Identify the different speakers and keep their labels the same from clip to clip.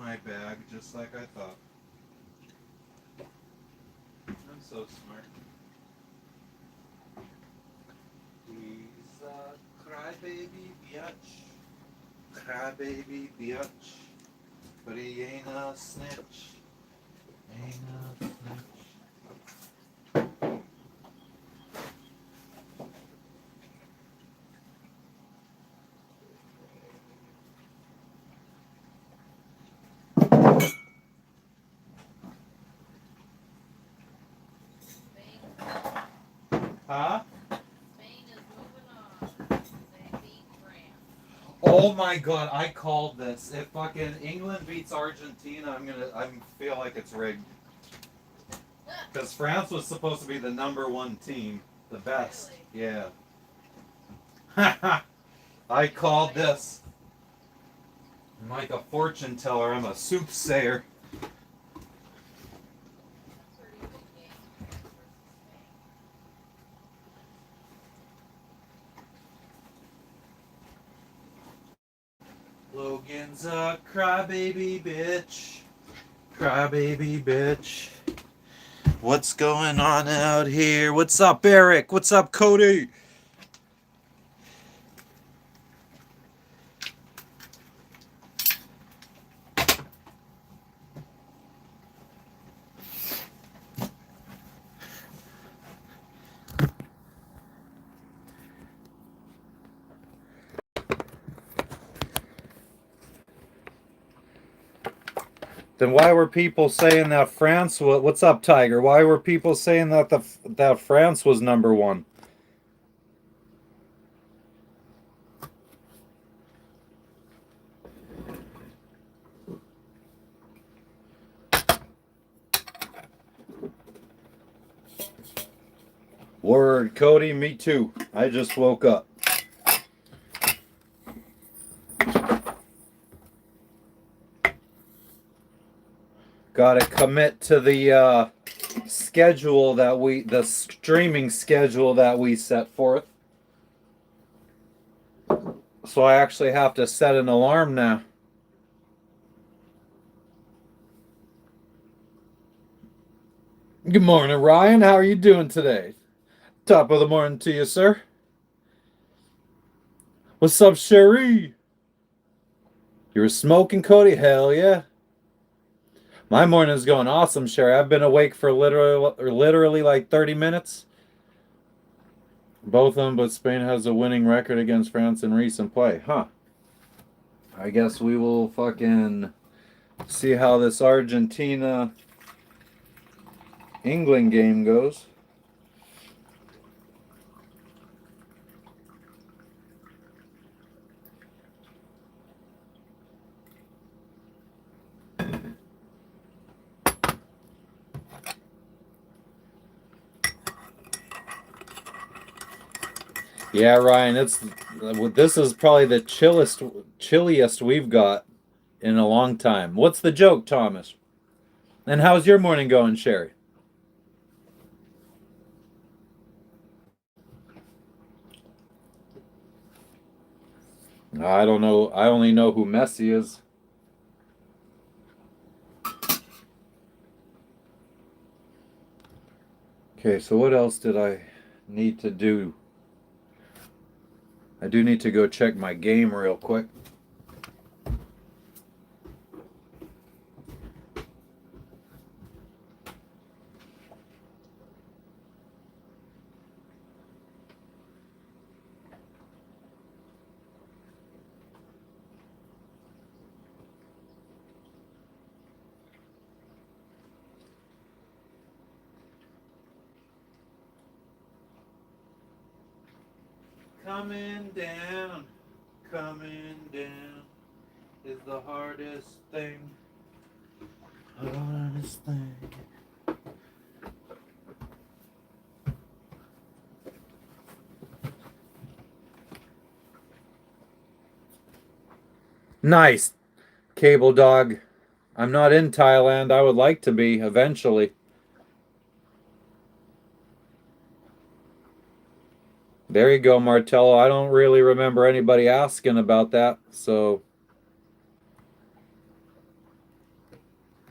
Speaker 1: my bag just like I thought. I'm so smart. He's a crybaby bitch. Crybaby bitch. But he ain't a snitch. Ain't a snitch. Huh? Oh my god, I called this. If fucking England beats Argentina, I feel like it's rigged. Because France was supposed to be the number one team. The best. Yeah. I called this. I'm like a fortune teller. I'm a soothsayer. Logan's a crybaby bitch. Crybaby bitch. What's going on out here? What's up, Eric? What's up, Cody? Then why were people saying that France was? What's up, Tiger? Why were people saying that France was number one? Word, Cody. Me too. I just woke up. Got to commit to the schedule the streaming schedule that we set forth. So I actually have to set an alarm now. Good morning, Ryan. How are you doing today? Top of the morning to you, sir. What's up, Cherie? You were smoking, Cody? Hell yeah. My morning's going awesome, Sherry. I've been awake for literally like 30 minutes. Both of them, but Spain has a winning record against France in recent play. Huh. I guess we will fucking see how this Argentina England game goes. Yeah, Ryan, this is probably the chilliest we've got in a long time. What's the joke, Thomas? And how's your morning going, Sherry? I don't know. I only know who Messi is. Okay, so what else did I need to do? I do need to go check my game real quick. Coming down is the hardest thing. Hardest thing. Nice, Cable Dog. I'm not in Thailand. I would like to be eventually. There you go, Martello. I don't really remember anybody asking about that, so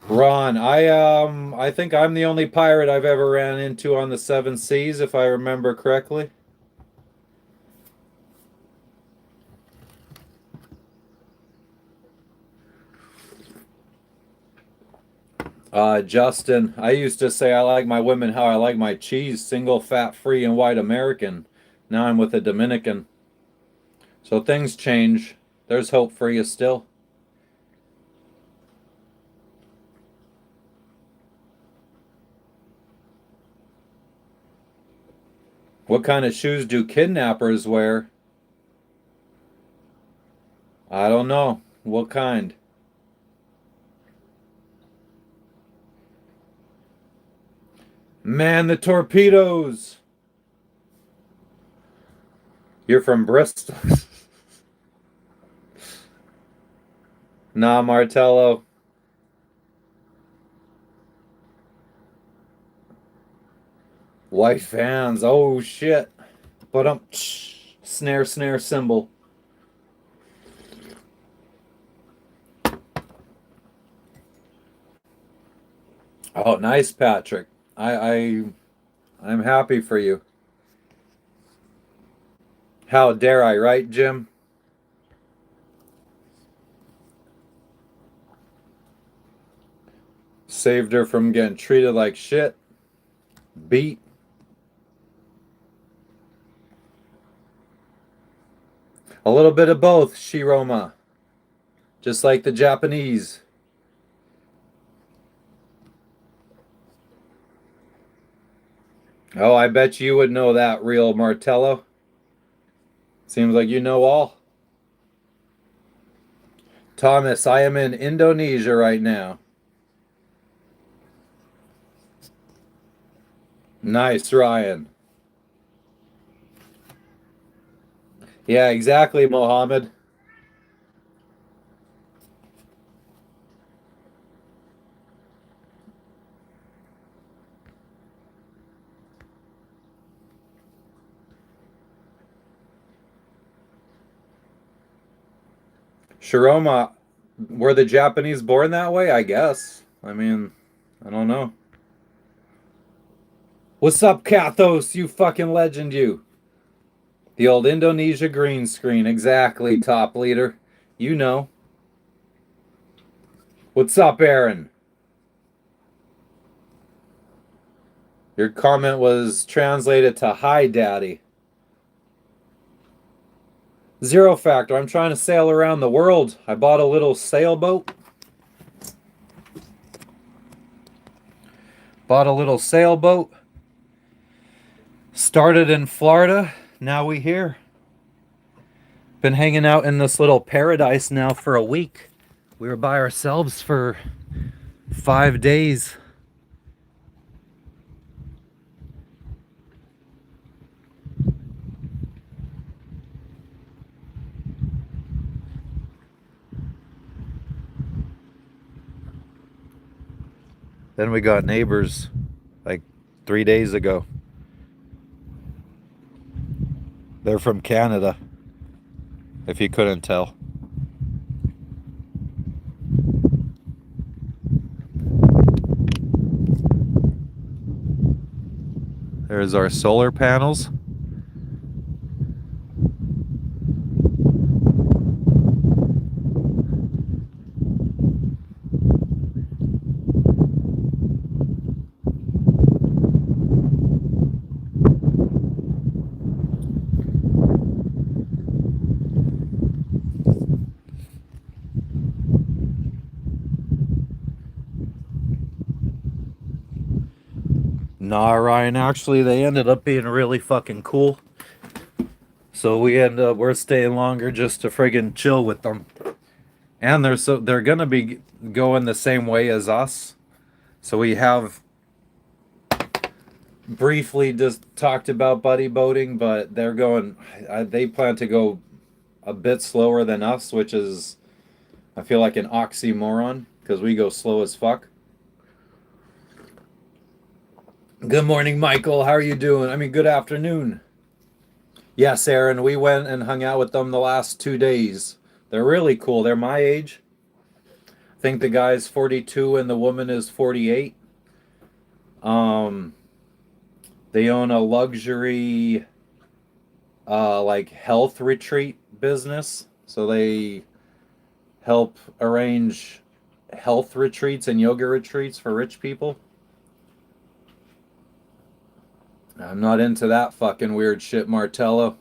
Speaker 1: Ron, I think I'm the only pirate I've ever ran into on the seven seas, if I remember correctly. Justin, I used to say I like my women how I like my cheese, single, fat, free, and white American. Now I'm with a Dominican. So things change. There's hope for you still. What kind of shoes do kidnappers wear? I don't know. What kind? Man, the torpedoes! You're from Bristol. Nah, Martello. White fans. Oh, shit. But snare, snare, cymbal. Oh, nice, Patrick. I'm happy for you. How dare I, right, Jim? Saved her from getting treated like shit. Beat. A little bit of both, Shiroma. Just like the Japanese. Oh, I bet you would know that, real Martello. Seems like you know all. Thomas, I am in Indonesia right now. Nice, Ryan. Yeah, exactly, Mohammed. Shiroma, were the Japanese born that way? I guess. I mean, I don't know. What's up, Kathos? You fucking legend, you. The old Indonesia green screen. Exactly, top leader. You know. What's up, Aaron? Your comment was translated to hi, daddy. Zero factor. I'm trying to sail around the world. I bought a little sailboat. Bought a little sailboat. Started in Florida. Now we here. Been hanging out in this little paradise now for a week. We were by ourselves for 5 days. Then we got neighbors like 3 days ago. They're from Canada, if you couldn't tell. There's our solar panels. Nah, Ryan, actually they ended up being really fucking cool. So we're staying longer just to friggin' chill with them. And they're gonna be going the same way as us. So we have briefly just talked about buddy boating, but they plan to go a bit slower than us, which is, I feel like an oxymoron because we go slow as fuck. Good morning, Michael. How are you doing? I mean, good afternoon. Yes, Aaron, we went and hung out with them the last 2 days. They're really cool. They're my age.
Speaker 2: I think the guy's 42 and the woman is 48. Um, they own a luxury, like health retreat business. So they help arrange health retreats and yoga retreats for rich people. I'm not into that fucking weird shit, Martello.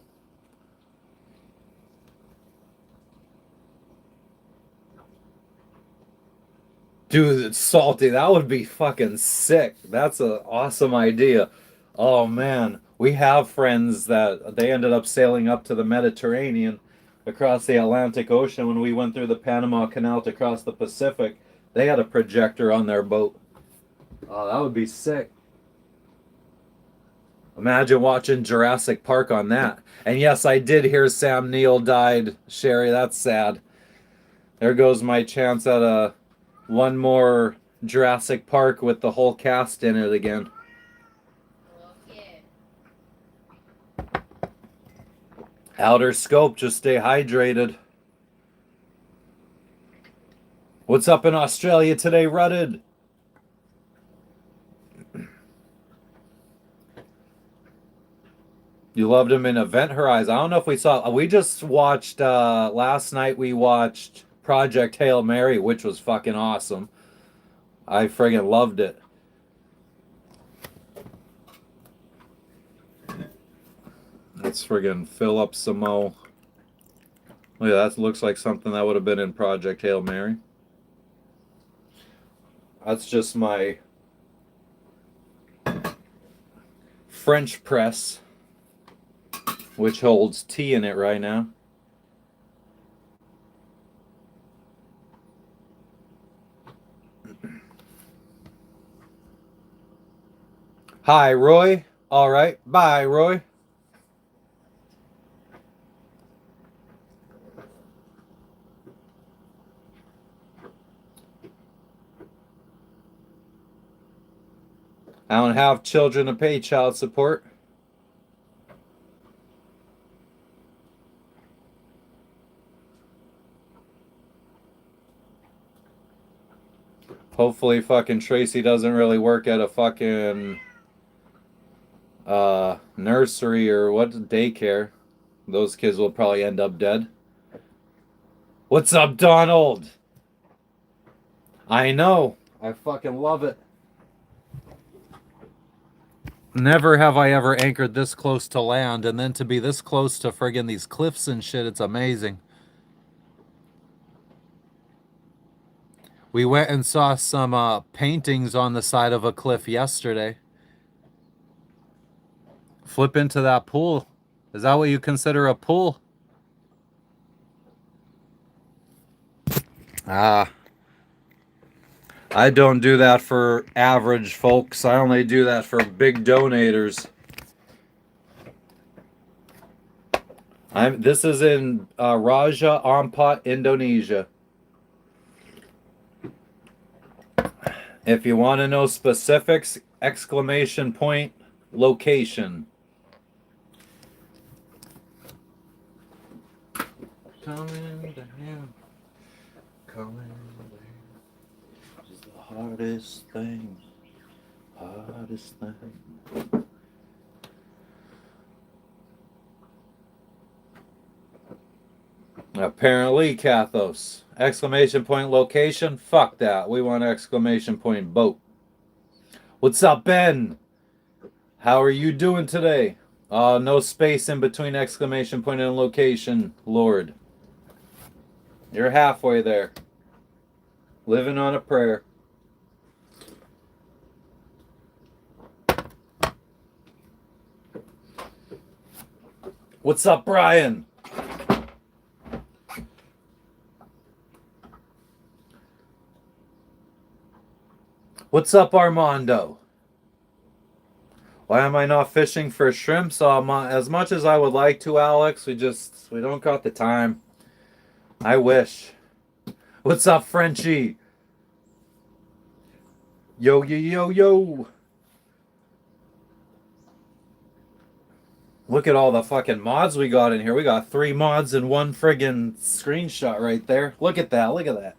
Speaker 2: Dude, it's salty. That would be fucking sick. That's an awesome idea. Oh man, we have friends that they ended up sailing up to the Mediterranean across the Atlantic Ocean when we went through the Panama Canal to cross the Pacific. They had a projector on their boat. Oh, that would be sick. Imagine watching Jurassic Park on that. And yes, I did hear Sam Neill died, Sherry. That's sad. There goes my chance at a one more Jurassic Park with the whole cast in it again.
Speaker 3: Okay.
Speaker 2: Outer scope, just stay hydrated. What's up in Australia today, Rutted? You loved him in Event Horizon. I don't know if we saw. We just watched last night. We watched Project Hail Mary, which was fucking awesome. I friggin' loved it. Let's friggin' fill up some more. Oh yeah, that looks like something that would have been in Project Hail Mary. That's just my French press, which holds tea in it right now. Hi, Roy. All right. Bye, Roy. I don't have children to pay child support. Hopefully, fucking Tracy doesn't really work at a fucking nursery or what daycare. Those kids will probably end up dead. What's up, Donald? I know. I fucking love it. Never have I ever anchored this close to land, and then to be this close to friggin' these cliffs and shit, it's amazing. We went and saw some paintings on the side of a cliff yesterday. Flip into that pool. Is that what you consider a pool? Ah. I don't do that for average folks. I only do that for big donators. This is in Raja Ampat, Indonesia. If you want to know specifics, exclamation point, location. Coming down, coming down. Is the hardest thing, hardest thing. Apparently, Kathos. Exclamation point location? Fuck that. We want exclamation point boat. What's up, Ben? How are you doing today? No space in between exclamation point and location, Lord. You're halfway there. Living on a prayer. What's up, Brian? What's up, Armando? Why am I not fishing for shrimps? As much as I would like to, Alex, we don't got the time. I wish. What's up, Frenchie? Yo, yo, yo, yo. Look at all the fucking mods we got in here. We got 3 mods and 1 friggin' screenshot right there. Look at that. Look at that.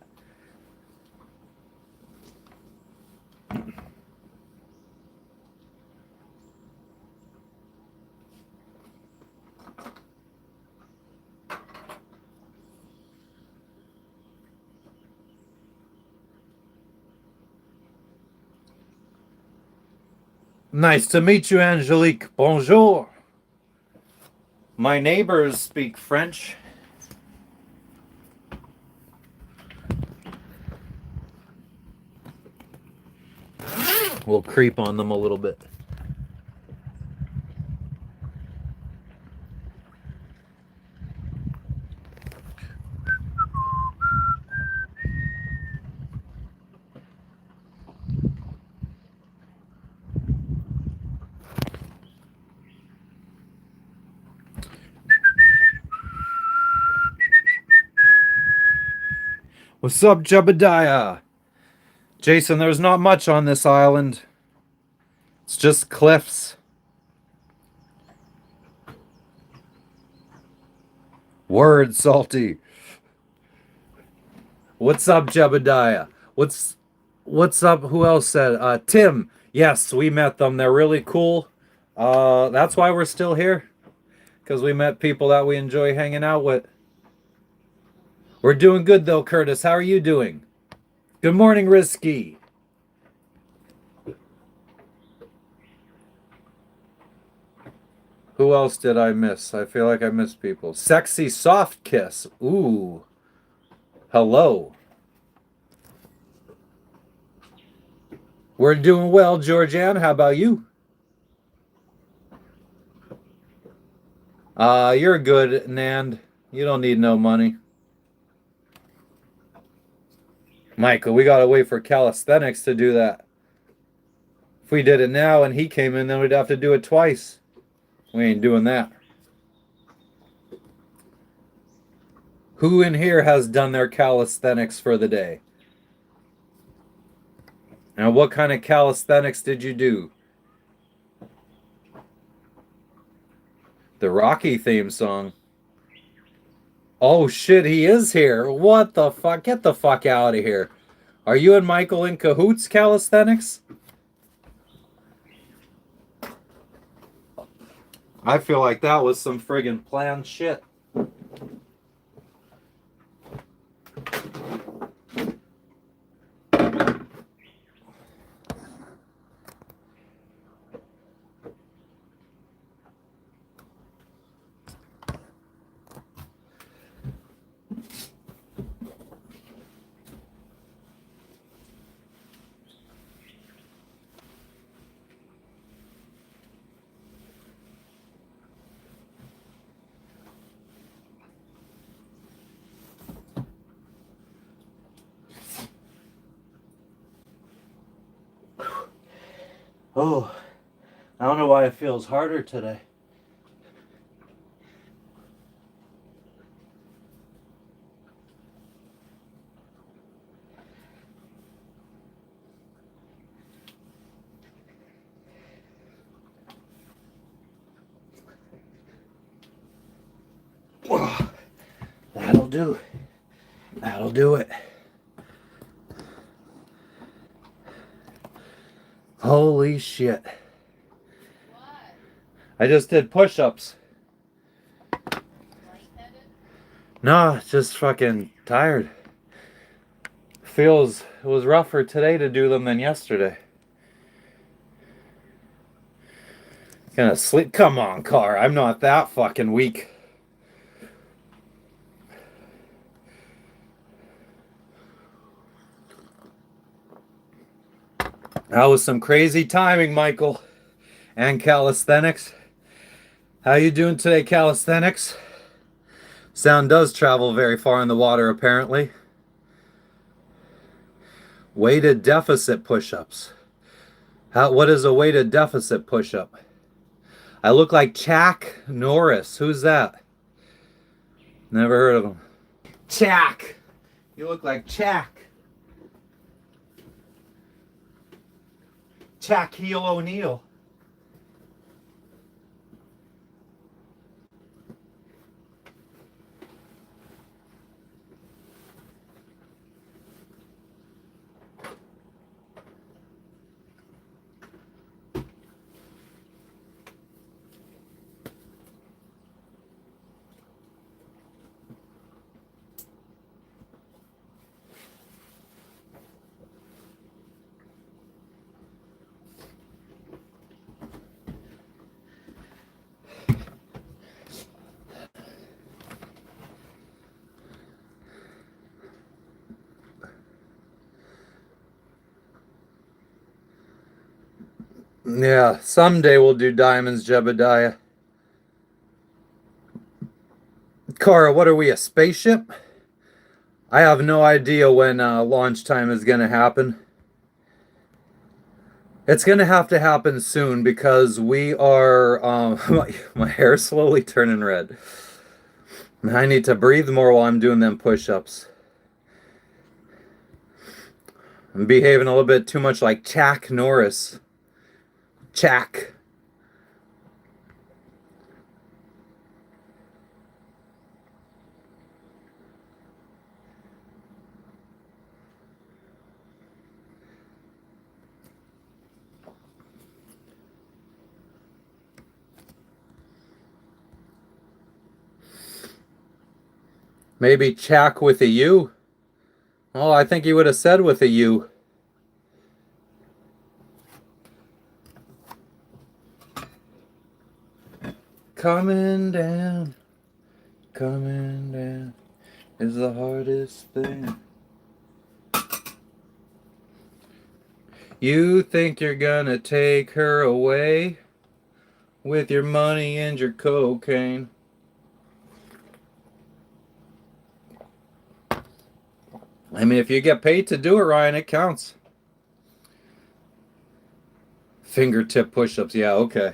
Speaker 2: Nice to meet you, Angelique. Bonjour. My neighbors speak French. We'll creep on them a little bit. What's up, Jebediah? Jason, there's not much on this island. It's just cliffs. Word, Salty. What's up, Jebediah? What's up? Who else said? Tim. Yes, we met them. They're really cool. That's why we're still here. Because we met people that we enjoy hanging out with. We're doing good though, Curtis. How are you doing? Good morning, Risky. Who else did I miss? I feel like I missed people. Sexy Soft Kiss. Ooh. Hello. We're doing well, Georgianne. How about you? You're good, Nand. You don't need no money. Michael, we gotta wait for calisthenics to do that. If we did it now and he came in, then we'd have to do it twice. We ain't doing that. Who in here has done their calisthenics for the day? Now, what kind of calisthenics did you do? The Rocky theme song. Oh shit, he is here. What the fuck? Get the fuck out of here. Are you and Michael in cahoots, calisthenics? I feel like that was some friggin' planned shit. Oh, I don't know why it feels harder today. That'll do. That'll do it. Holy shit.
Speaker 3: What?
Speaker 2: I just did push-ups.
Speaker 3: Lightheaded?
Speaker 2: No, just fucking tired. It was rougher today to do them than yesterday. Gonna sleep. Come on, Car. I'm not that fucking weak. That was some crazy timing, Michael. And calisthenics. How you doing today, calisthenics? Sound does travel very far in the water, apparently. Weighted deficit push-ups. What is a weighted deficit push-up? I look like Chuck Norris. Who's that? Never heard of him. Chuck. You look like Chuck. Shaquille O'Neal. Yeah, someday we'll do diamonds, Jebediah. Cara, what are we, a spaceship? I have no idea when launch time is going to happen. It's going to have to happen soon because we are... my hair's slowly turning red. I need to breathe more while I'm doing them push-ups. I'm behaving a little bit too much like Chuck Norris. Chuck. Maybe Chuck with a U? Oh, I think you would have said with a U. Coming down is the hardest thing. You think you're gonna take her away with your money and your cocaine. I mean, if you get paid to do it, Ryan, it counts. Fingertip push-ups, yeah, okay.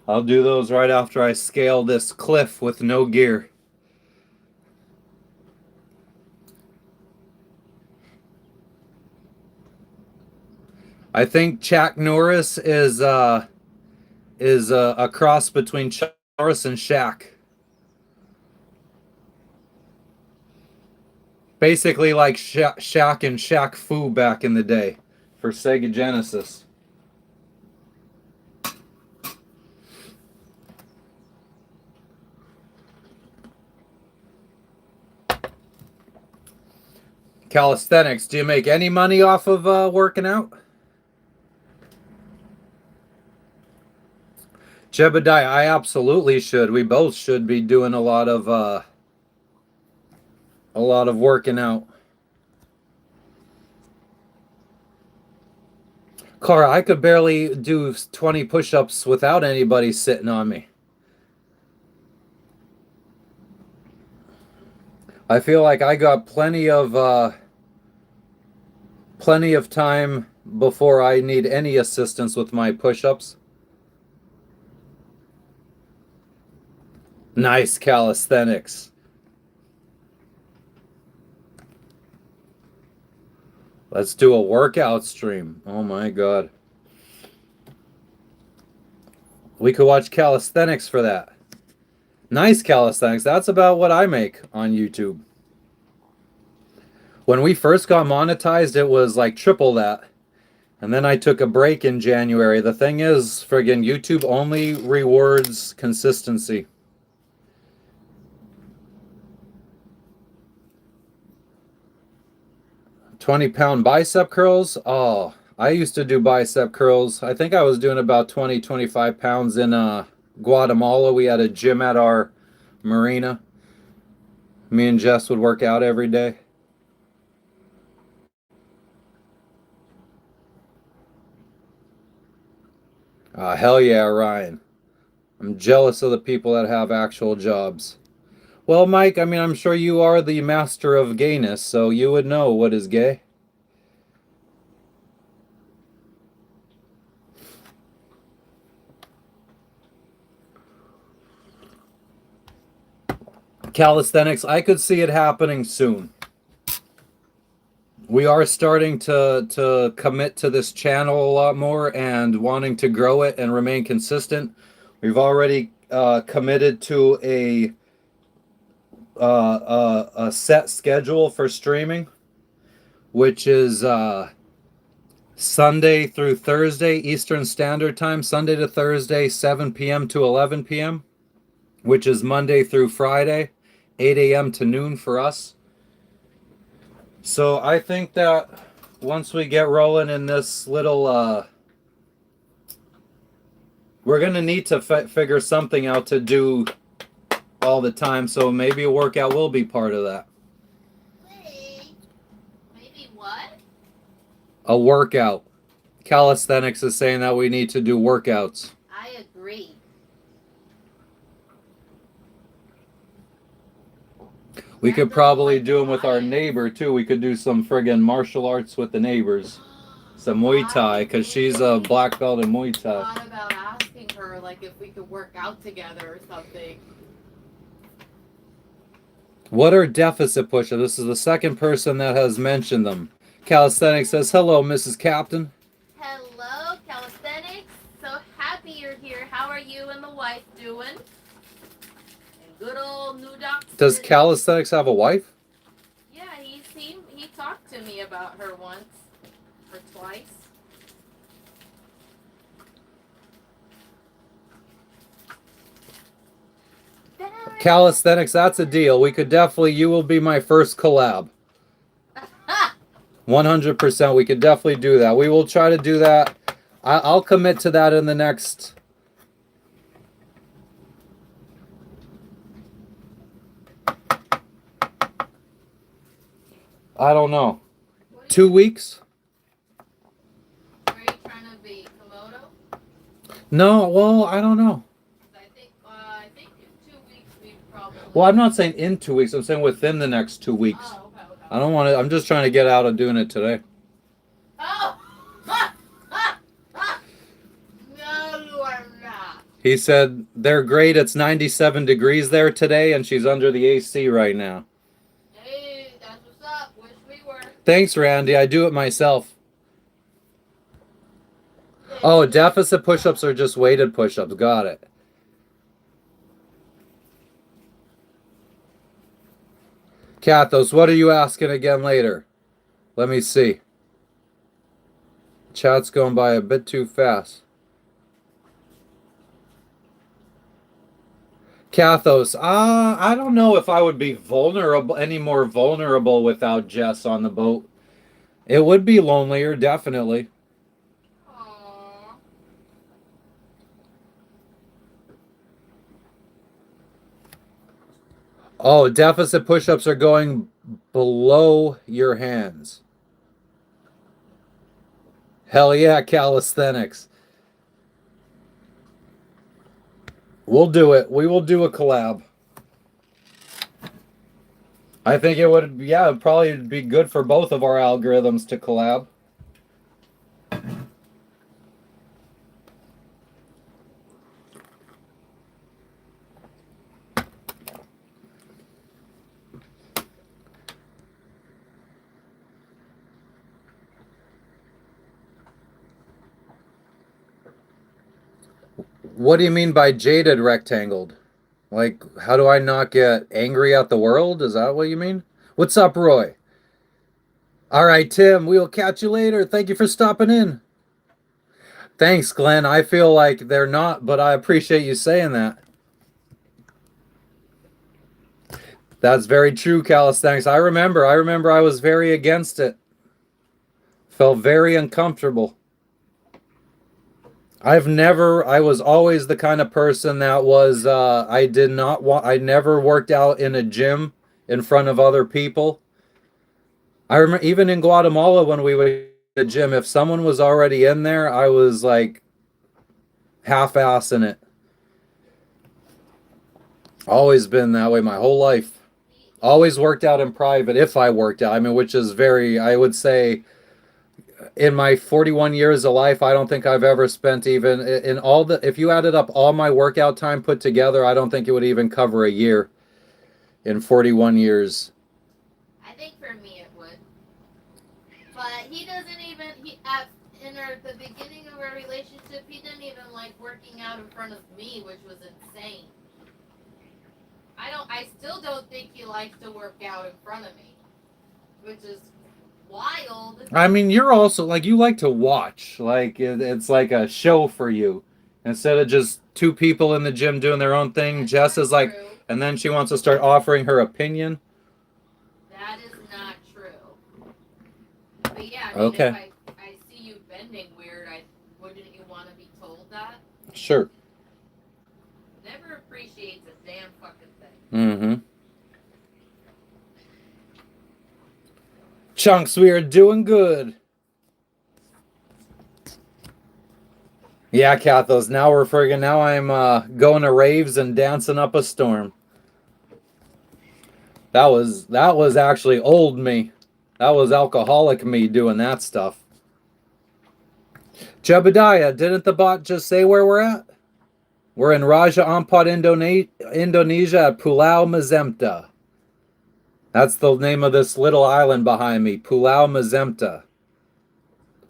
Speaker 2: I'll do those right after I scale this cliff with no gear. I think Chuck Norris is a cross between Chuck Norris and Shaq. Basically like Shaq and Shaq Fu back in the day for Sega Genesis. Calisthenics, do you make any money off of working out? Jebediah, I absolutely should. We both should be doing a lot of working out. Cara, I could barely do 20 push-ups without anybody sitting on me. I feel like I got plenty of time before I need any assistance with my push-ups. Nice calisthenics. Let's do a workout stream. Oh my God. We could watch calisthenics for that. Nice calisthenics. That's about what I make on YouTube. When we first got monetized, it was like triple that. And then I took a break in January. The thing is, friggin' YouTube only rewards consistency. 20-pound bicep curls? Oh, I used to do bicep curls. I think I was doing about 20, 25 pounds in Guatemala. We had a gym at our marina. Me and Jess would work out every day. Hell yeah, Ryan. I'm jealous of the people that have actual jobs. Well, Mike, I mean, I'm sure you are the master of gayness, so you would know what is gay. Calisthenics, I could see it happening soon. We are starting to commit to this channel a lot more and wanting to grow it and remain consistent. We've already committed to a set schedule for streaming, which is Sunday through Thursday Eastern Standard Time, Sunday to Thursday 7 p.m. to 11 p.m., which is Monday through Friday 8 a.m. to noon for us. So I think that once we get rolling in this little we're gonna need to figure something out to do all the time, so maybe a workout will be part of that.
Speaker 3: Wait. Maybe what?
Speaker 2: A workout. Calisthenics is saying that we need to do workouts.
Speaker 3: I agree.
Speaker 2: We could probably do them with our neighbor too. We could do some friggin' martial arts with the neighbors. Some Muay Thai, because she's a black belt in Muay Thai.
Speaker 3: I thought about asking her, like, if we could work out together or something.
Speaker 2: What are deficit push-ups? This is the second person that has mentioned them. Calisthenics says, hello, Mrs. Captain.
Speaker 3: Hello, Calisthenics. So happy you're here. How are you and the wife doing? And good old new doctor.
Speaker 2: Does Calisthenics have a wife?
Speaker 3: Yeah, he talked to me about her once or twice.
Speaker 2: Calisthenics, that's a deal. We could definitely, you will be my first collab. 100%, we could definitely do that. We will try to do that. I'll commit to that in the next... I don't know. 2 weeks?
Speaker 3: Where are you trying to be? Komodo?
Speaker 2: No, well, I don't know.
Speaker 3: I think in 2 weeks we probably...
Speaker 2: Well, I'm not saying in 2 weeks. I'm saying within the next 2 weeks.
Speaker 3: Oh, okay.
Speaker 2: I don't want to... I'm just trying to get out of doing it today.
Speaker 3: Oh! No, you are not.
Speaker 2: He said, they're great. It's 97 degrees there today, and she's under the AC right now.
Speaker 3: Hey, that's what's up. Wish we were.
Speaker 2: Thanks, Randy. I do it myself. Oh, deficit push-ups are just weighted push-ups. Got it. Kathos, what are you asking again later? Let me see. Chat's going by a bit too fast. Kathos, I don't know if I would be vulnerable, any more vulnerable without Jess on the boat. It would be lonelier, definitely.
Speaker 3: Aww.
Speaker 2: Oh, deficit push-ups are going below your hands. Hell yeah, calisthenics. We'll do it. We will do a collab. I think it would, yeah, it'd probably be good for both of our algorithms to collab. What do you mean by jaded rectangled? Like, how do I not get angry at the world? Is that what you mean? What's up, Roy? All right, Tim, we'll catch you later. Thank you for stopping in. Thanks, Glenn. I feel like they're not, but I appreciate you saying that. That's very true, Calisthenics. I remember I was very against it. Felt very uncomfortable. I was always the kind of person that was, I never worked out in a gym in front of other people. I remember even in Guatemala when we were in the gym, if someone was already in there, I was like half-assing it. Always been that way my whole life. Always worked out in private if I worked out. I mean, which is very, I would say, in my 41 years of life, I don't think I've ever spent even in all the, if you added up all my workout time put together, I don't think it would even cover a year in 41 years.
Speaker 3: I think for me it would. But he doesn't even, the beginning of our relationship, he didn't even like working out in front of me, which was insane. I still don't think he likes to work out in front of me, which is wild.
Speaker 2: I mean, you're also like, you like to watch, like it's like a show for you instead of just two people in the gym doing their own thing.
Speaker 3: That's
Speaker 2: Jess is like,
Speaker 3: true.
Speaker 2: and then she wants to start offering her opinion.
Speaker 3: That is not true. But yeah, I mean,
Speaker 2: Okay.
Speaker 3: if I see you bending weird, wouldn't you want to be told that?
Speaker 2: Sure.
Speaker 3: Never appreciates a damn fucking thing.
Speaker 2: Mm-hmm. Chunks, we are doing good. Yeah, Cathos. Now I'm going to raves and dancing up a storm. That was actually old me. That was alcoholic me doing that stuff. Jebediah, didn't the bot just say where we're at? We're in Raja Ampat, Indonesia at Pulau Mazemta. That's the name of this little island behind me, Pulau Mazemta.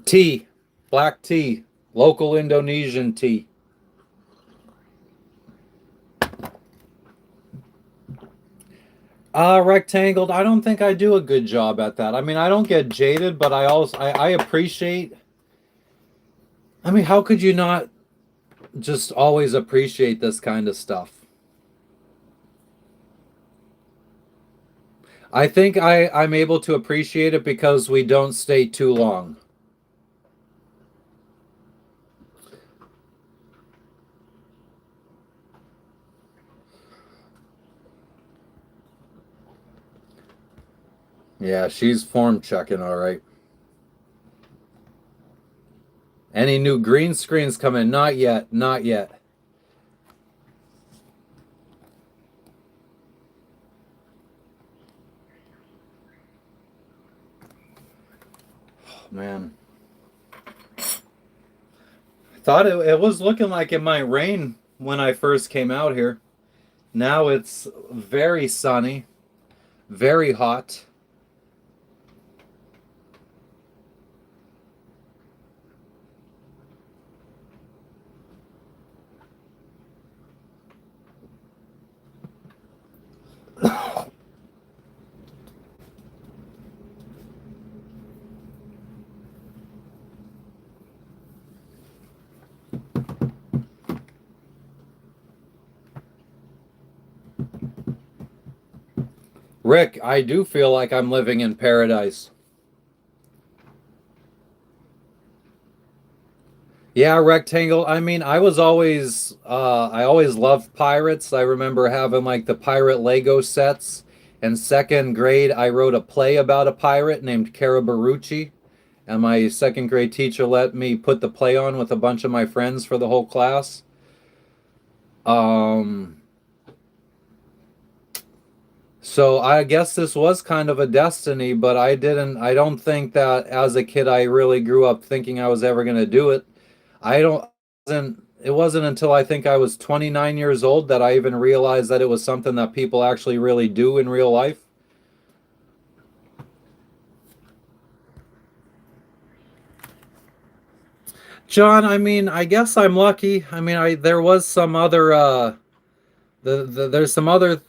Speaker 2: Tea, black tea, local Indonesian tea. Rectangled. I don't think I do a good job at that. I mean, I don't get jaded, but I appreciate. I mean, how could you not just always appreciate this kind of stuff? I think I'm able to appreciate it because we don't stay too long. Yeah, she's form checking all right. Any new green screens coming? Not yet. Not yet. Oh, man. I thought it was looking like it might rain when I first came out here. Now it's very sunny, very hot. Rick, I do feel like I'm living in paradise. Yeah, rectangle. I mean, I always loved pirates. I remember having like the pirate Lego sets. In second grade, I wrote a play about a pirate named Karabarucci, and my second grade teacher let me put the play on with a bunch of my friends for the whole class. Um, so I guess this was kind of a destiny, but I don't think that as a kid I really grew up thinking I was ever going to do it. I don't wasn't it wasn't until I think I was 29 years old that I even realized that it was something that people actually really do in real life. John, I mean, I guess I'm lucky. I mean, I there was some other there's some other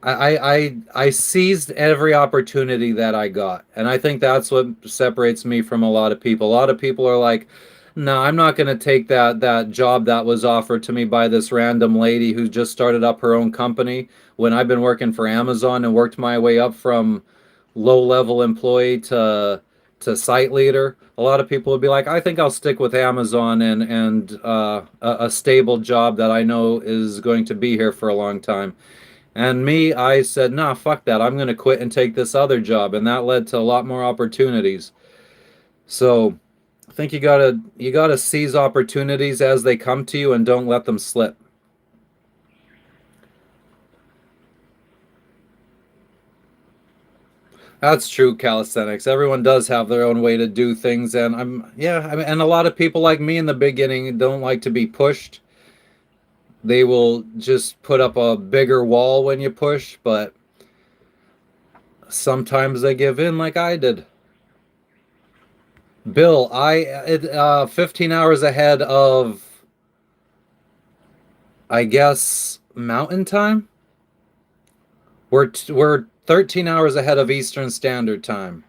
Speaker 2: I seized every opportunity that I got. And I think that's what separates me from a lot of people. A lot of people are like, "No, I'm not going to take that job that was offered to me by this random lady who just started up her own company when I've been working for Amazon and worked my way up from low-level employee to site leader." A lot of people would be like, "I think I'll stick with Amazon and a stable job that I know is going to be here for a long time." And me, I said, nah, fuck that. I'm going to quit and take this other job. And that led to a lot more opportunities. So I think you gotta seize opportunities as they come to you and don't let them slip. That's true, calisthenics. Everyone does have their own way to do things, and I mean, and a lot of people like me in the beginning don't like to be pushed. They will just put up a bigger wall when you push, but sometimes they give in like I did. Bill, 15 hours ahead of, I guess, Mountain Time. We're 13 hours ahead of Eastern Standard Time.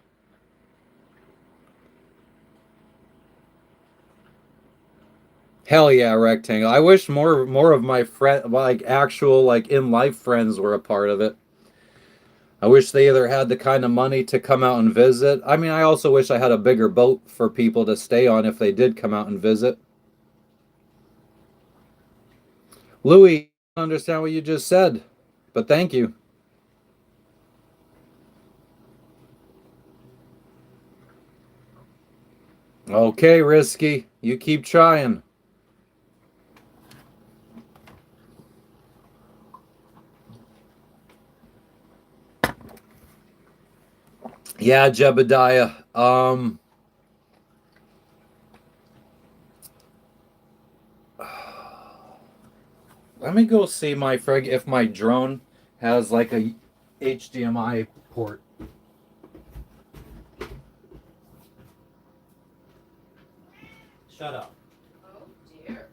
Speaker 2: Hell yeah, rectangle. I wish more of my friend like actual like in life friends were a part of it. I wish they either had the kind of money to come out and visit. I mean, I also wish I had a bigger boat for people to stay on if they did come out and visit. Louis, I don't understand what you just said, but thank you. Okay, Risky. You keep trying. Yeah, Jebediah. Let me go see my frig if my drone has like a HDMI port. Shut up.
Speaker 3: Oh dear.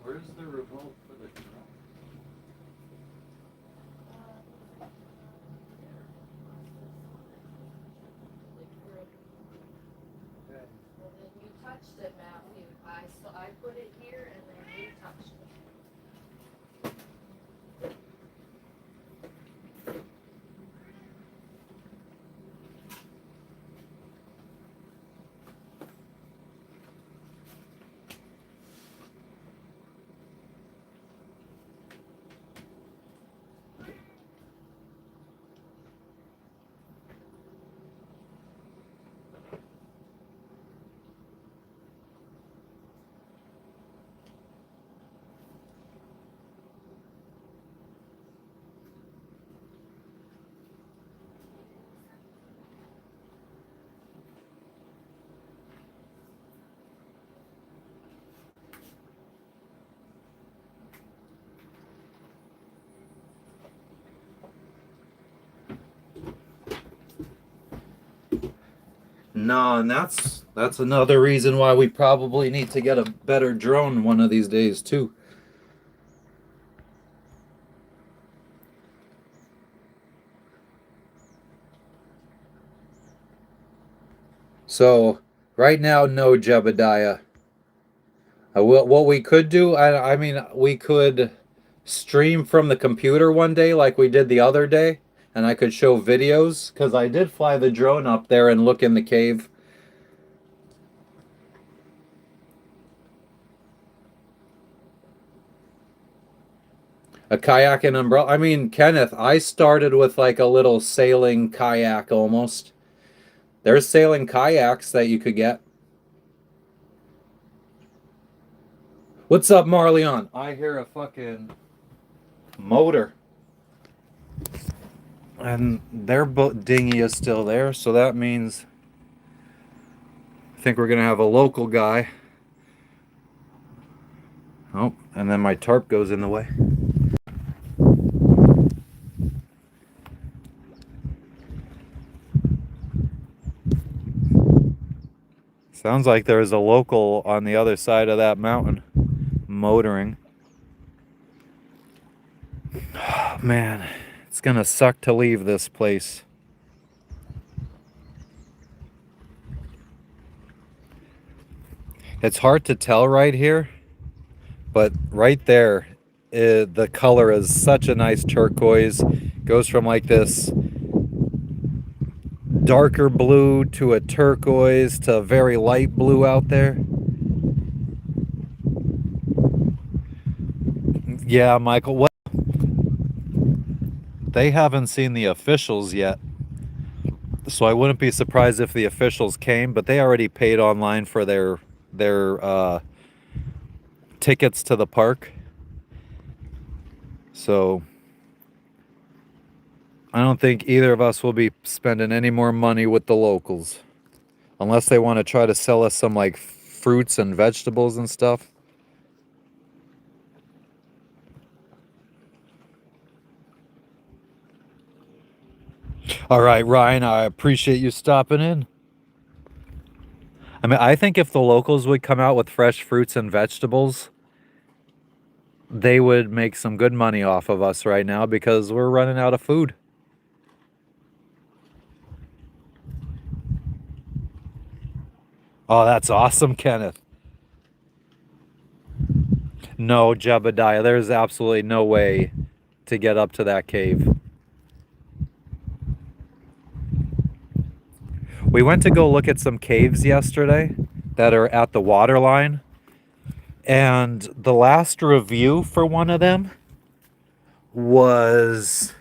Speaker 1: Where's the remote for the drone? Okay.
Speaker 3: And then you touched it, Matthew. I put it here and then you touched it.
Speaker 2: No, and that's another reason why we probably need to get a better drone one of these days too. So right now, no, Jebediah. What we could do, I mean, we could stream from the computer one day like we did the other day, and I could show videos because I did fly the drone up there and look in the cave. A kayak and umbrella. I mean, Kenneth, I started with like a little sailing kayak almost. There's sailing kayaks that you could get. What's up, Marleon? I hear a fucking motor. And their boat dinghy is still there, so that means I think we're gonna have a local guy. Oh, and then my tarp goes in the way. Sounds like there's a local on the other side of that mountain motoring. Oh, man, it's gonna suck to leave this place. It's hard to tell right here, but right there, the color is such a nice turquoise. Goes from like this darker blue to a turquoise to a very light blue out there. Yeah, Michael, what? They haven't seen the officials yet. So I wouldn't be surprised if the officials came, but they already paid online for their tickets to the park. So I don't think either of us will be spending any more money with the locals. Unless they want to try to sell us some like fruits and vegetables and stuff. All right, Ryan, I appreciate you stopping in. I mean, I think if the locals would come out with fresh fruits and vegetables, they would make some good money off of us right now because we're running out of food. Oh, that's awesome, Kenneth. No, Jebediah, there's absolutely no way to get up to that cave. We went to go look at some caves yesterday that are at the water line. And the last review for one of them was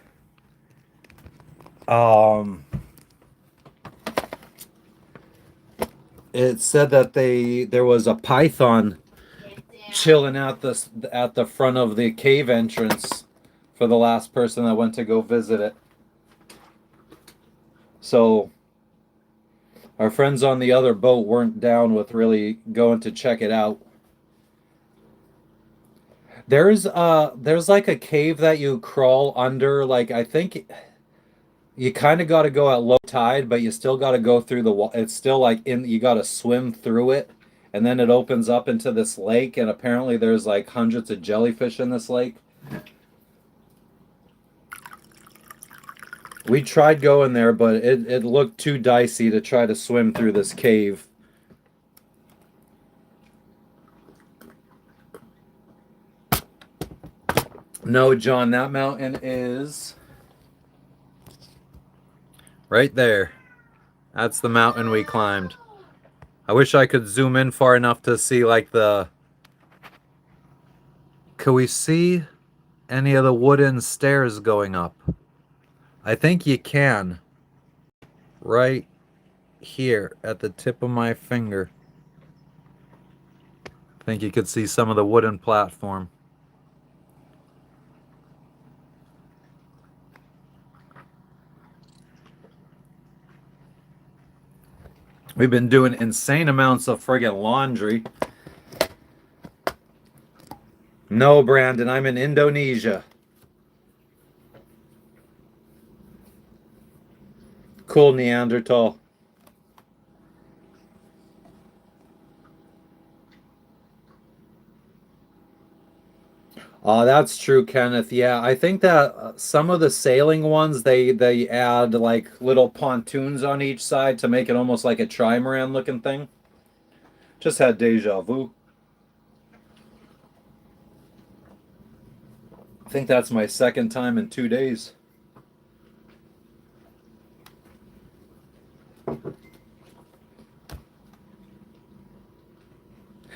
Speaker 2: it said that there was a python chilling at the front of the cave entrance for the last person that went to go visit it. So our friends on the other boat weren't down with really going to check it out. There's like a cave that you crawl under, like I think you kind of got to go at low tide, but you still got to go through it's still like you got to swim through it, and then it opens up into this lake, and apparently there's like hundreds of jellyfish in this lake. We tried going there, but it looked too dicey to try to swim through this cave. No, John, that mountain is right there. That's the mountain we climbed. I wish I could zoom in far enough to see like the... Could we see any of the wooden stairs going up? I think you can. Right here at the tip of my finger. I think you could see some of the wooden platform. We've been doing insane amounts of friggin' laundry. No, Brandon, I'm in Indonesia. Cool, Neanderthal. Oh, that's true, Kenneth. Yeah, I think that some of the sailing ones, they add like little pontoons on each side to make it almost like a trimaran looking thing. Just had deja vu. I think that's my second time in 2 days.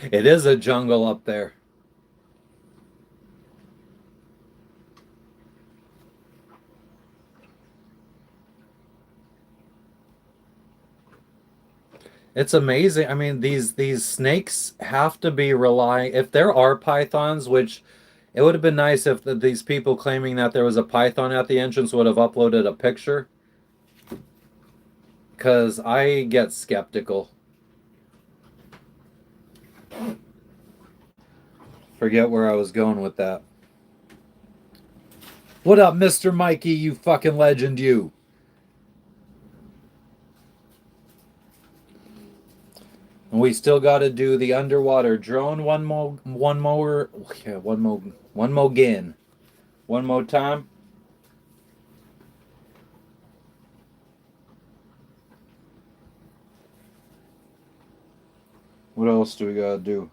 Speaker 2: It is a jungle up there. It's amazing. I mean, these snakes have to be relying. If there are pythons, which it would have been nice if these people claiming that there was a python at the entrance would have uploaded a picture. Because I get skeptical. Forget where I was going with that. What up, Mr. Mikey, you fucking legend, you? And we still got to do the underwater drone one more again. One more time. What else do we got to do?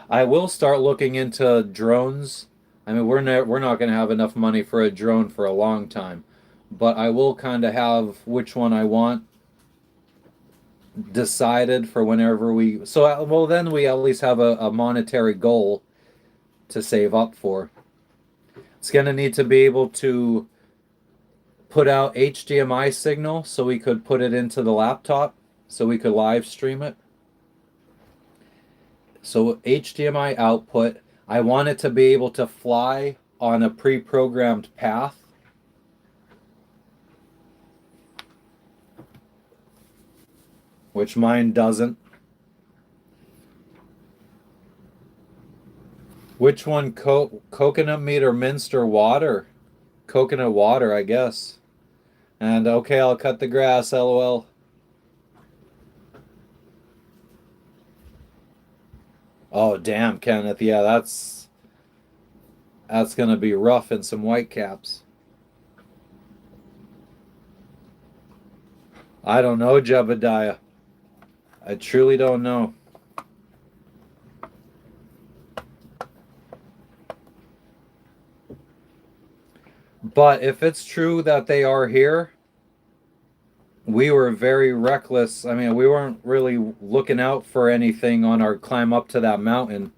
Speaker 2: I will start looking into drones. I mean, we're not going to have enough money for a drone for a long time, but I will kind of have which one I want decided for whenever we... So, well, then we at least have a monetary goal to save up for. It's going to need to be able to put out HDMI signal so we could put it into the laptop so we could live stream it. So HDMI output, I want it to be able to fly on a pre-programmed path. Which mine doesn't. Which one? Coconut meat or Minster water? Coconut water, I guess. And okay, I'll cut the grass, lol. Oh, damn, Kenneth. Yeah, that's gonna be rough in some Whitecaps. I don't know, Jebediah. I truly don't know. But if it's true that they are here, we were very reckless. I mean, we weren't really looking out for anything on our climb up to that mountain.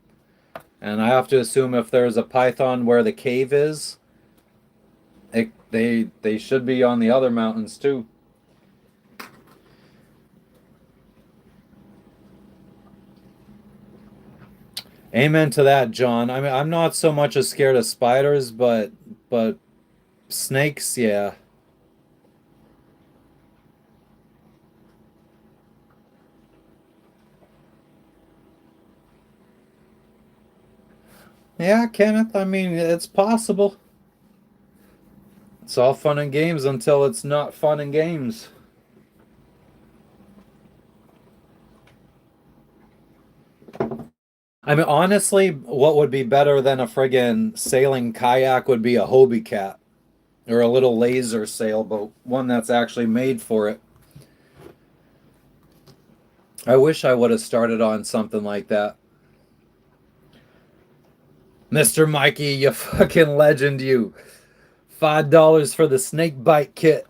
Speaker 2: And I have to assume if there's a python where the cave is, they should be on the other mountains too. Amen to that, John. I mean, I'm not so much as scared of spiders, but snakes, yeah. Yeah, Kenneth, I mean, it's possible. It's all fun and games until it's not fun and games. I mean, honestly, what would be better than a friggin' sailing kayak would be a Hobie Cat or a little laser sailboat, one that's actually made for it. I wish I would have started on something like that. Mr. Mikey, you fucking legend, you. $5 for the snake bite kit.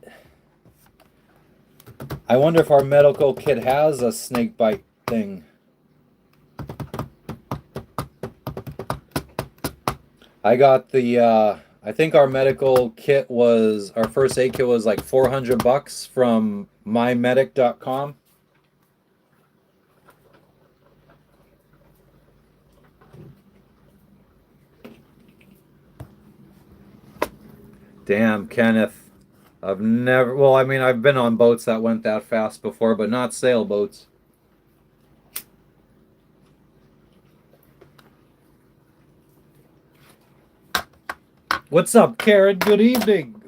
Speaker 2: I wonder if our medical kit has a snake bite thing. I got the I think our medical kit was, our first aid kit was like $400 from mymedic.com. Damn, Kenneth. I've never, well, I mean, I've been on boats that went that fast before, but not sailboats. What's up, Karen? Good evening.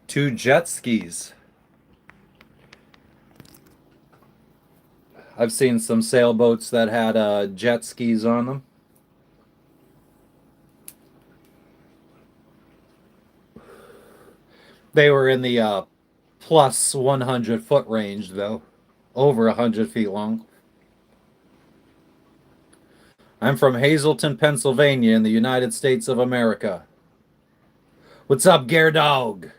Speaker 2: Two jet skis. I've seen some sailboats that had jet skis on them. They were in the plus 100 foot range, though. Over 100 feet long. I'm from Hazleton, Pennsylvania, in the United States of America. What's up, Gare Dog?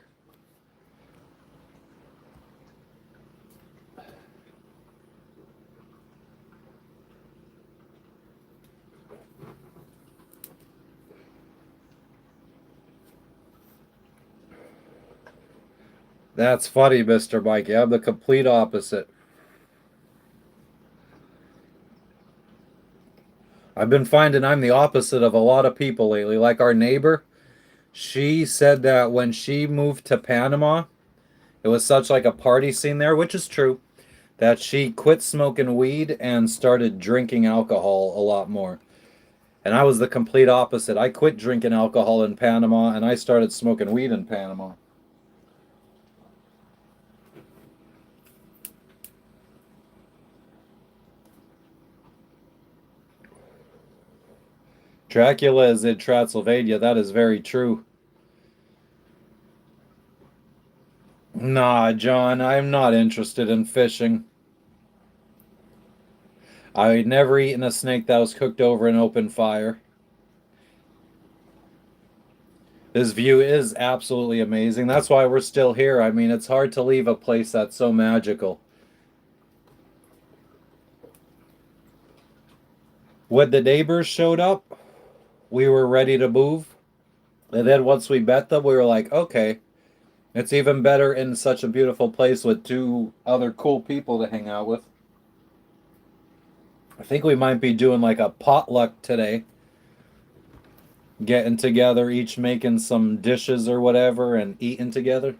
Speaker 2: That's funny, Mr. Mikey. I'm the complete opposite. I've been finding I'm the opposite of a lot of people lately. Like our neighbor, she said that when she moved to Panama, it was such like a party scene there, which is true, that she quit smoking weed and started drinking alcohol a lot more. And I was the complete opposite. I quit drinking alcohol in Panama and I started smoking weed in Panama. Dracula is in Transylvania. That is very true. Nah, John, I'm not interested in fishing. I'd never eaten a snake that was cooked over an open fire. This view is absolutely amazing. That's why we're still here. I mean, it's hard to leave a place that's so magical. When the neighbors showed up, we were ready to move. And then once we met them, we were like, okay, it's even better in such a beautiful place with two other cool people to hang out with. I think we might be doing like a potluck today. Getting together, each making some dishes or whatever, and eating together.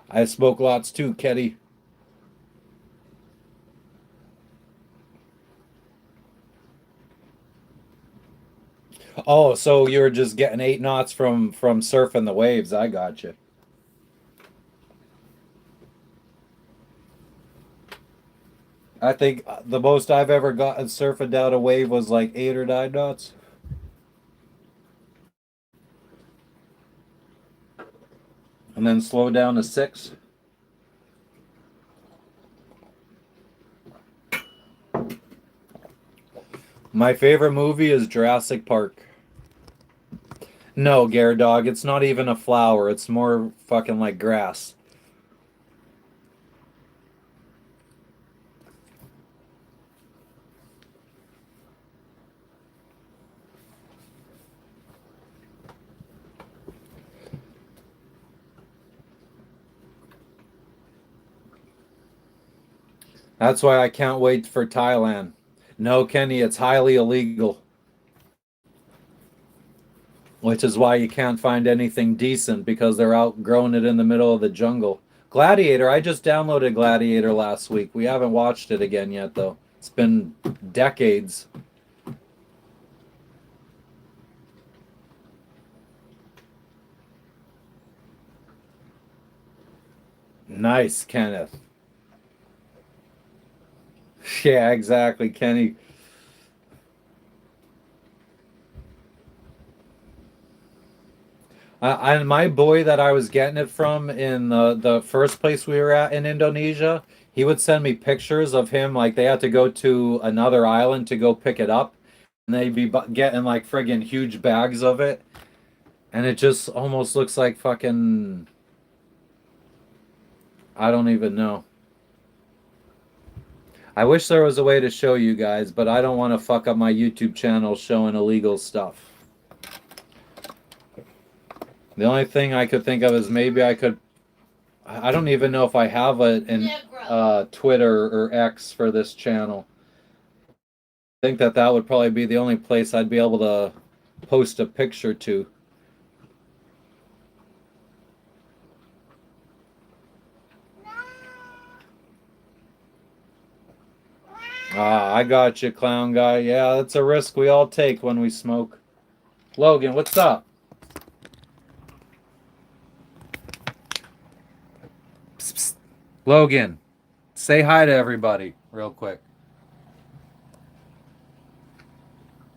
Speaker 2: I smoke lots too, Ketty. Oh, so you're just getting 8 knots from surfing the waves. I got you. I think the most I've ever gotten surfing down a wave was like 8 or 9 knots. And then slow down to 6. My favorite movie is Jurassic Park. No, Gyarados, it's not even a flower. It's more fucking like grass. That's why I can't wait for Thailand. No, Kenny, it's highly illegal. Which is why you can't find anything decent because they're outgrowing it in the middle of the jungle. Gladiator, I just downloaded Gladiator last week. We haven't watched it again yet, though. It's been decades. Nice, Kenneth. Yeah, exactly, Kenny. And my boy that I was getting it from in the first place we were at in Indonesia, he would send me pictures of him like they had to go to another island to go pick it up, and they'd be getting like friggin' huge bags of it, and it just almost looks like fucking I don't even know. I wish there was a way to show you guys, but I don't want to fuck up my YouTube channel showing illegal stuff. The only thing I could think of is maybe I could. I don't even know if I have an Twitter or X for this channel. I think that would probably be the only place I'd be able to post a picture to. Ah, I got you, clown guy. Yeah, that's a risk we all take when we smoke. Logan, what's up? Psst, psst. Logan, say hi to everybody real quick.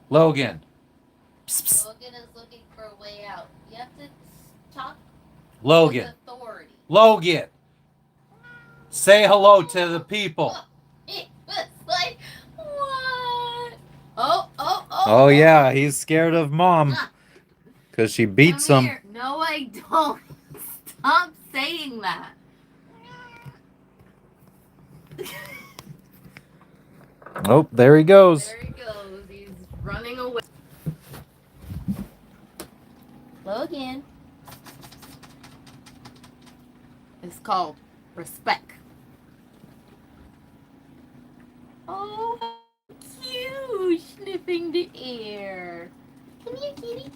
Speaker 2: Logan. Psst, psst.
Speaker 3: Logan is looking for a way out. You have to talk
Speaker 2: Logan.
Speaker 3: with authority.
Speaker 2: Logan. Say hello to the people.
Speaker 3: It was like, what? Oh.
Speaker 2: Oh yeah, he's scared of mom. Because she beats
Speaker 3: Come
Speaker 2: him.
Speaker 3: here. No, I don't. Stop saying that.
Speaker 2: Oh, there he goes.
Speaker 3: There he goes. He's running away. Logan. It's called respect. Oh, how cute. Sniffing the air. Come here, kitty.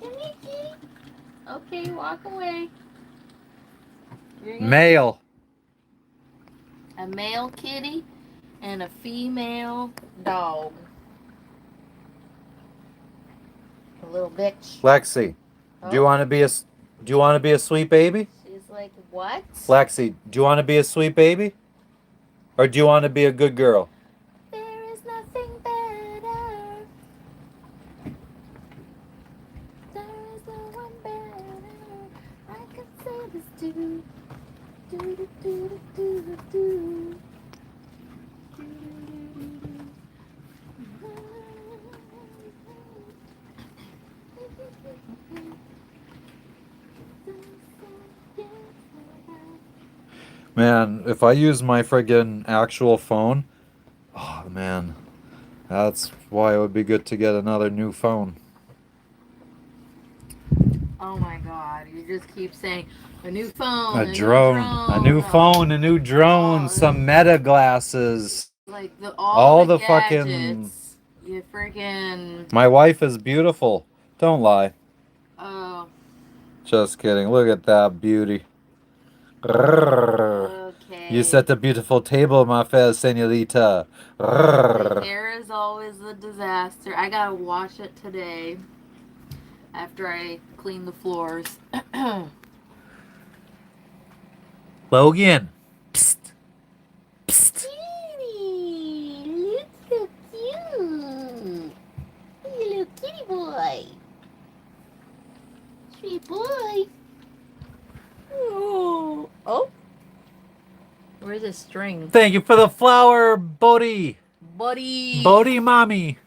Speaker 3: Come here, kitty. Okay, walk away. You're gonna-
Speaker 2: Male.
Speaker 3: A male kitty and a female dog. A little bitch.
Speaker 2: Lexi, do you want to be a sweet baby?
Speaker 3: She's like, what?
Speaker 2: Lexi, do you want to be a sweet baby? Or do you want to be a good girl?
Speaker 3: There is nothing better. There is no one better. I can say this too. Do do do do do do.
Speaker 2: Man, if I use my friggin' actual phone, oh man, that's why it would be good to get another new phone.
Speaker 3: Oh my god, you just keep saying a new phone.
Speaker 2: A drone, a new phone, a new drone, some Meta glasses.
Speaker 3: Like
Speaker 2: all the
Speaker 3: gadgets,
Speaker 2: fucking.
Speaker 3: You freaking.
Speaker 2: My wife is beautiful. Don't lie.
Speaker 3: Oh.
Speaker 2: Just kidding. Look at that beauty.
Speaker 3: Okay.
Speaker 2: You set a beautiful table, my fair senorita.
Speaker 3: The hair is always a disaster. I gotta wash it today after I clean the floors.
Speaker 2: Logan. Psst. Psst.
Speaker 3: Kitty, look so cute. He's a little kitty boy. Sweet boy. Oh. Where's the string?
Speaker 2: Thank you for the flower, Bodhi.
Speaker 3: Body.
Speaker 2: Bodhi mommy.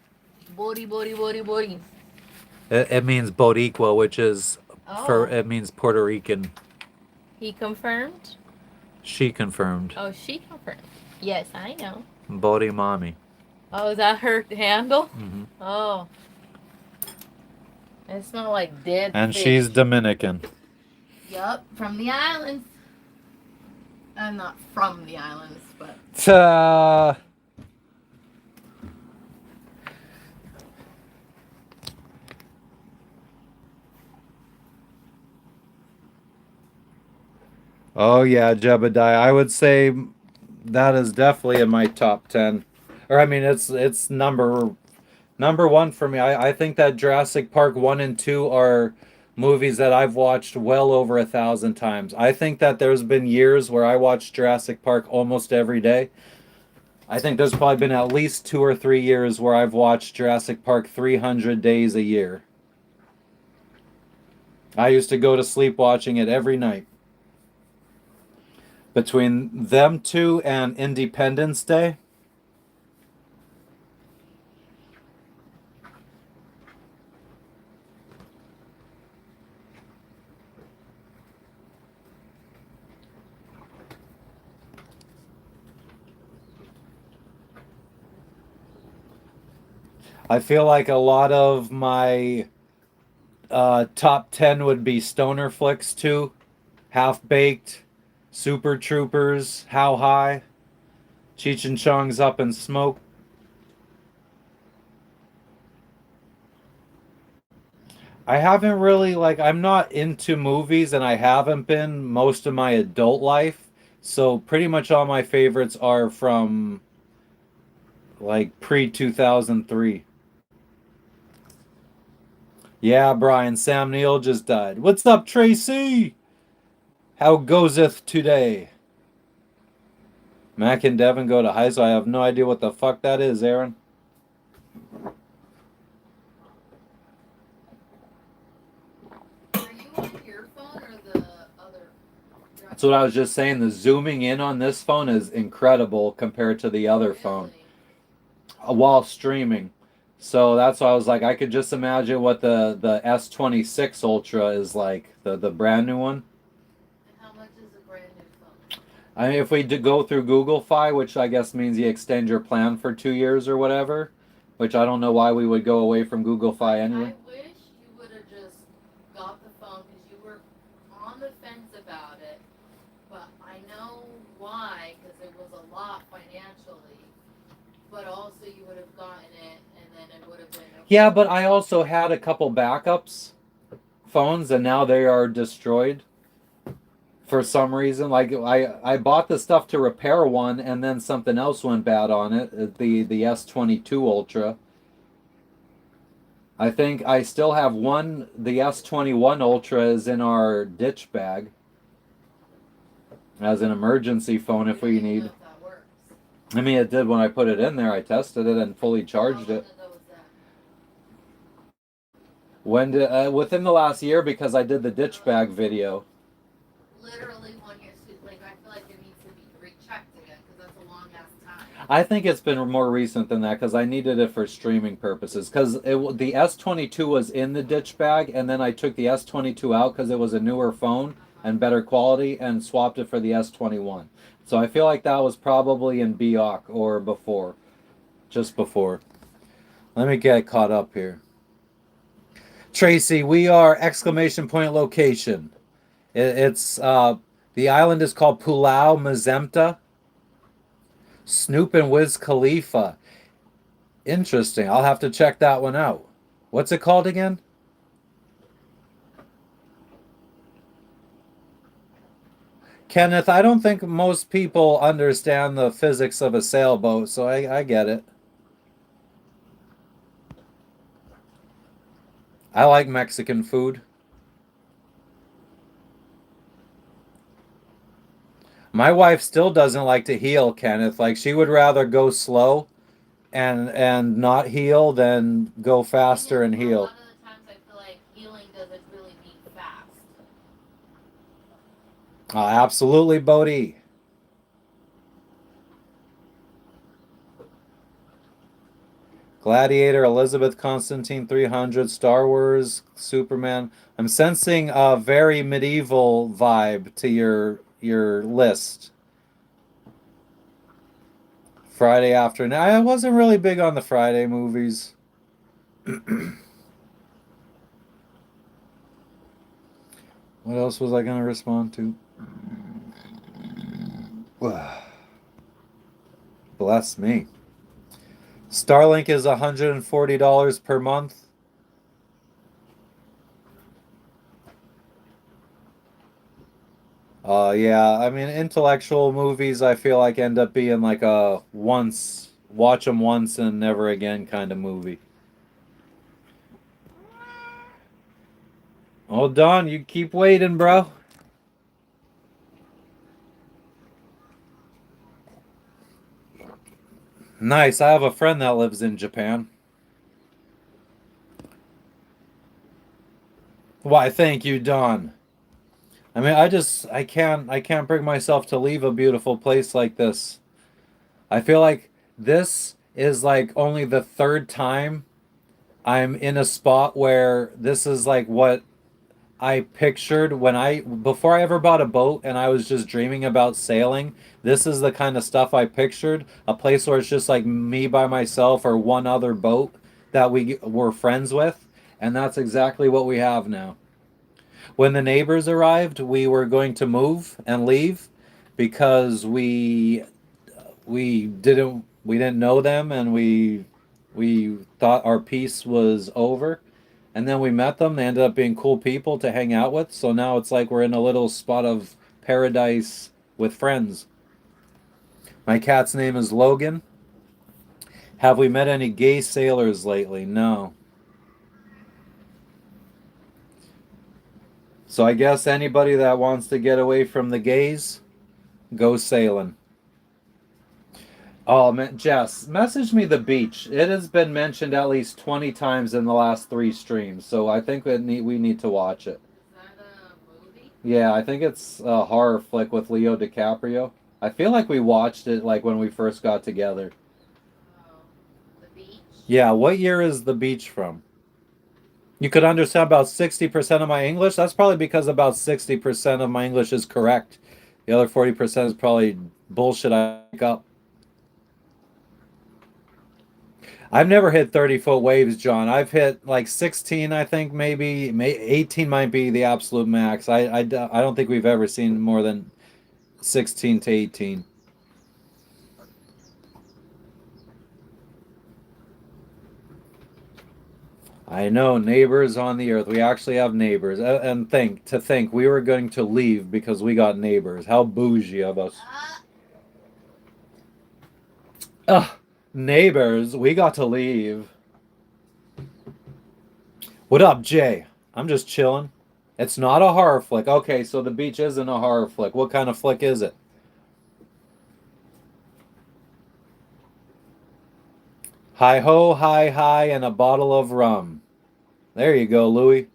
Speaker 3: Body, body, body, body.
Speaker 2: It means Boricua, which is
Speaker 3: Oh.
Speaker 2: it means Puerto Rican.
Speaker 3: He confirmed?
Speaker 2: She confirmed.
Speaker 3: Oh, she confirmed. Yes, I know.
Speaker 2: Bodhi mommy.
Speaker 3: Oh, is that her handle?
Speaker 2: Hmm.
Speaker 3: Oh. It's not like dead
Speaker 2: And
Speaker 3: fish.
Speaker 2: she's Dominican.
Speaker 3: Yup, from the islands. I'm not from the islands, but
Speaker 2: Oh yeah, Jebediah. I would say that is definitely in my top 10. Or I mean it's number one for me. I think that Jurassic Park 1 and 2 are movies that I've watched well over 1,000 times. I think that there's been years where I watched Jurassic Park almost every day. I think there's probably been at least 2 or 3 years where I've watched Jurassic Park 300 days a year. I used to go to sleep watching it every night. Between them two and Independence Day, I feel like a lot of my top 10 would be stoner flicks too. Half Baked, Super Troopers, How High, Cheech and Chong's Up in Smoke. I haven't really, I'm not into movies and I haven't been most of my adult life. So pretty much all my favorites are from pre 2003. Yeah, Brian, Sam Neill just died. What's up, Tracy? How goeseth today? Mac and Devin go to high school. I have no idea what the fuck that is, Aaron.
Speaker 3: are you on your phone or the other?
Speaker 2: That's what I was just saying. The zooming in on this phone is incredible compared to the other phone while streaming. So that's why I was like, I could just imagine what the S26 Ultra is like, the brand new one.
Speaker 3: And how much is a brand new phone?
Speaker 2: I mean, if we go through Google Fi, which I guess means you extend your plan for 2 years or whatever, which I don't know why we would go away from Google Fi anyway.
Speaker 3: I wish you would have just got the phone because you were on the fence about it. But I know why, because it was a lot financially. But also you would have gotten it, and then it would have been.
Speaker 2: Yeah, but I also had a couple backups phones, and now they are destroyed for some reason. Like I bought the stuff to repair one, and then something else went bad on it. The S22 Ultra. I think I still have one. The S21 Ultra is in our ditch bag as an emergency phone if we need.
Speaker 3: If that works.
Speaker 2: I mean, it did when I put it in there. I tested it and fully charged it.
Speaker 3: How long ago was that?
Speaker 2: When did within the last year, because I did the ditch bag video.
Speaker 3: Literally 1 year. Like I feel like it needs to be rechecked again because that's a long ass time.
Speaker 2: I think it's been more recent than that because I needed it for streaming purposes. Because the S22 was in the ditch bag, and then I took the S22 out because it was a newer phone and better quality, and swapped it for the S21. So I feel like that was probably in BOC or before, just before. Let me get caught up here. Tracy, we are exclamation point location. It's the island is called Pulau Mazemta. Snoop and Wiz Khalifa. Interesting. I'll have to check that one out. What's it called again? Kenneth, I don't think most people understand the physics of a sailboat, so I get it. I like Mexican food. My wife still doesn't like to heal, Kenneth. Like she would rather go slow and not heal than go faster and
Speaker 3: A
Speaker 2: heal.
Speaker 3: lot of the times I feel like healing doesn't really mean fast.
Speaker 2: Absolutely, Bodhi. Gladiator, Elizabeth Constantine 300, Star Wars, Superman. I'm sensing a very medieval vibe to your list. Friday afternoon. I wasn't really big on the Friday movies. What else was I gonna respond to? Bless me. Starlink is $140 per month. Yeah, I mean, intellectual movies I feel like end up being like a watch them once and never again kind of movie. Oh, Don, you keep waiting, bro. Nice. I have a friend that lives in Japan. Why, thank you, Don. I mean, I can't bring myself to leave a beautiful place like this. I feel like this is like only the third time I'm in a spot where this is like what I pictured when before I ever bought a boat and I was just dreaming about sailing. This is the kind of stuff I pictured. A place where it's just like me by myself or one other boat that we were friends with. And that's exactly what we have now. When the neighbors arrived, we were going to move and leave because we didn't know them and we thought our peace was over. And then we met them. They ended up being cool people to hang out with. So now it's like we're in a little spot of paradise with friends. My cat's name is Logan. Have we met any gay sailors lately? No. So I guess anybody that wants to get away from the gays, go sailing. Oh, man, Jess, message me the beach. It has been mentioned at least 20 times in the last 3 streams, so I think we need to watch it.
Speaker 3: Is that a movie?
Speaker 2: Yeah, I think it's a horror flick with Leo DiCaprio. I feel like we watched it like when we first got together.
Speaker 3: Oh, the beach?
Speaker 2: Yeah, what year is The Beach from? You could understand about 60% of my English? That's probably because about 60% of my English is correct. The other 40% is probably bullshit I make up. I've never hit 30-foot waves, John. I've hit like 16, I think, maybe. 18 might be the absolute max. I don't think we've ever seen more than 16 to 18. I know, neighbors on the earth. We actually have neighbors. And think we were going to leave because we got neighbors. How bougie of us. Ugh. Neighbors, we got to leave. What up, Jay? I'm just chilling. It's not a horror flick. Okay, so The Beach isn't a horror flick. What kind of flick is it? Hi ho, hi, and a bottle of rum. There you go, Louie.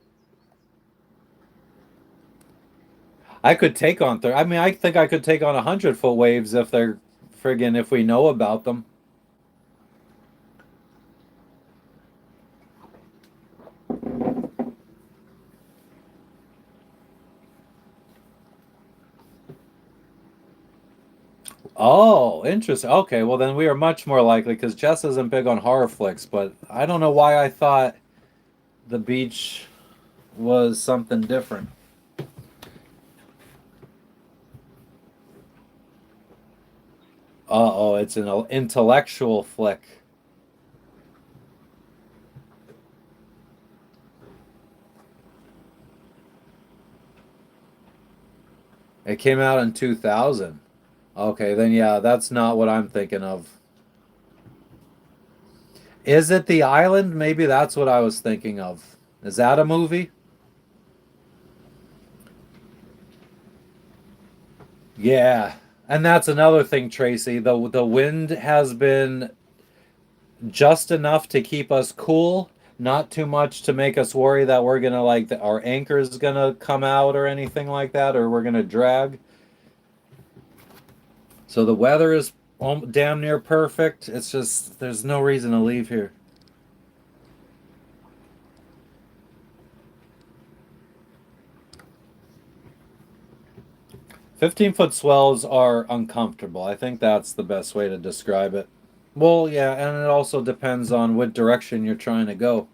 Speaker 2: I could take on I mean, I think I could take on 100-foot waves if they're friggin' if we know about them. Oh, interesting. Okay, well then we are much more likely because Jess isn't big on horror flicks, but I don't know why I thought The Beach was something different. Uh-oh, it's an intellectual flick. It came out in 2000. Okay, then yeah, that's not what I'm thinking of. Is it The Island? Maybe that's what I was thinking of. Is that a movie? Yeah. And that's another thing, Tracy. The wind has been just enough to keep us cool, not too much to make us worry that we're gonna like our anchor is gonna come out or anything like that, or we're gonna drag. So the weather is damn near perfect. It's just there's no reason to leave here. 15-foot swells are uncomfortable. I think that's the best way to describe it. Well, yeah, and it also depends on what direction you're trying to go.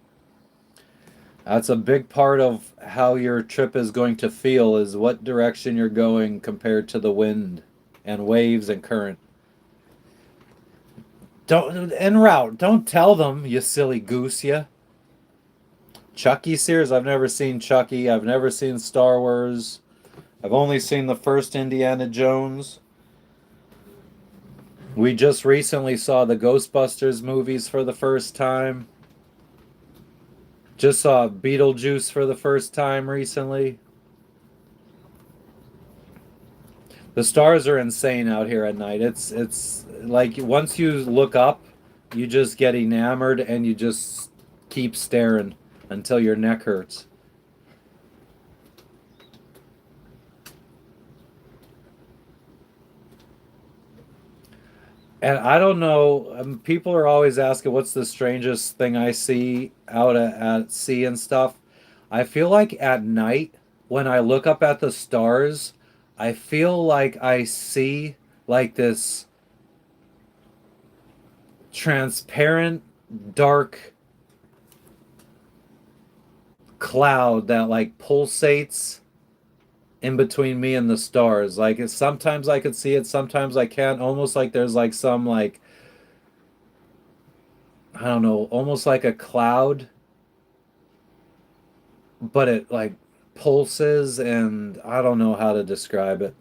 Speaker 2: That's a big part of how your trip is going to feel is what direction you're going compared to the wind and waves and current. Don't en route. Don't tell them, you silly goose, you. Chucky Sears. I've never seen Chucky. I've never seen Star Wars. I've only seen the first Indiana Jones. We just recently saw the Ghostbusters movies for the first time. Just saw Beetlejuice for the first time recently. The stars are insane out here at night. It's like once you look up, you just get enamored and you just keep staring until your neck hurts. And I don't know, people are always asking what's the strangest thing I see out at sea and stuff. I feel like at night, when I look up at the stars, I feel like I see like this transparent, dark cloud that like pulsates in between me and the stars. Like sometimes I could see it, sometimes I can't. Almost like there's like some like I don't know, almost like a cloud, but it like pulses and I don't know how to describe it.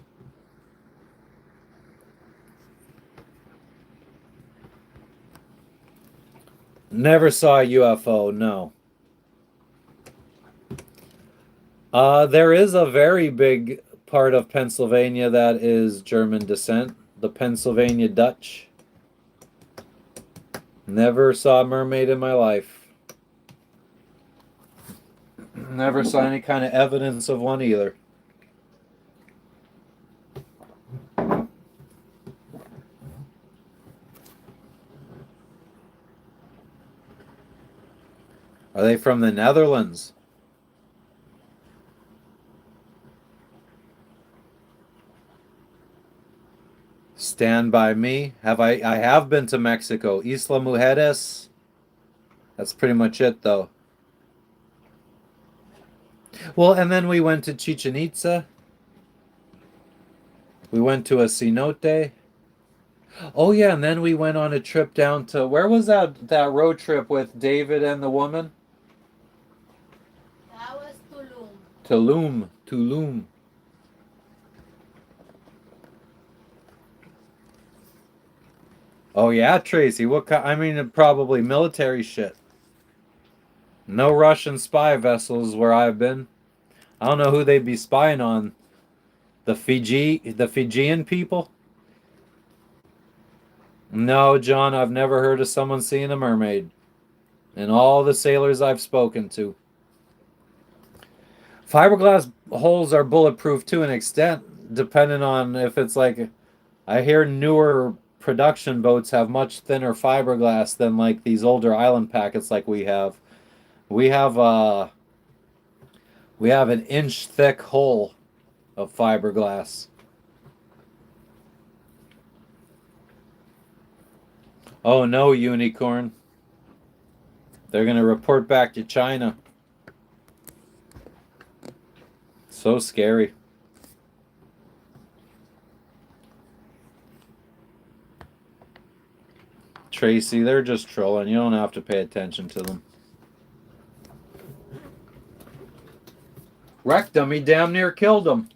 Speaker 2: Never saw a UFO, no. There is a very big part of Pennsylvania that is German descent, the Pennsylvania Dutch. Never saw a mermaid in my life. Never saw any kind of evidence of one either. Are they from the Netherlands? Stand by me. I have been to Mexico. Isla Mujeres. That's pretty much it though. Well, and then we went to Chichen Itza. We went to a cenote. Oh yeah, and then we went on a trip down to where was that road trip with David and the woman?
Speaker 3: That was Tulum.
Speaker 2: Tulum. Oh yeah, Tracy. I mean, probably military shit. No Russian spy vessels where I've been. I don't know who they'd be spying on. The Fijian people? No, John, I've never heard of someone seeing a mermaid. And all the sailors I've spoken to. Fiberglass holes are bulletproof to an extent, depending on if it's like I hear newer production boats have much thinner fiberglass than like these older island packets like we have. We have we have an inch thick hole of fiberglass. Oh no, unicorn. They're gonna report back to China. So scary. Tracy, they're just trolling. You don't have to pay attention to them. Wrecked him. He damn near killed him.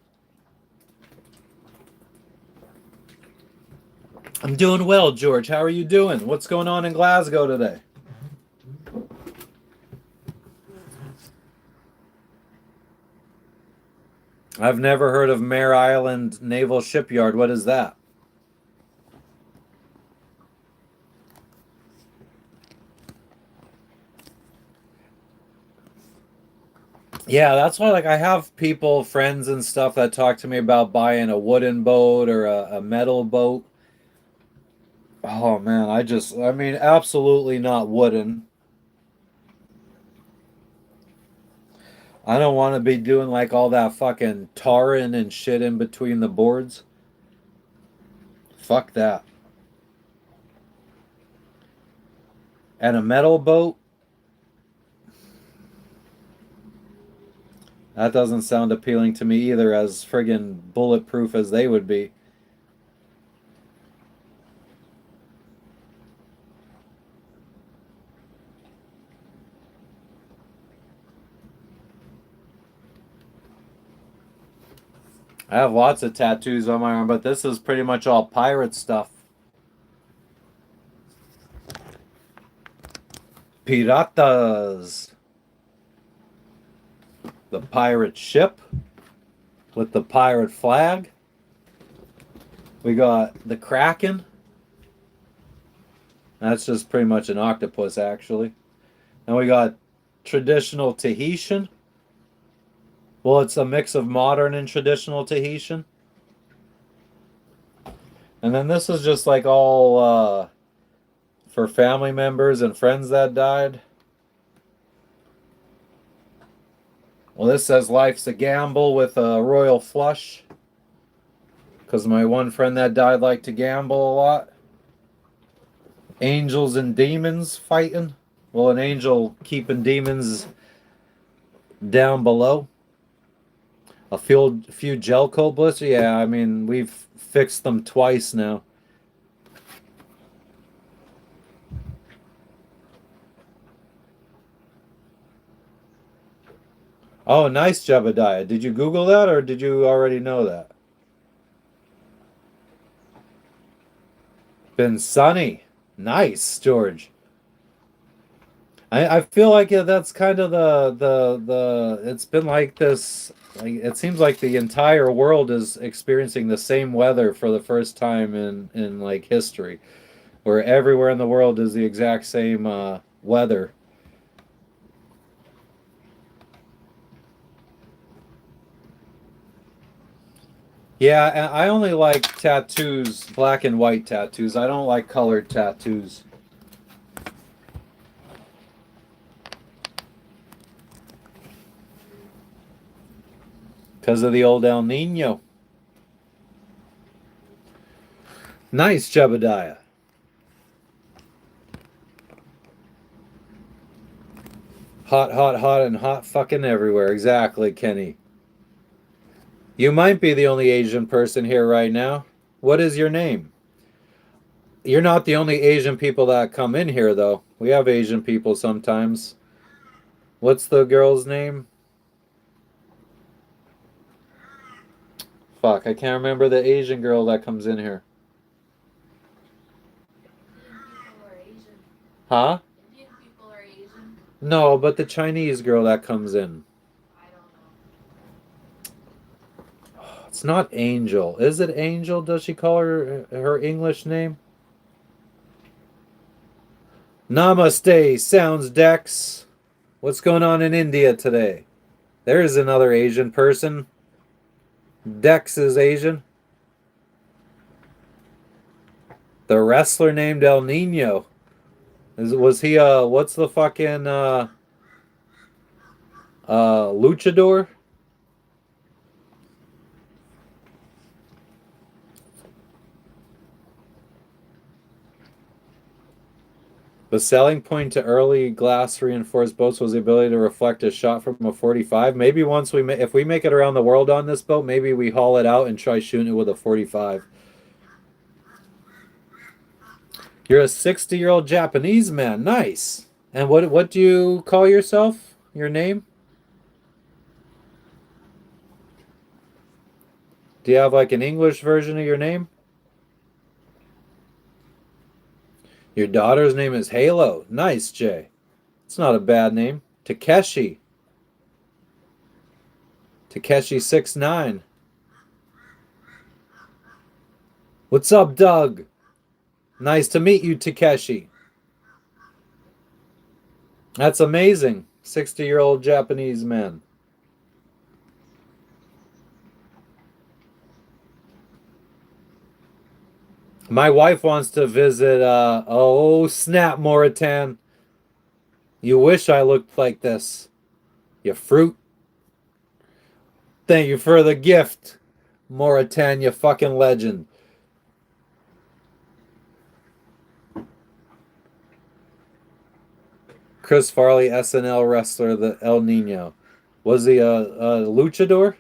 Speaker 2: I'm doing well, George. How are you doing? What's going on in Glasgow today? I've never heard of Mare Island Naval Shipyard. What is that? Yeah, that's why like I have people, friends and stuff that talk to me about buying a wooden boat or a metal boat. Oh man, I mean, absolutely not wooden. I don't want to be doing like all that fucking tarring and shit in between the boards. Fuck that. And a metal boat? That doesn't sound appealing to me either, as friggin' bulletproof as they would be. I have lots of tattoos on my arm, but this is pretty much all pirate stuff. Piratas. The pirate ship with the pirate flag. We got the Kraken. That's just pretty much an octopus, actually. And we got traditional Tahitian. Well, it's a mix of modern and traditional Tahitian. And then this is just like all for family members and friends that died. Well, this says life's a gamble with a royal flush. Because my one friend that died liked to gamble a lot. Angels and demons fighting. Well, an angel keeping demons down below. A few gel coat blisters. Yeah, I mean, we've fixed them twice now. Oh, nice, Jebediah. Did you Google that, or did you already know that? Been sunny. Nice, George. I feel like that's kind of the it's been like this. Like, it seems like the entire world is experiencing the same weather for the first time in like history, where everywhere in the world is the exact same weather. Yeah, and I only like tattoos, black and white tattoos. I don't like colored tattoos. Because of the old El Nino. Nice, Jebediah. Hot, hot, hot, and hot fucking everywhere. Exactly, Kenny. You might be the only Asian person here right now. What is your name? You're not the only Asian people that come in here, though. We have Asian people sometimes. What's the girl's name? Fuck, I can't remember the Asian girl that comes in here.
Speaker 3: Indian people are Asian.
Speaker 2: Huh?
Speaker 3: Indian people are Asian.
Speaker 2: No, but the Chinese girl that comes in.
Speaker 3: I don't know.
Speaker 2: It's not Angel. Is it Angel? Does she call her English name? Namaste, Sounds Dex. What's going on in India today? There's another Asian person. Dex is Asian. The wrestler named El Nino. Was he what's the fucking luchador? The selling point to early glass reinforced boats was the ability to reflect a shot from a 45. Maybe once if we make it around the world on this boat, maybe we haul it out and try shooting it with a 45. You're a 60-year-old Japanese man. Nice. And what do you call yourself? Your name? Do you have like an English version of your name? Your daughter's name is Halo. Nice, Jay. It's not a bad name. Takeshi. Takeshi69. What's up, Doug? Nice to meet you, Takeshi. That's amazing. 60-year-old Japanese man. My wife wants to visit, oh, snap, Moritan. You wish I looked like this. You fruit. Thank you for the gift, Mauritania fucking legend. Chris Farley, SNL wrestler, the El Nino. Was he a luchador?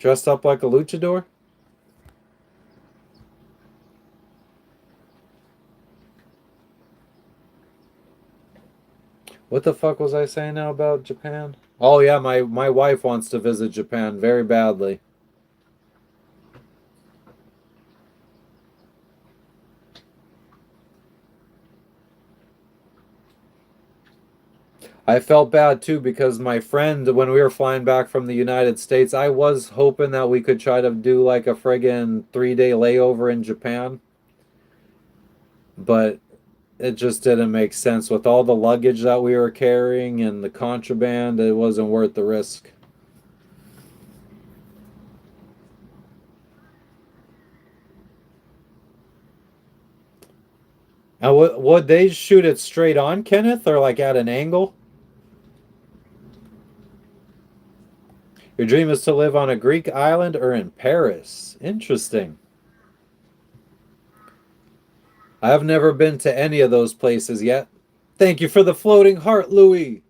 Speaker 2: Dressed up like a luchador? What the fuck was I saying now about Japan? Oh yeah, my wife wants to visit Japan very badly. I felt bad too because my friend, when we were flying back from the United States, I was hoping that we could try to do like a friggin' 3-day layover in Japan, but it just didn't make sense with all the luggage that we were carrying and the contraband. It wasn't worth the risk. And would they shoot it straight on, Kenneth, or like at an angle? Your dream is to live on a Greek island or in Paris. Interesting. I have never been to any of those places yet. Thank you for the floating heart, Louis.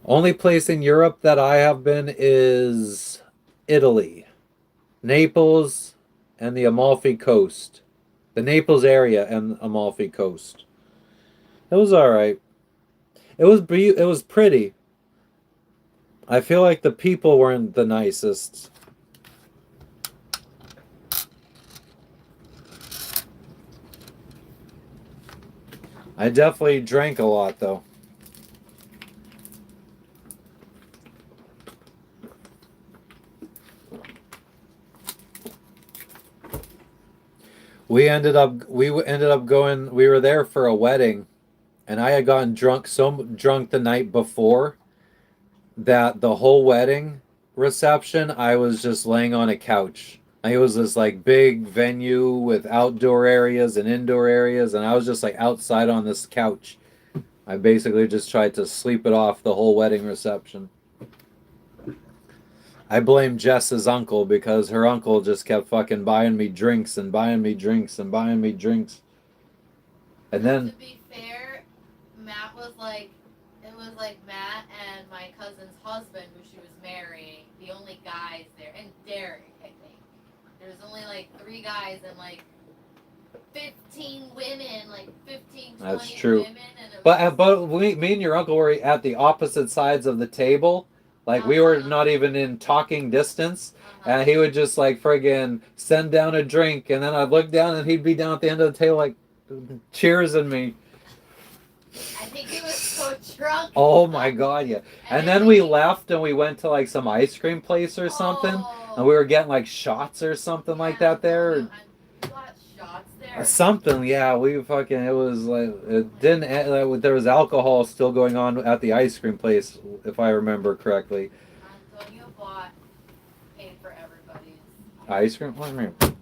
Speaker 2: Only place in Europe that I have been is Italy, Naples, and the Amalfi Coast. The Naples area and Amalfi Coast. It was all right. It was pretty. I feel like the people weren't the nicest. I definitely drank a lot though. We ended up going, we were there for a wedding, and I had gotten so drunk the night before that the whole wedding reception I was just laying on a couch. It was this like big venue with outdoor areas and indoor areas, and I was just like outside on this couch. I basically just tried to sleep it off the whole wedding reception. I blame Jess's uncle because her uncle just kept fucking buying me drinks and buying me drinks and buying me drinks. And then,
Speaker 3: to be fair, Matt was like, it was like Matt and my cousin's husband, who she was marrying, the only guys there, and Derek, I think. There's only like 3 guys and like 15 women, like 15, 20
Speaker 2: that's true.
Speaker 3: women. And it was,
Speaker 2: But me and your uncle were at the opposite sides of the table. Like we were not even in talking distance. And he would just like friggin' send down a drink, and then I'd look down and he'd be down at the end of the table like cheersing me.
Speaker 3: I think he was so drunk.
Speaker 2: Oh my god, yeah. And then we left and we went to like some ice cream place or something. And we were getting like shots or something like that there.
Speaker 3: You got shots there?
Speaker 2: Something, yeah. We fucking, it was like, it didn't end, like, there was alcohol still going on at the ice cream place, if I remember correctly.
Speaker 3: Antonio paid for everybody's
Speaker 2: Ice cream? What do you mean?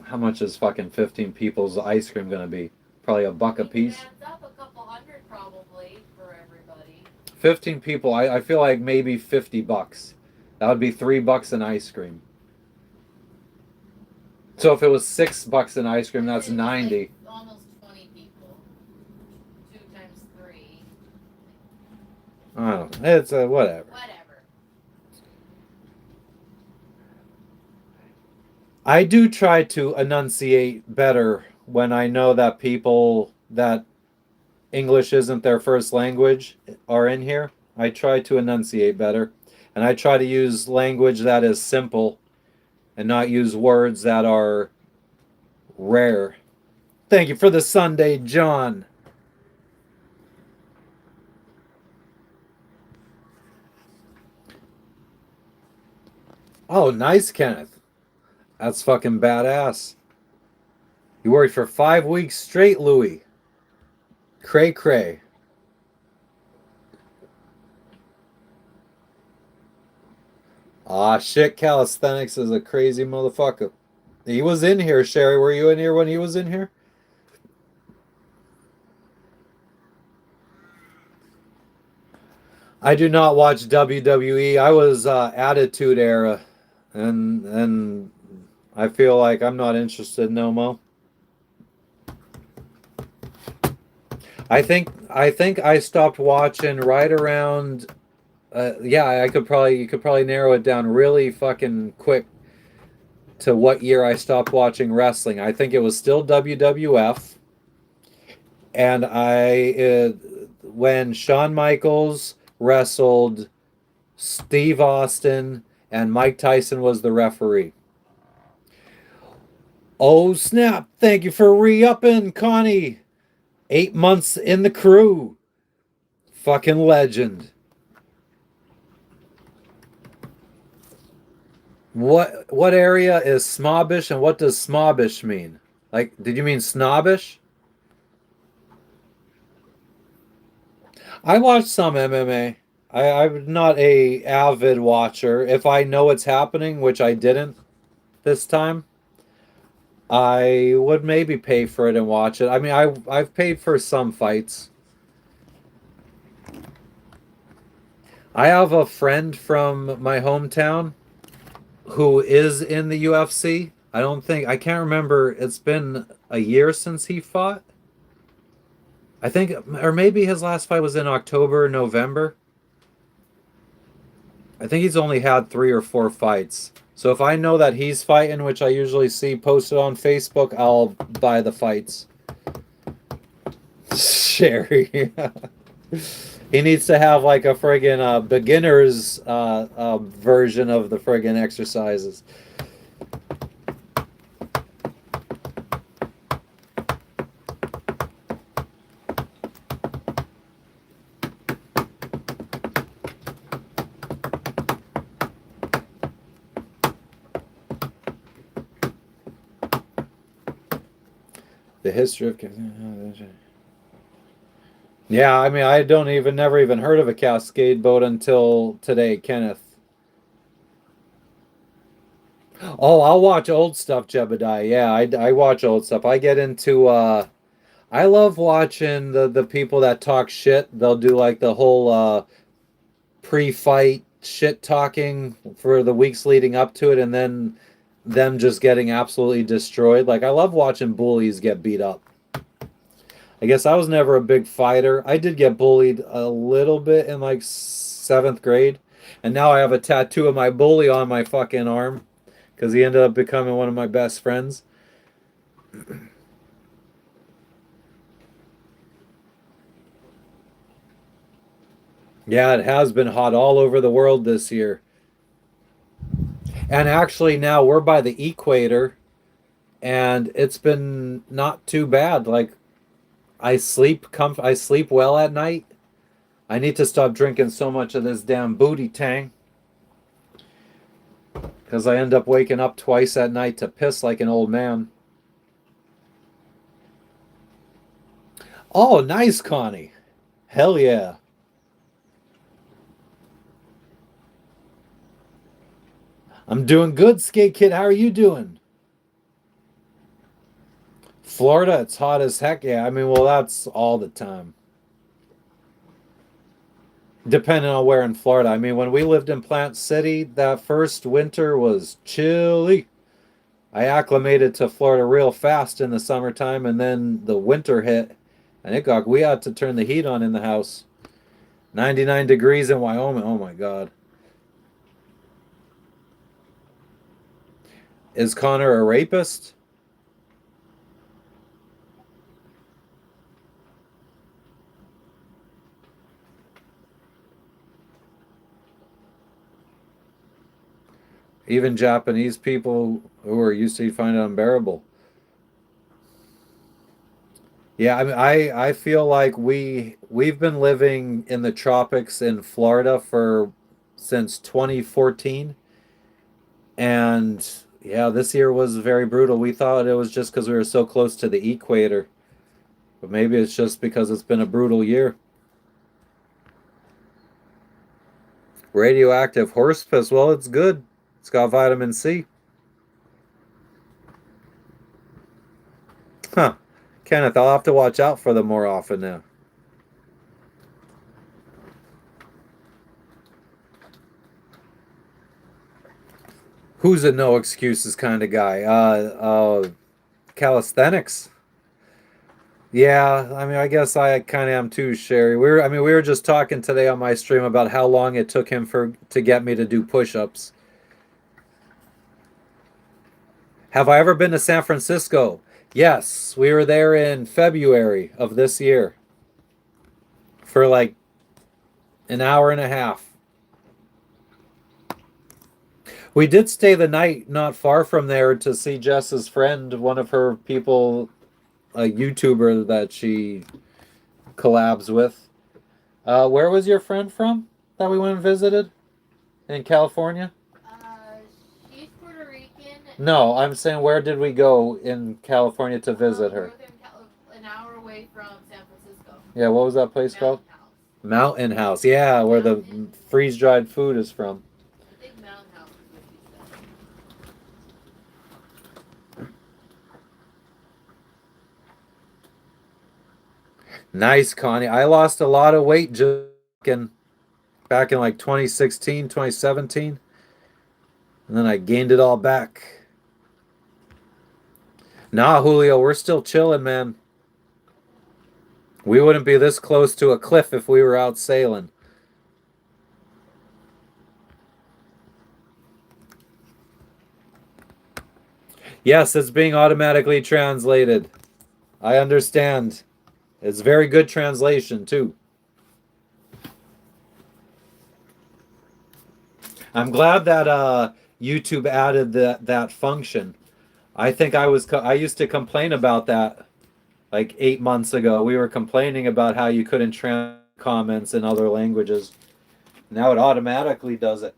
Speaker 2: How much is fucking 15 people's ice cream gonna be? Probably $1 a piece?
Speaker 3: It adds up a couple hundred probably for everybody.
Speaker 2: 15 people, I feel like maybe $50. That would be $3 in ice cream. So if it was $6 in ice cream, that's 90.
Speaker 3: Like almost 20 people. 2 times 3.
Speaker 2: I don't know. It's whatever.
Speaker 3: Whatever.
Speaker 2: I do try to enunciate better when I know that people that English isn't their first language are in here. I try to enunciate better. And I try to use language that is simple and not use words that are rare. Thank you for the Sunday, John. Oh, nice, Kenneth. That's fucking badass. You worked for 5 weeks straight, Louis. Cray cray. Ah, shit, calisthenics is a crazy motherfucker. He was in here, Sherry. Were you in here when he was in here? I do not watch WWE. I was Attitude Era, and I feel like I'm not interested no more. I think I stopped watching right around. Yeah, you could probably narrow it down really fucking quick to what year I stopped watching wrestling. I think it was still WWF, and when Shawn Michaels wrestled Steve Austin and Mike Tyson was the referee. Oh snap! Thank you for re-upping, Connie. 8 months in the crew. Fucking legend. What area is snobbish and what does snobbish mean? Like, did you mean snobbish? I watch some MMA. I'm not a avid watcher. If I know it's happening, which I didn't this time, I would maybe pay for it and watch it. I mean, I've paid for some fights. I have a friend from my hometown who is in the UFC. I can't remember. It's been a year since he fought. I think, or maybe his last fight was in October, November. I think he's only had 3 or 4 fights. So if I know that he's fighting, which I usually see posted on Facebook, I'll buy the fights. Sherry. He needs to have like a friggin' beginner's version of the friggin' exercises. The history of... Yeah, I mean, I don't even never even heard of a Cascade boat until today, Kenneth. Oh, I'll watch old stuff, Jebediah. Yeah, I watch old stuff. I get into I love watching the people that talk shit. They'll do like the whole pre-fight shit talking for the weeks leading up to it and then them just getting absolutely destroyed. Like I love watching bullies get beat up. I guess I was never a big fighter. I did get bullied a little bit in like 7th grade. And now I have a tattoo of my bully on my fucking arm because he ended up becoming one of my best friends. Yeah, it has been hot all over the world this year. And actually now we're by the equator and it's been not too bad. Like I sleep well at night. I need to stop drinking so much of this damn booty tang because I end up waking up twice at night to piss like an old man. Oh, nice, Connie. Hell yeah. I'm doing good, Skate Kid. How are you doing? Florida, it's hot as heck. Yeah, I mean, well, that's all the time. Depending on where in Florida. I mean, when we lived in Plant City, that first winter was chilly. I acclimated to Florida real fast in the summertime, and then the winter hit, and we had to turn the heat on in the house. 99 degrees in Wyoming. Oh my God. Is Connor a rapist? Even Japanese people who are used to find it unbearable. Yeah, I mean, I feel like we've been living in the tropics in Florida for since 2014, and yeah, this year was very brutal. We thought it was just because we were so close to the equator, but maybe it's just because it's been a brutal year. Radioactive horse piss, well, it's good. It's got vitamin C. Huh. Kenneth, I'll have to watch out for them more often now. Who's a no excuses kind of guy? Calisthenics. Yeah, I mean, I guess I kind of am too, Sherry. We were just talking today on my stream about how long it took him to get me to do push-ups. Have I ever been to San Francisco? Yes, we were there in February of this year for like an hour and a half. We did stay the night not far from there to see Jess's friend, one of her people, a YouTuber that she collabs with. Where was your friend from that we went and visited in California?
Speaker 3: She's Puerto Rican.
Speaker 2: No, I'm saying where did we go in California to visit her?
Speaker 3: An hour away from San Francisco.
Speaker 2: Yeah, what was that place called? Mountain House. Yeah, where the freeze-dried food is from.
Speaker 3: I think Mountain House is what she said.
Speaker 2: Nice, Connie. I lost a lot of weight just back in like 2016, 2017. And then I gained it all back. Nah, Julio, we're still chilling, man. We wouldn't be this close to a cliff if we were out sailing. Yes, it's being automatically translated. I understand. It's very good translation, too. I'm glad that YouTube added that function. I think I used to complain about that like 8 months ago. We were complaining about how you couldn't translate comments in other languages. Now it automatically does it.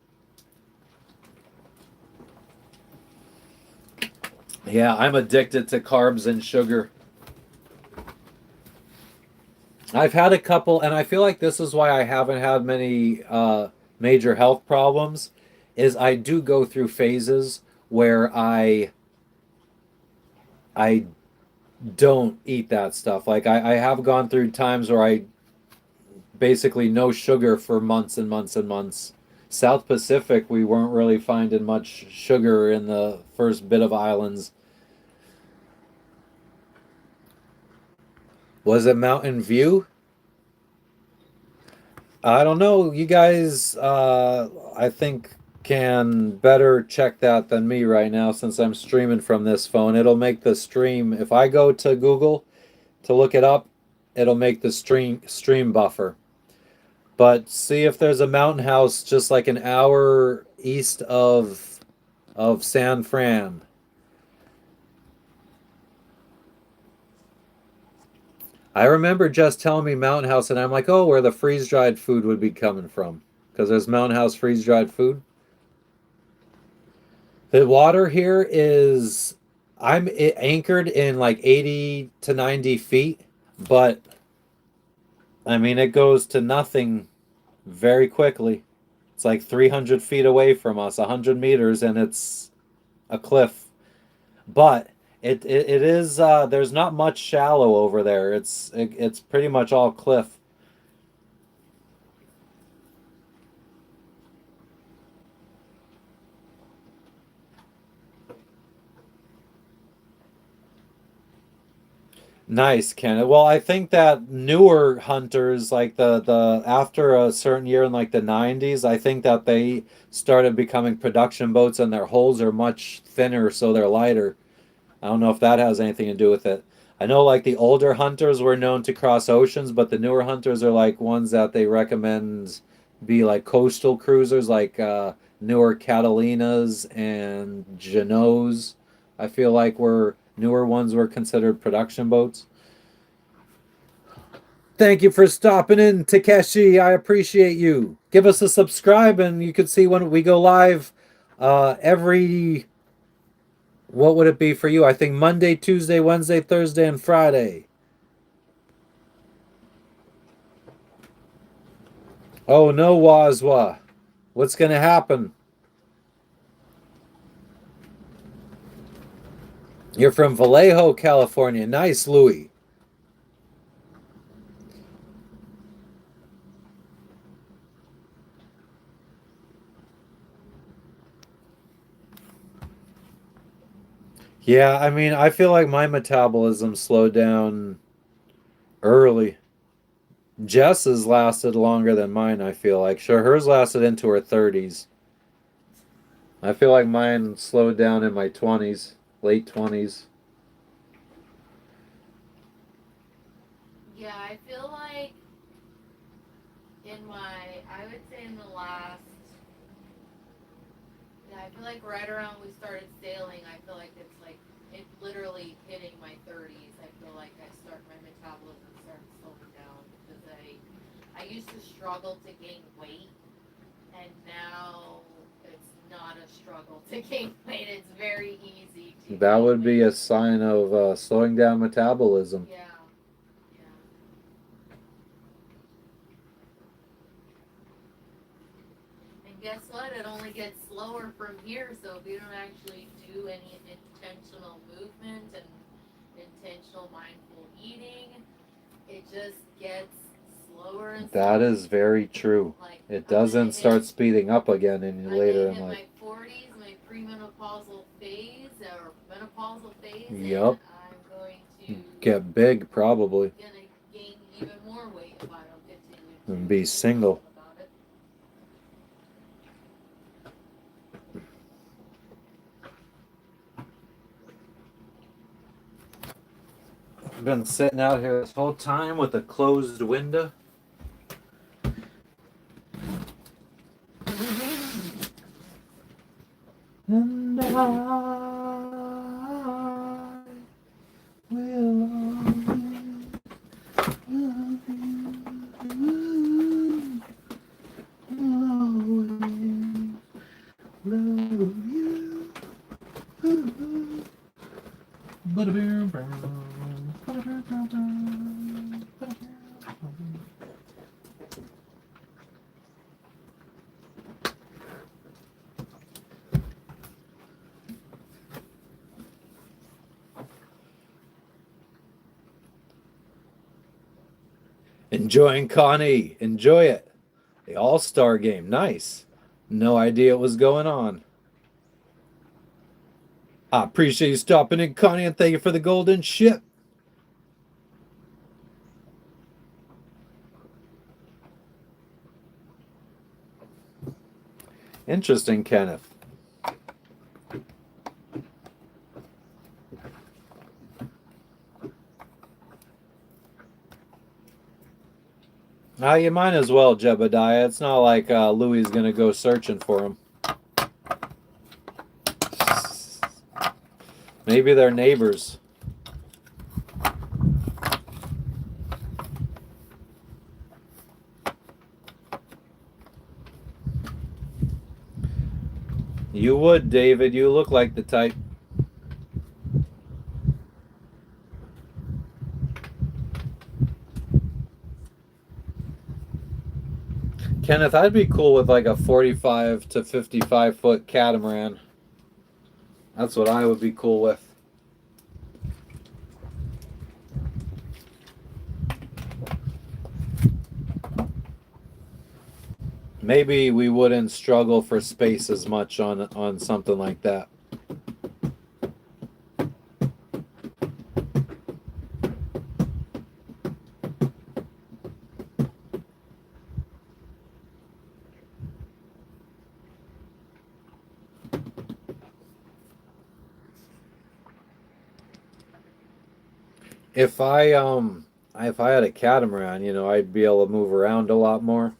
Speaker 2: Yeah, I'm addicted to carbs and sugar. I've had a couple, and I feel like this is why I haven't had many major health problems, is I do go through phases where I don't eat that stuff. Like I have gone through times where I basically no sugar for months and months and months. South Pacific, we weren't really finding much sugar in the first bit of islands. Was it Mountain View? I don't know. You guys, I think, can better check that than me right now since I'm streaming from this phone. It'll make the stream, if I go to Google to look it up, it'll make the stream buffer. But see if there's a mountain house just like an hour east of San Fran. I remember just telling me Mountain House, and I'm like, oh, where the freeze-dried food would be coming from. Because there's Mountain House freeze-dried food. The water here is, I'm anchored in like 80 to 90 feet, but I mean, it goes to nothing very quickly. It's like 300 feet away from us, 100 meters, and it's a cliff. But it is there's not much shallow over there. It's pretty much all cliff. Nice, Ken. Well, I think that newer hunters, like the after a certain year in like the 90s, I think that they started becoming production boats and their hulls are much thinner, so they're lighter. I don't know if that has anything to do with it. I know like the older hunters were known to cross oceans, but the newer hunters are like ones that they recommend be like coastal cruisers, like newer Catalinas and Genoes. I feel like were newer ones were considered production boats. Thank you for stopping in, Takeshi. I appreciate you. Give us a subscribe, and you can see when we go live every. What would it be for you? I think Monday, Tuesday, Wednesday, Thursday, and Friday. Oh no, Wazwa. What's going to happen? You're from Vallejo, California. Nice, Louie. Yeah, I mean, I feel like my metabolism slowed down early. Jess's lasted longer than mine, I feel like. Sure, hers lasted into her 30s. I feel like mine slowed down in my 20s, late 20s.
Speaker 3: Yeah, I feel like I would say in the last, yeah, I feel like right around we started sailing, I feel like it's literally hitting my 30s. I feel like my metabolism started slowing down because I used to struggle to gain weight, and now it's not a struggle to gain weight. It's very easy to
Speaker 2: That
Speaker 3: gain
Speaker 2: would be
Speaker 3: weight.
Speaker 2: a sign of slowing down metabolism.
Speaker 3: Yeah, yeah. And guess what? It only gets slower from here. So if you don't actually do any intentional movement and intentional mindful eating, it just gets slower and
Speaker 2: That
Speaker 3: slower.
Speaker 2: is very true.
Speaker 3: Like
Speaker 2: It
Speaker 3: I'm gonna
Speaker 2: doesn't start
Speaker 3: hit,
Speaker 2: speeding up again in
Speaker 3: I'm gonna
Speaker 2: later in
Speaker 3: hit
Speaker 2: life.
Speaker 3: my 40s, my premenopausal phase or menopausal phase, and
Speaker 2: Yup.
Speaker 3: I'm going to
Speaker 2: Get big, probably.
Speaker 3: gonna gain even more weight if I don't continue to
Speaker 2: And
Speaker 3: do
Speaker 2: be single.
Speaker 3: something about it.
Speaker 2: I've been sitting out here this whole time with a closed window. And I will always love you. Enjoying Connie. Enjoy it. The All-Star game. Nice. No idea what was going on. I appreciate you stopping in, Connie, and thank you for the golden ship. Interesting, Kenneth. You might as well, Jebediah. It's not like Louis is going to go searching for him. Maybe they're neighbors. You would, David. You look like the type. Kenneth, I'd be cool with like a 45 to 55 foot catamaran. That's what I would be cool with. Maybe we wouldn't struggle for space as much on something like that. If I had a catamaran, I'd be able to move around a lot more.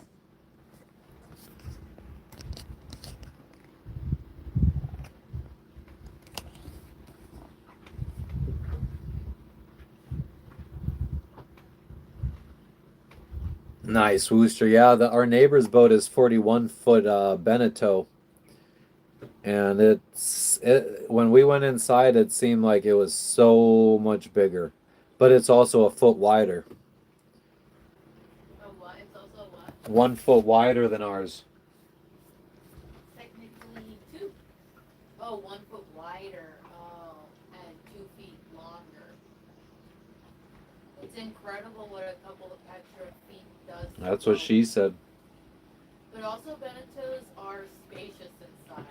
Speaker 2: Nice, Wooster. Yeah, our neighbor's boat is 41 foot Beneteau. And when we went inside, it seemed like it was so much bigger. But it's also a foot wider.
Speaker 3: Oh, what? It's also what?
Speaker 2: 1 foot wider than ours.
Speaker 3: Technically 2. Oh, 1 foot wider. Oh, and 2 feet longer. It's incredible what a couple of extra feet does.
Speaker 2: That's what she said.
Speaker 3: But also, Beneteaus are spacious inside.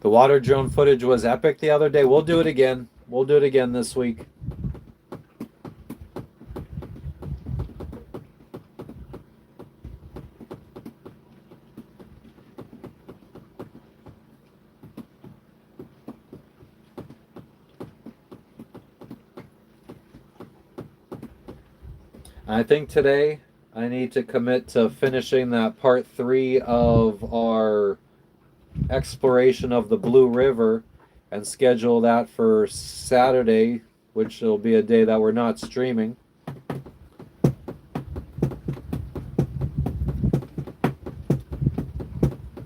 Speaker 2: The water drone footage was epic the other day. We'll do it again. We'll do it again this week. I think today I need to commit to finishing that part 3 of our exploration of the Blue River and schedule that for Saturday, which will be a day that we're not streaming.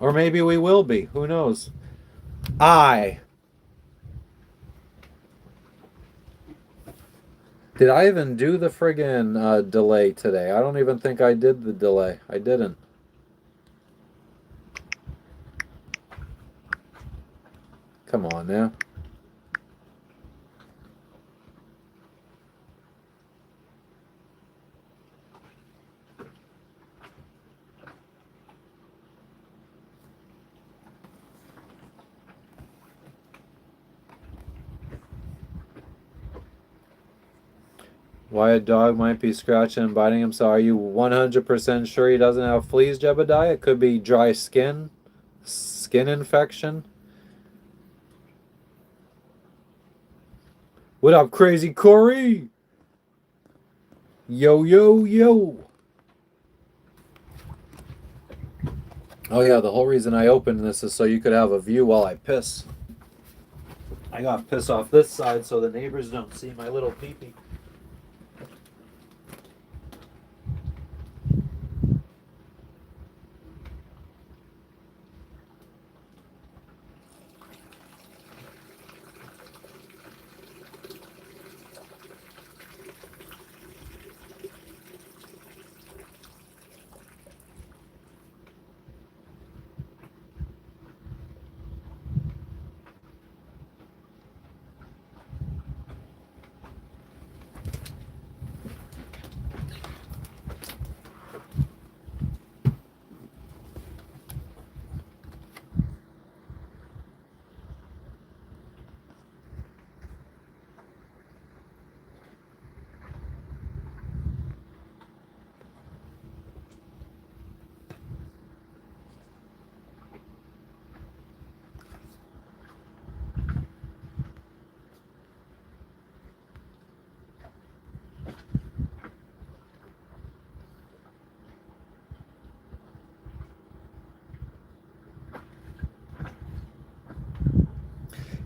Speaker 2: Or maybe we will be. Who knows? Did I even do the friggin' delay today? I don't even think I did the delay. I didn't. Come on now. Why a dog might be scratching and biting him. So are you 100% sure he doesn't have fleas, Jebediah? It could be dry skin infection. What up, Crazy Corey? Yo, yo, yo. Oh yeah, the whole reason I opened this is so you could have a view while I piss. I got piss off this side so the neighbors don't see my little pee-pee.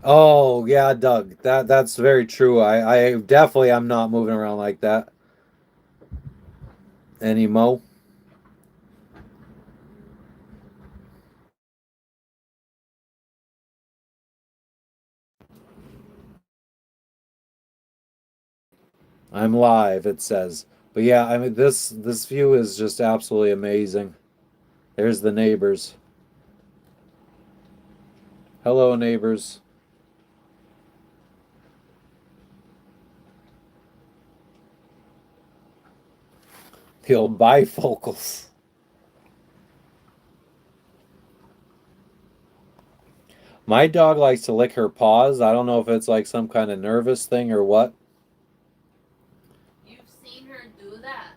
Speaker 2: Oh yeah, Doug. That's very true. I definitely am not moving around like that anymore. I'm live, it says. But yeah, I mean this view is just absolutely amazing. There's the neighbors. Hello, neighbors. The old bifocals. My dog likes to lick her paws. I don't know if it's like some kind of nervous thing or what.
Speaker 3: You've seen her do that.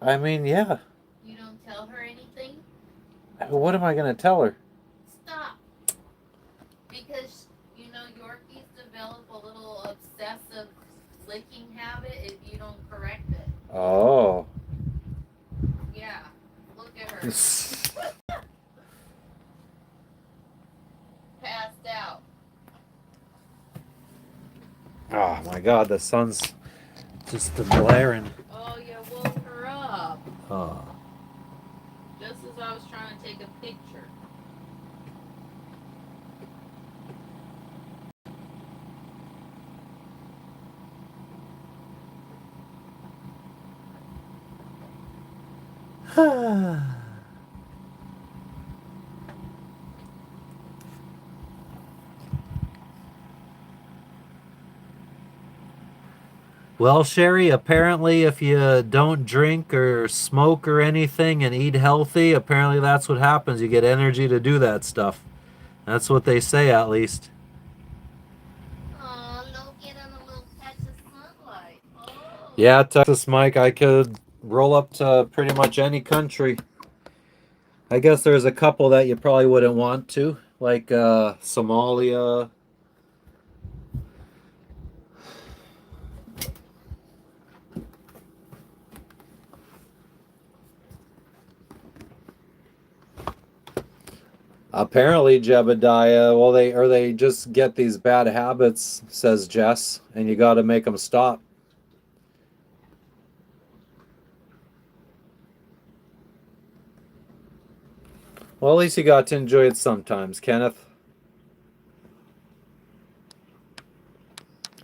Speaker 2: I mean, yeah.
Speaker 3: You don't tell her anything?
Speaker 2: What am I going to tell her?
Speaker 3: Stop. Because, Yorkies develop a little obsessive licking habit if you don't correct it.
Speaker 2: Oh.
Speaker 3: Yeah. Look at her. Passed out.
Speaker 2: Oh my god, the sun's just blaring.
Speaker 3: Oh, you woke her up.
Speaker 2: Oh.
Speaker 3: Just as I was trying to take a picture. Well, Sherry, apparently if you don't drink or smoke or anything and eat healthy, apparently that's what happens. You get energy to do that stuff.
Speaker 2: That's what they say, at least.
Speaker 3: Oh, no, get in a little patch of sunlight. Oh.
Speaker 2: Yeah, Texas Mike, I could roll up to pretty much any country. I guess there's a couple that you probably wouldn't want to, like Somalia. Apparently, Jebediah, well, they just get these bad habits, says Jess, and you got to make them stop. Well, at least you got to enjoy it sometimes, Kenneth.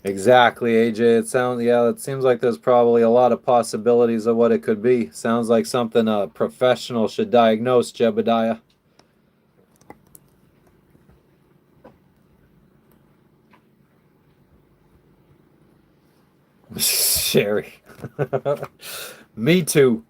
Speaker 2: Exactly, AJ. It seems like there's probably a lot of possibilities of what it could be. Sounds like something a professional should diagnose, Jebediah. Sherry. Me too.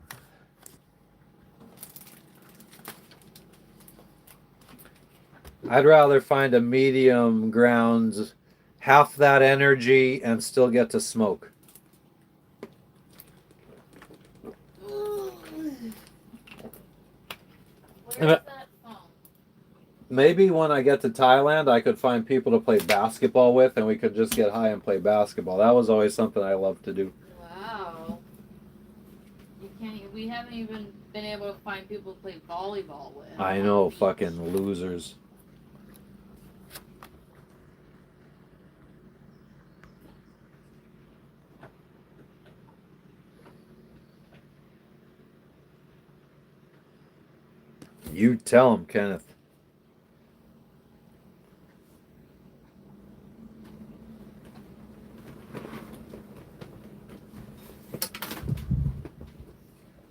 Speaker 2: I'd rather find a medium ground, half that energy, and still get to smoke.
Speaker 3: Where's that phone?
Speaker 2: Maybe when I get to Thailand, I could find people to play basketball with, and we could just get high and play basketball. That was always something I loved to do.
Speaker 3: Wow. We haven't even been able to find people to play volleyball with.
Speaker 2: I know, fucking losers. You tell him, Kenneth.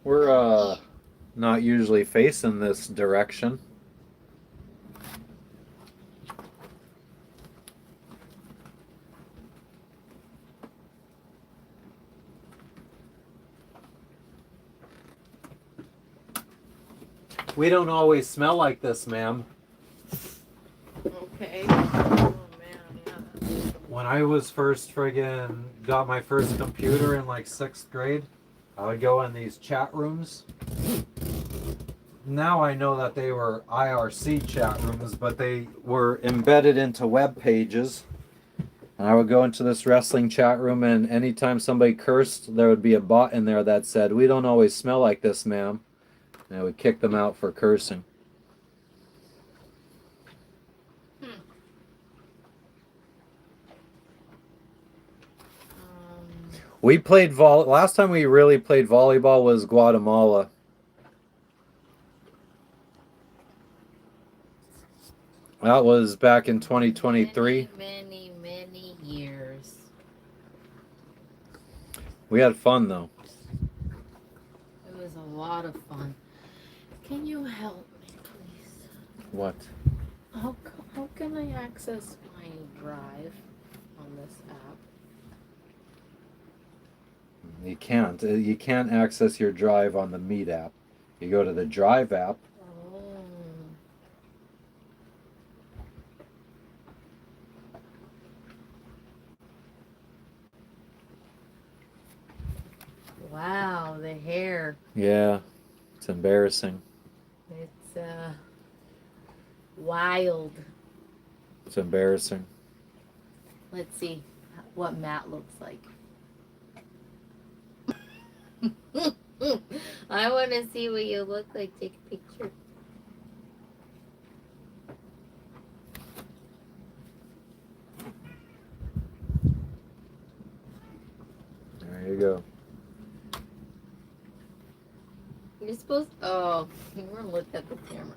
Speaker 2: We're not usually facing this direction. We don't always smell like this, ma'am.
Speaker 3: Okay. Oh man, yeah.
Speaker 2: When I was got my first computer in like 6th grade, I would go in these chat rooms. Now I know that they were IRC chat rooms, but they were embedded into web pages. And I would go into this wrestling chat room, and anytime somebody cursed, there would be a bot in there that said, "We don't always smell like this, ma'am." And I would kick them out for cursing. We played last time we really played volleyball was Guatemala. That was back in 2023.
Speaker 3: Many years.
Speaker 2: We had fun though.
Speaker 3: It was a lot of fun. Can you help me, please?
Speaker 2: What?
Speaker 3: How can I access my drive on this app?
Speaker 2: You can't. You can't access your drive on the Meet app. You go to the Drive app.
Speaker 3: Oh. Wow, the hair.
Speaker 2: Yeah, it's embarrassing.
Speaker 3: It's wild.
Speaker 2: It's embarrassing.
Speaker 3: Let's see what Matt looks like. I want to see what you look like. Take a picture.
Speaker 2: There you go.
Speaker 3: You're supposed. Oh, you weren't looking at the camera.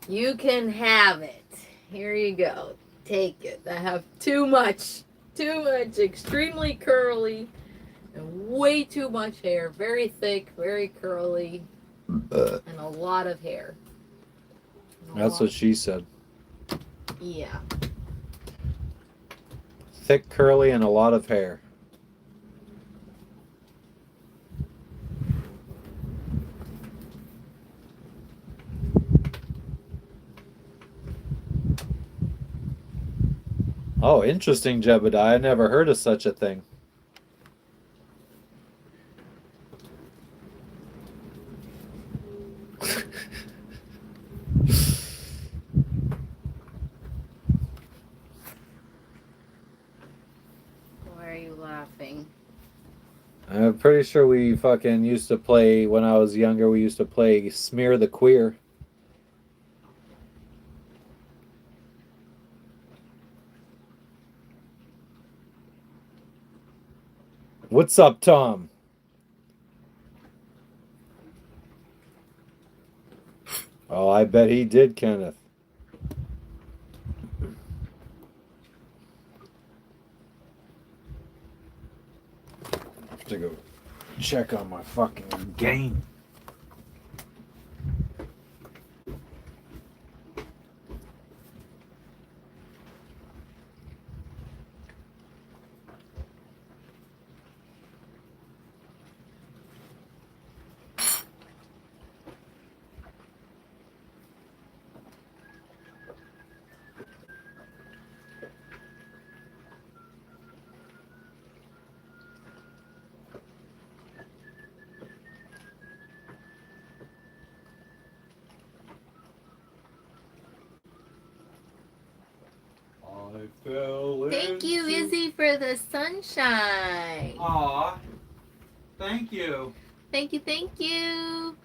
Speaker 3: You can have it. Here you go. Take it. I have too much, extremely curly, and way too much hair. Very thick, very curly, and a lot of hair.
Speaker 2: That's what she said.
Speaker 3: Yeah.
Speaker 2: Thick, curly, and a lot of hair. Oh, interesting, Jebediah. I never heard of such a thing.
Speaker 3: Why are you laughing?
Speaker 2: I'm pretty sure we fucking used to play, when I was younger, we used to play Smear the Queer. What's up, Tom? Oh, I bet he did, Kenneth. To go check on my fucking game. I fell
Speaker 3: Thank you,
Speaker 2: into-
Speaker 3: Izzy, for the sunshine.
Speaker 1: Aw. Thank you.
Speaker 3: Thank you, thank you.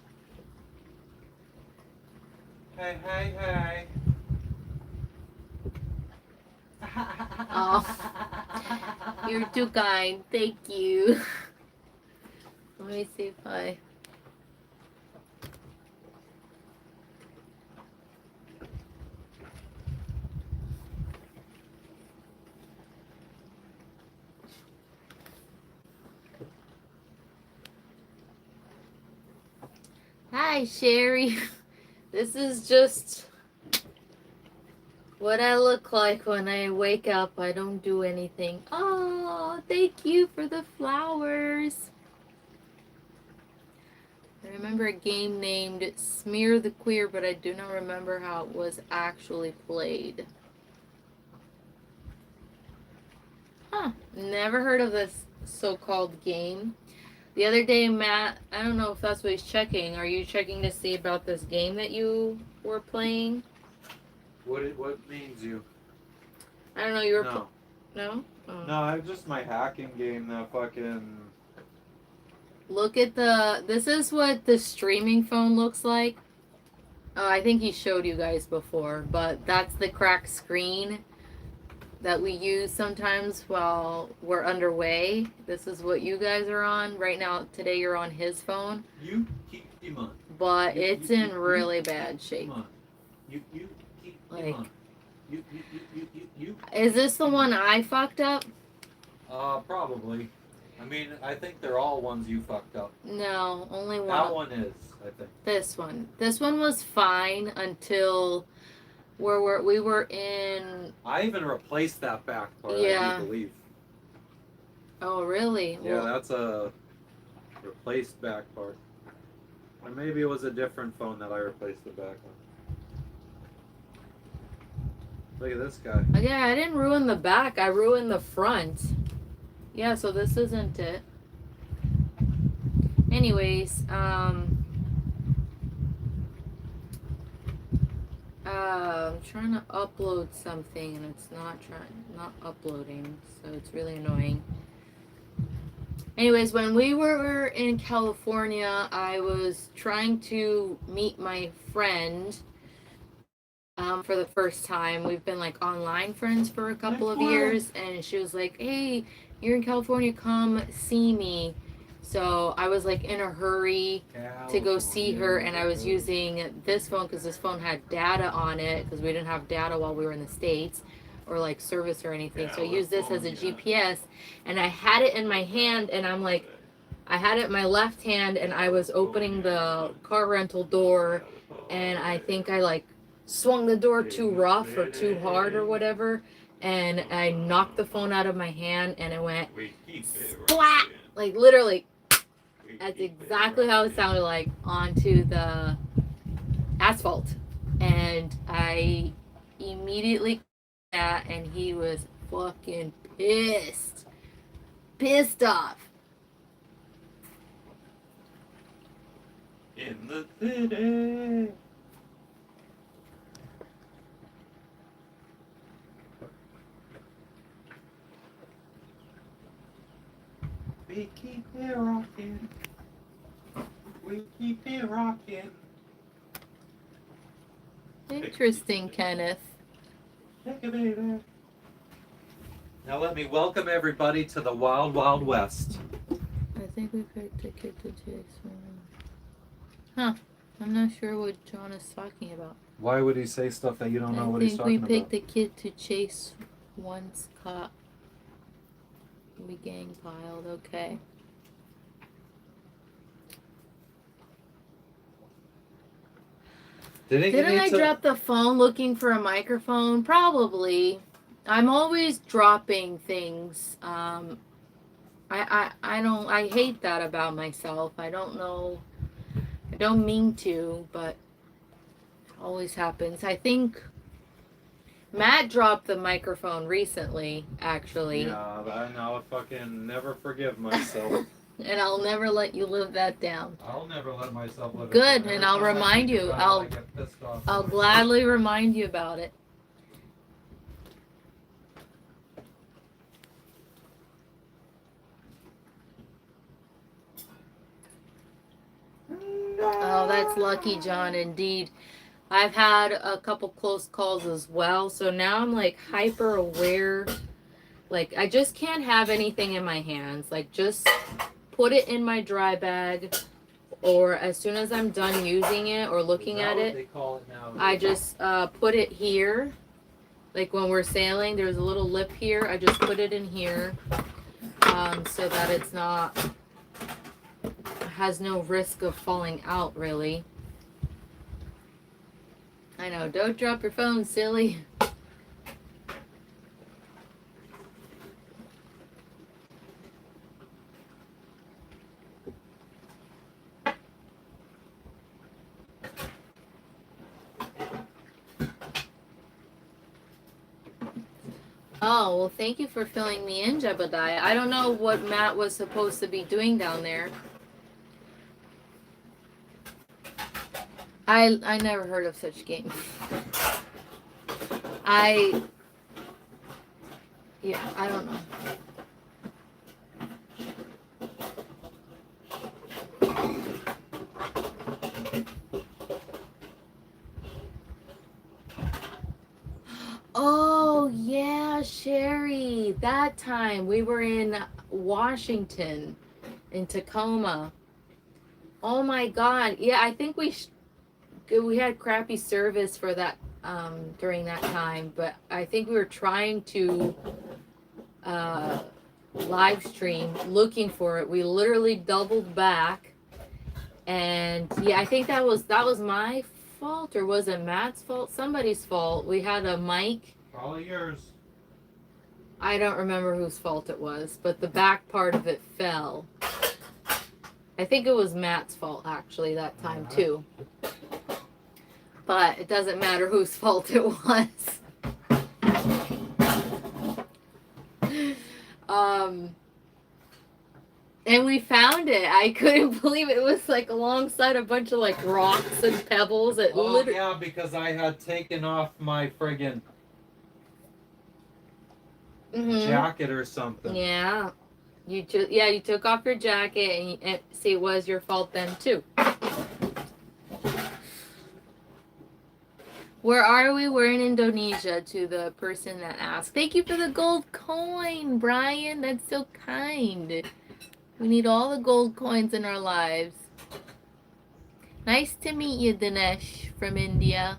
Speaker 1: Hey, hey, hey.
Speaker 3: Oh, you're too kind. Thank you. Let me see if I. Hi, Sherry. This is just what I look like when I wake up. I don't do anything. Oh, thank you for the flowers. I remember a game named Smear the Queer, but I do not remember how it was actually played. Huh. Never heard of this so-called game. The other day, Matt, I don't know if that's what he's checking. Are you checking to see about this game that you were playing?
Speaker 1: What means you?
Speaker 3: I don't know. You were
Speaker 1: No.
Speaker 3: no. Oh.
Speaker 1: No, it's just my hacking game that fucking.
Speaker 3: Look at the. This is what the streaming phone looks like. Oh, I think he showed you guys before, but that's the cracked screen that we use sometimes while we're underway. This is what you guys are on right now. Today you're on his phone,
Speaker 1: You keep him on.
Speaker 3: but
Speaker 1: You-
Speaker 3: it's
Speaker 1: you-
Speaker 3: in
Speaker 1: you-
Speaker 3: really
Speaker 1: you
Speaker 3: bad
Speaker 1: keep
Speaker 3: shape.
Speaker 1: him on. You keep
Speaker 3: Like-
Speaker 1: him on. You.
Speaker 3: Is this the one I fucked up?
Speaker 1: Probably. I mean, I think they're all ones you fucked up.
Speaker 3: No, only one.
Speaker 1: That one is, I think.
Speaker 3: This one. This one was fine until we were in.
Speaker 1: I even replaced that back part,
Speaker 3: Yeah.
Speaker 1: I do believe.
Speaker 3: Oh, really?
Speaker 1: Yeah, that's a replaced back part. Or maybe it was a different phone that I replaced the back on. Look at this guy.
Speaker 3: Yeah, I didn't ruin the back. I ruined the front. Yeah, so this isn't it. Anyways, I'm trying to upload something and it's not uploading, so it's really annoying. Anyways, when we were in California, I was trying to meet my friend for the first time. We've been like online friends for a couple of years, and she was like, "Hey, you're in California, come see me." So I was like in a hurry to go see her, and I was using this phone because this phone had data on it because we didn't have data while we were in the States or like service or anything. So I used this as a GPS, and I had it in my hand, and I'm like, I had it in my left hand, and I was opening the car rental door, and I think I like swung the door too rough or too hard or whatever, and I knocked the phone out of my hand, and it went splat, like literally. That's exactly how it sounded like onto the asphalt, and I immediately that, and he was fucking pissed. Pissed off.
Speaker 1: In the city. We keep it rocking. We keep it rocking.
Speaker 3: Interesting, Kenneth.
Speaker 1: Take it, baby. Now let me welcome everybody to the Wild Wild West.
Speaker 3: I think we picked a kid to chase. Huh. I'm not sure what John is talking about.
Speaker 1: Why would he say stuff that you don't know what he's
Speaker 3: I
Speaker 1: talking
Speaker 3: think we picked
Speaker 1: about?
Speaker 3: a kid to chase once caught. We gang piled. Okay. Didn't I drop the phone looking for a microphone? Probably. I'm always dropping things. I hate that about myself. I don't know. I don't mean to, but it always happens. I think Matt dropped the microphone recently, actually.
Speaker 1: Yeah, I know. I fucking never forgive myself.
Speaker 3: And I'll never let you live that down.
Speaker 1: I'll never let myself live it
Speaker 3: Good,
Speaker 1: down.
Speaker 3: and
Speaker 1: Every
Speaker 3: I'll
Speaker 1: time I
Speaker 3: remind
Speaker 1: think
Speaker 3: you.
Speaker 1: about it, I get pissed off.
Speaker 3: I'll gladly remind you about it. Oh, that's lucky, John, indeed. I've had a couple close calls as well, so now I'm like hyper aware. Like, I just can't have anything in my hands. Like, just put it in my dry bag, or as soon as I'm done using it or looking at it,
Speaker 1: They call it now.
Speaker 3: I just put it here. Like when we're sailing, there's a little lip here. I just put it in here so that it's not, has no risk of falling out, really. I know, don't drop your phone, silly. Oh, well, thank you for filling me in, Jebediah. I don't know what Matt was supposed to be doing down there. I never heard of such game. I don't know. Oh, yeah, Sherry. That time we were in Washington, in Tacoma. Oh my God. Yeah, I think we had crappy service for that during that time, but I think we were trying to live stream looking for it. We literally doubled back, and yeah, I think that was my fault, or was it Matt's fault? Somebody's fault. We had a mic.
Speaker 1: Probably yours.
Speaker 3: I don't remember whose fault it was, but the back part of it fell. I think it was Matt's fault actually that time too. But it doesn't matter whose fault it was. And we found it. I couldn't believe it. It was like alongside a bunch of like rocks and pebbles.
Speaker 1: Yeah, because I had taken off my friggin' jacket or something.
Speaker 3: Yeah. You took off your jacket and see, it was your fault then too. Where are we? We're in Indonesia, to the person that asked. Thank you for the gold coin, Brian. That's so kind. We need all the gold coins in our lives. Nice to meet you, Dinesh from India.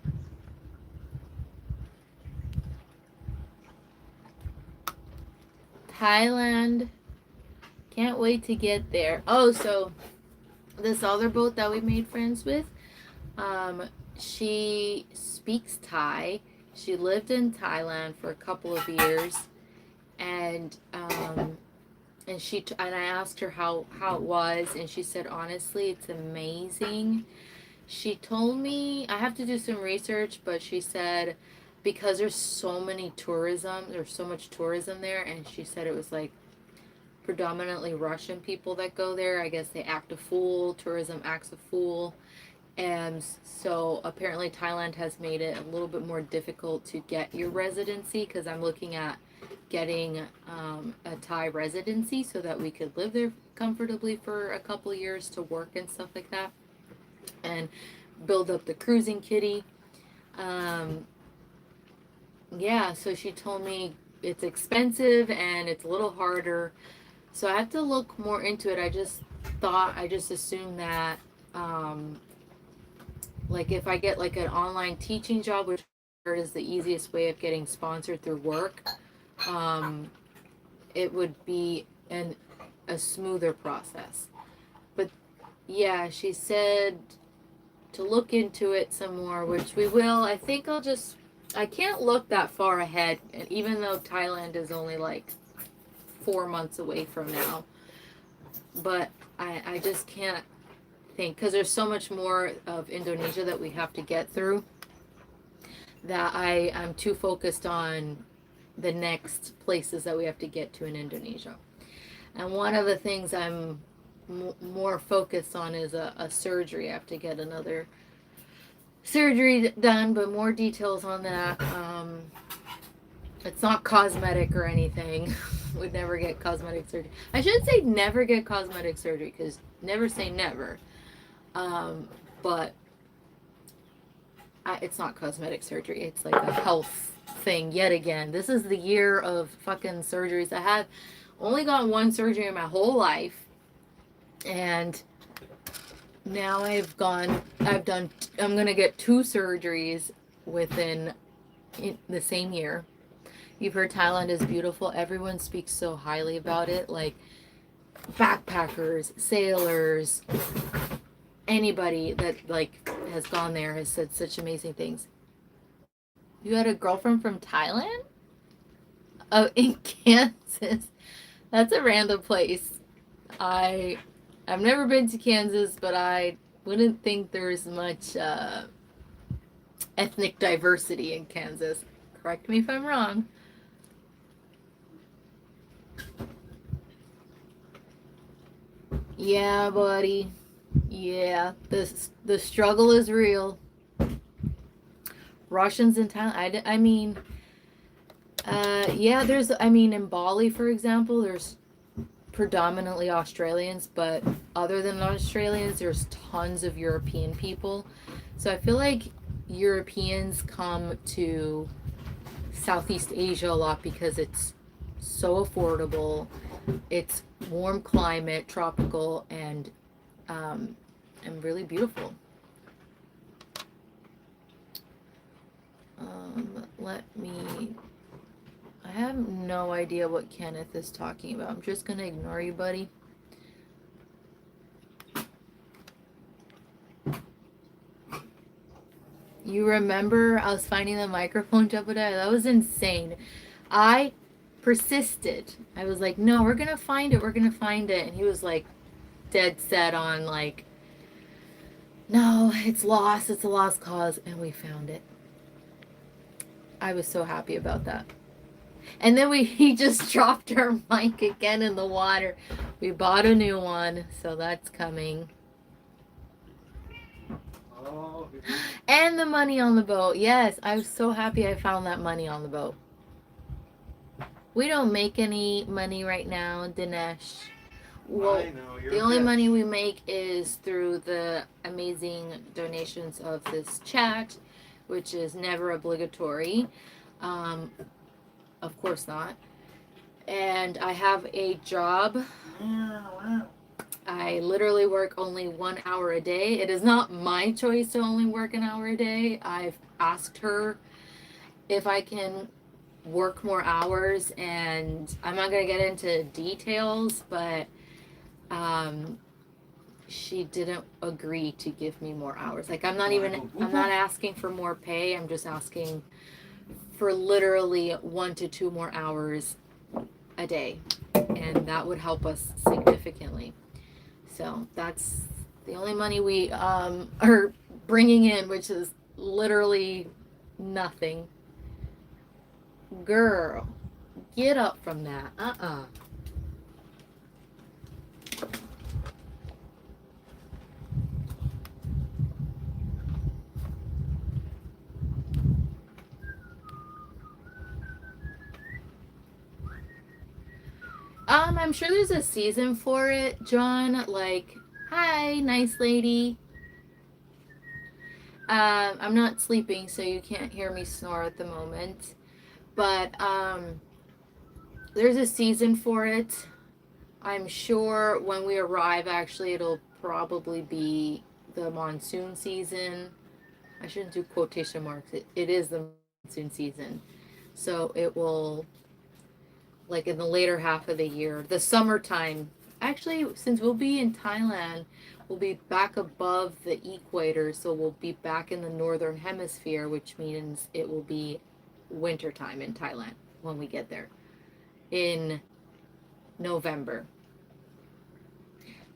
Speaker 3: Thailand. Can't wait to get there. Oh, so this other boat that we made friends with, she speaks Thai. She lived in Thailand for a couple of years, and I asked her how it was, and she said honestly it's amazing. She told me I have to do some research, but she said because there's so much tourism there, and she said it was like predominantly Russian people that go there. I guess they act a fool, tourism acts a fool. And so apparently Thailand has made it a little bit more difficult to get your residency, because I'm looking at getting a Thai residency so that we could live there comfortably for a couple years to work and stuff like that and build up the cruising kitty. Yeah, so she told me it's expensive and it's a little harder. So I have to look more into it. I just assumed that like if I get like an online teaching job, which is the easiest way of getting sponsored through work, it would be a smoother process. But yeah, she said to look into it some more, which we will. I think I can't look that far ahead, and even though Thailand is only like 4 months away from now, but I just can't think, because there's so much more of Indonesia that we have to get through, that I'm too focused on the next places that we have to get to in Indonesia. And one of the things I'm more focused on is a surgery. I have to get another surgery done, but more details on that. It's not cosmetic or anything. Would never get cosmetic surgery. I should say never get cosmetic surgery, because never say never. But it's not cosmetic surgery. It's like a health thing yet again. This is the year of fucking surgeries. I have only gotten one surgery in my whole life, and now I'm gonna get 2 surgeries within the same year. You've heard Thailand is beautiful. Everyone speaks so highly about it. Like backpackers, sailors, anybody that like has gone there has said such amazing things. You had a girlfriend from Thailand? Oh, in Kansas. That's a random place. I've never been to Kansas, but I wouldn't think there's much ethnic diversity in Kansas. Correct me if I'm wrong. Yeah, buddy. Yeah, the struggle is real. Russians in Thailand. I mean, yeah. In Bali, for example, there's predominantly Australians, but other than Australians, there's tons of European people. So I feel like Europeans come to Southeast Asia a lot because it's so affordable. It's warm climate, tropical, and really beautiful. I have no idea what Kenneth is talking about. I'm just gonna ignore you, buddy. You remember I was finding the microphone, Jebediah? That was insane. I persisted. I was like, no, we're gonna find it. And he was like dead set on like, no, it's lost. It's a lost cause. And we found it. I was so happy about that. And then he just dropped our mic again in the water. We bought a new one, so that's coming.
Speaker 1: Oh,
Speaker 3: and the money on the boat. Yes, I was so happy I found that money on the boat. We don't make any money right now, Dinesh. Well,
Speaker 1: I know, you're
Speaker 3: the only
Speaker 1: rich.
Speaker 3: money we make is through the amazing donations of this chat, which is never obligatory. Of course not. And I have a job. I literally work only 1 hour a day. It is not my choice to only work an hour a day. I've asked her if I can work more hours, and I'm not going to get into details, but she didn't agree to give me more hours. Like I'm not asking for more pay. I'm just asking for literally 1 to 2 more hours a day, and that would help us significantly. So that's the only money we are bringing in, which is literally nothing. Girl, get up from that. I'm sure there's a season for it, John. Like, hi, nice lady. I'm not sleeping, so you can't hear me snore at the moment. But there's a season for it. I'm sure when we arrive, actually, it'll probably be the monsoon season. I shouldn't do quotation marks. It is the monsoon season. So it will, like in the later half of the year, the summertime. Actually, since we'll be in Thailand, we'll be back above the equator. So we'll be back in the northern hemisphere, which means it will be wintertime in Thailand when we get there in November.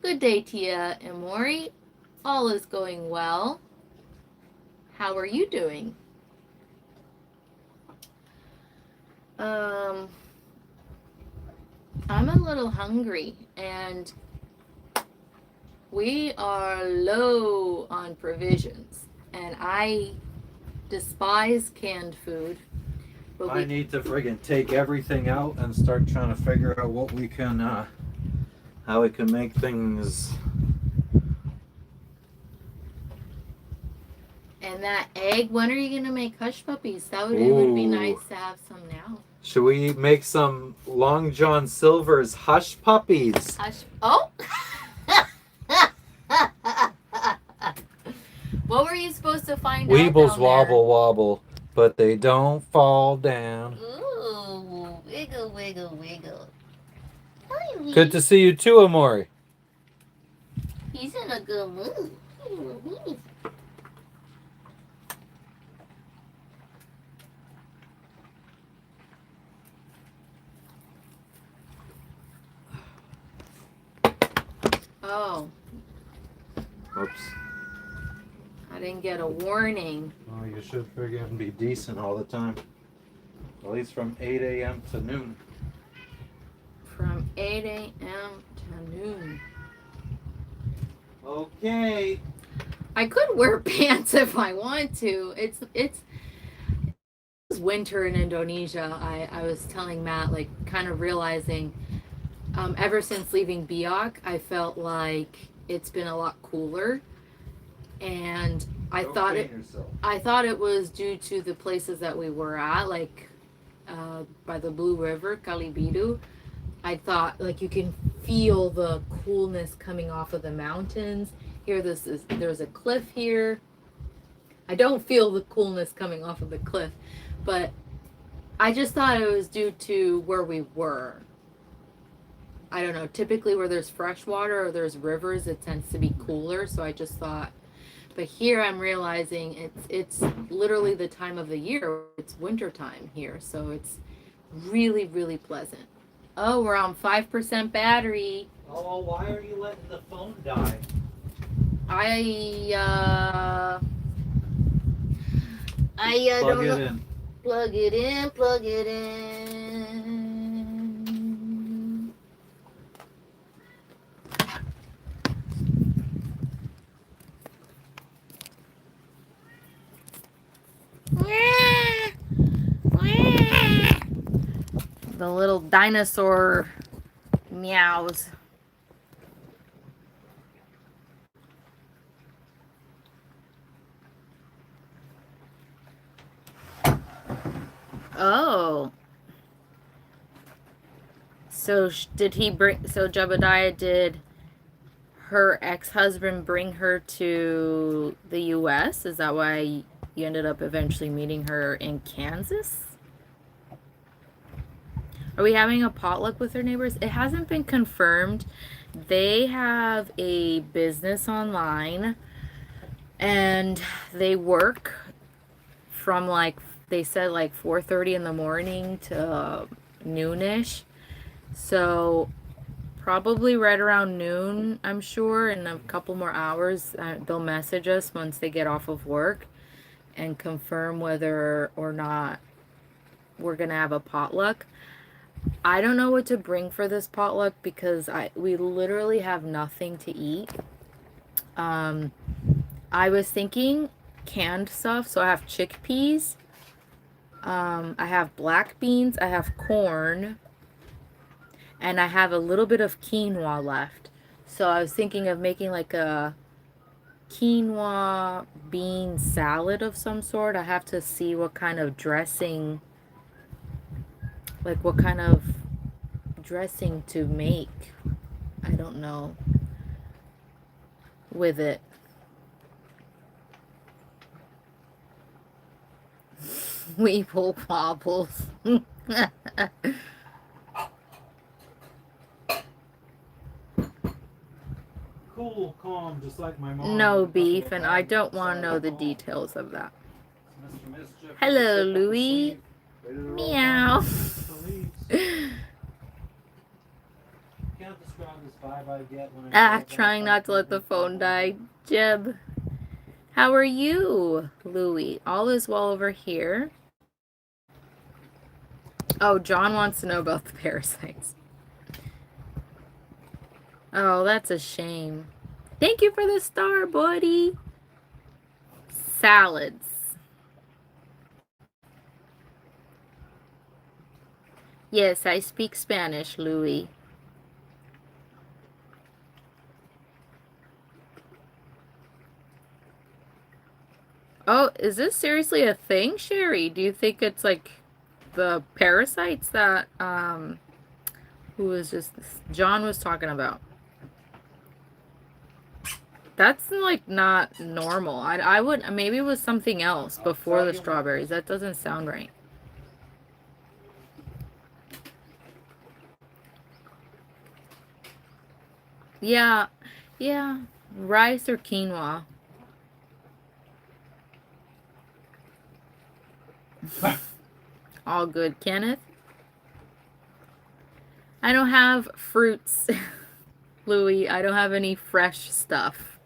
Speaker 3: Good day, Tia and Mori. All is going well. How are you doing? I'm a little hungry and we are low on provisions and I despise canned food. But
Speaker 2: I need to friggin' take everything out and start trying to figure out what we can, how we can make things.
Speaker 3: And that egg, when are you gonna make hush puppies? It would be
Speaker 2: Ooh.
Speaker 3: nice to have some now.
Speaker 2: Should we make some Long John Silver's hush puppies?
Speaker 3: Oh! What were you supposed to find out
Speaker 2: Weebles
Speaker 3: down
Speaker 2: wobble wobble, but they don't fall down.
Speaker 3: there? Ooh, wiggle, wiggle, wiggle. Hi, Wee.
Speaker 2: Good to see you too, Amori.
Speaker 3: He's in a good mood. Oh,
Speaker 2: Oops.
Speaker 3: I didn't get a warning.
Speaker 2: Oh, you should figure and be decent all the time. At least from 8 a.m. to noon.
Speaker 3: From 8 a.m. to noon.
Speaker 2: Okay.
Speaker 3: I could wear pants if I want to. It's winter in Indonesia. I was telling Matt, like, kind of realizing ever since leaving Biak, I felt like it's been a lot cooler. And I thought it was due to the places that we were at, like by the Blue River, Kalibidu. I thought like you can feel the coolness coming off of the mountains. Here, there's a cliff here. I don't feel the coolness coming off of the cliff, but I just thought it was due to where we were. I don't know. Typically, where there's fresh water or there's rivers, it tends to be cooler. So I just thought. But here I'm realizing it's literally the time of the year. It's winter time here, so it's really, really pleasant. Oh, we're on 5% battery.
Speaker 2: Oh, why are you letting the phone die?
Speaker 3: I
Speaker 2: Plug
Speaker 3: don't
Speaker 2: it
Speaker 3: know.
Speaker 2: in.
Speaker 3: Plug it in, plug it in. The little dinosaur meows. Oh. So did he bring, so Jebediah, did her ex-husband bring her to the US? Is that why you ended up eventually meeting her in Kansas? Are we having a potluck with her neighbors? It hasn't been confirmed. They have a business online and they work from like, they said like 4:30 in the morning to noonish. So probably right around noon, I'm sure, in a couple more hours, they'll message us once they get off of work and confirm whether or not
Speaker 4: we're gonna have a potluck. I don't know what to bring for this potluck because we literally have nothing to eat. I was thinking canned stuff, so I have chickpeas. I have black beans, I have corn, and I have a little bit of quinoa left. So I was thinking of making like a quinoa bean salad of some sort. I have to see what kind of dressing, like what kind of dressing to make. I don't know with it. Weeple wobbles.
Speaker 1: Cool, calm, just like my mom.
Speaker 4: No beef, and I don't want to know the details of that.
Speaker 1: Mr. Mischief,
Speaker 4: Hello,
Speaker 1: sit up the
Speaker 4: Louie.
Speaker 1: sleeve, ready to roll
Speaker 4: Meow.
Speaker 1: down the leaves. Can't describe this vibe I get when I
Speaker 4: Trying not to let the phone die. Jeb, how are you, Louie? All is well over here. Oh, John wants to know about the parasites. Oh, that's a shame. Thank you for the star, buddy. Salads. Yes, I speak Spanish, Louis. Oh, is this seriously a thing, Sherry? Do you think it's like the parasites that who was just John was talking about? That's like not normal. I would maybe it was something else before the strawberries. That doesn't sound right. Yeah, yeah. Rice or quinoa. All good, Kenneth. I don't have fruits, Louis. I don't have any fresh stuff.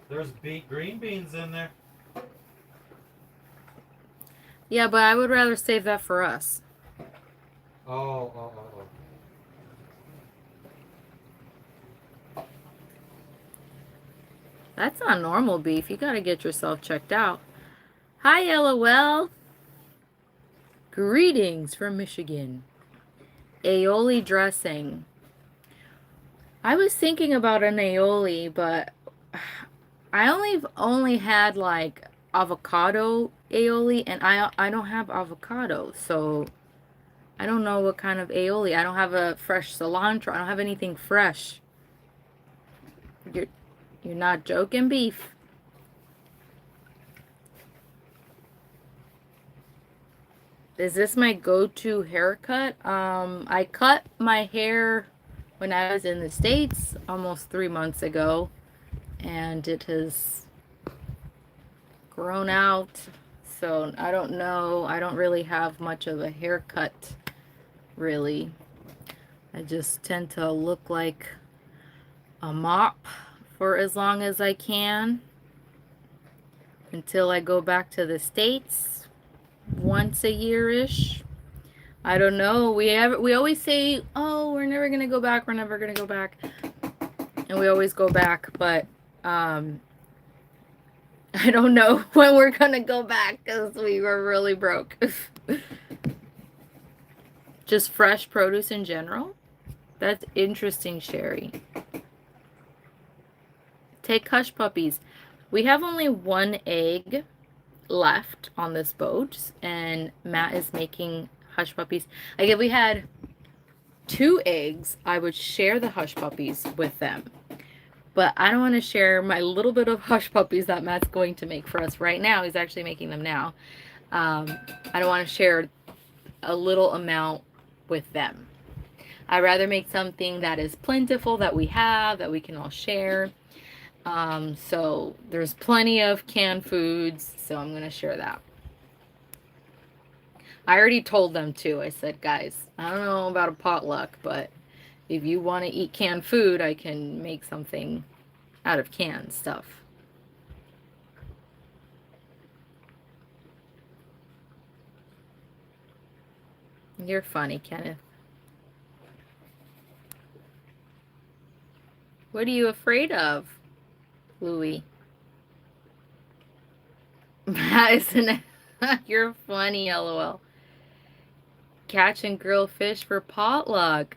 Speaker 1: There's green beans in there.
Speaker 4: Yeah, but I would rather save that for us.
Speaker 1: Oh.
Speaker 4: That's not normal beef. You gotta get yourself checked out. Hi, LOL. Greetings from Michigan. Aioli dressing. I was thinking about an aioli, but I only had like avocado aioli, and I don't have avocado, so I don't know what kind of aioli. I don't have a fresh cilantro. I don't have anything fresh. You're not joking, beef. Is this my go-to haircut? I cut my hair when I was in the States almost 3 months ago, and it has grown out, so I don't know. I don't really have much of a haircut, really. I just tend to look like a mop for as long as I can until I go back to the States once a year-ish. I don't know. We always say, oh, we're never gonna go back, we're never gonna go back, and we always go back, but I don't know when we're gonna go back because we were really broke. Just fresh produce in general? That's interesting, Sherry. Take hush puppies. We have only 1 egg left on this boat, and Matt is making hush puppies. Like if we had 2 eggs, I would share the hush puppies with them. But I don't want to share my little bit of hush puppies that Matt's going to make for us right now. He's actually making them now. I don't want to share a little amount with them. I'd rather make something that is plentiful, that we have, that we can all share. So there's plenty of canned foods, so I'm going to share that. I already told them too. I said, guys, I don't know about a potluck, but if you want to eat canned food, I can make something out of canned stuff. You're funny, Kenneth. What are you afraid of, Louie? Madison, you're funny, lol. Catch and grill fish for potluck.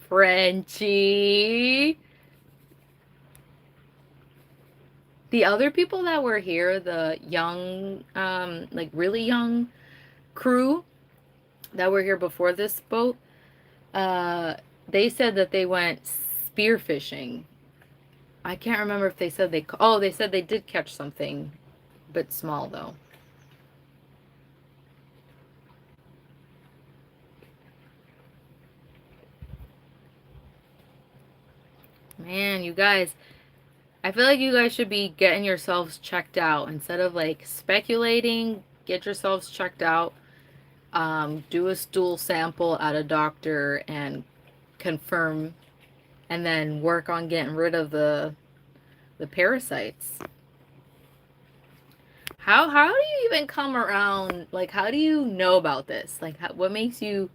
Speaker 4: Frenchie. The other people that were here, the young, like really young crew that were here before this boat, they said that they went spearfishing. I can't remember if they said they said they did catch something, but small though. Man, you guys, I feel like you guys should be getting yourselves checked out instead of like speculating. Get yourselves checked out. Do a stool sample at a doctor and confirm, and then work on getting rid of the parasites. How do you even come around? Like, how do you know about this? Like, what makes you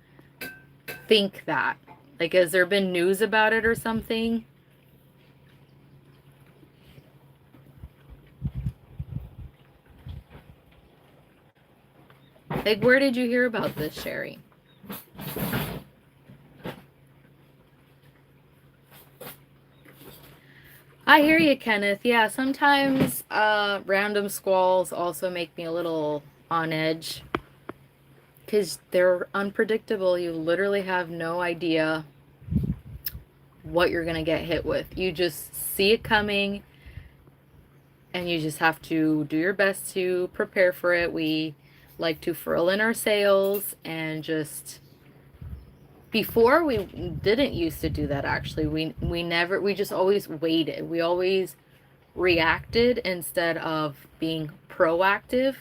Speaker 4: think that? Like, has there been news about it or something? Like, where did you hear about this, Sherry? I hear you, Kenneth. Yeah, sometimes random squalls also make me a little on edge because they're unpredictable. You literally have no idea what you're going to get hit with. You just see it coming and you just have to do your best to prepare for it. We like to furl in our sails and just... Before, we didn't used to do that, actually. We just always waited. We always reacted instead of being proactive.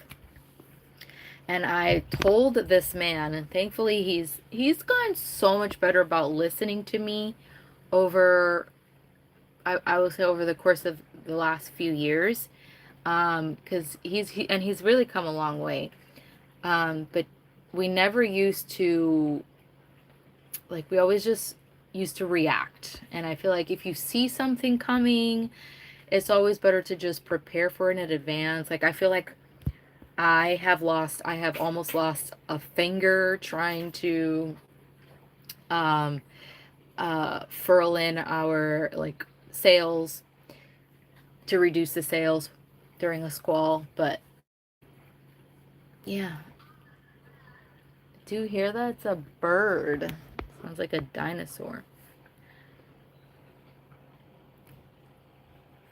Speaker 4: And I told this man, and thankfully he's gotten so much better about listening to me over, I would say, over the course of the last few years. Because he's really come a long way. But we never used to... Like, we always just used to react. And I feel like if you see something coming, it's always better to just prepare for it in advance. Like, I feel like I have almost lost a finger trying to furl in our, like, sails to reduce the sails during a squall. But, yeah. Do you hear that? It's a bird. Sounds like a dinosaur.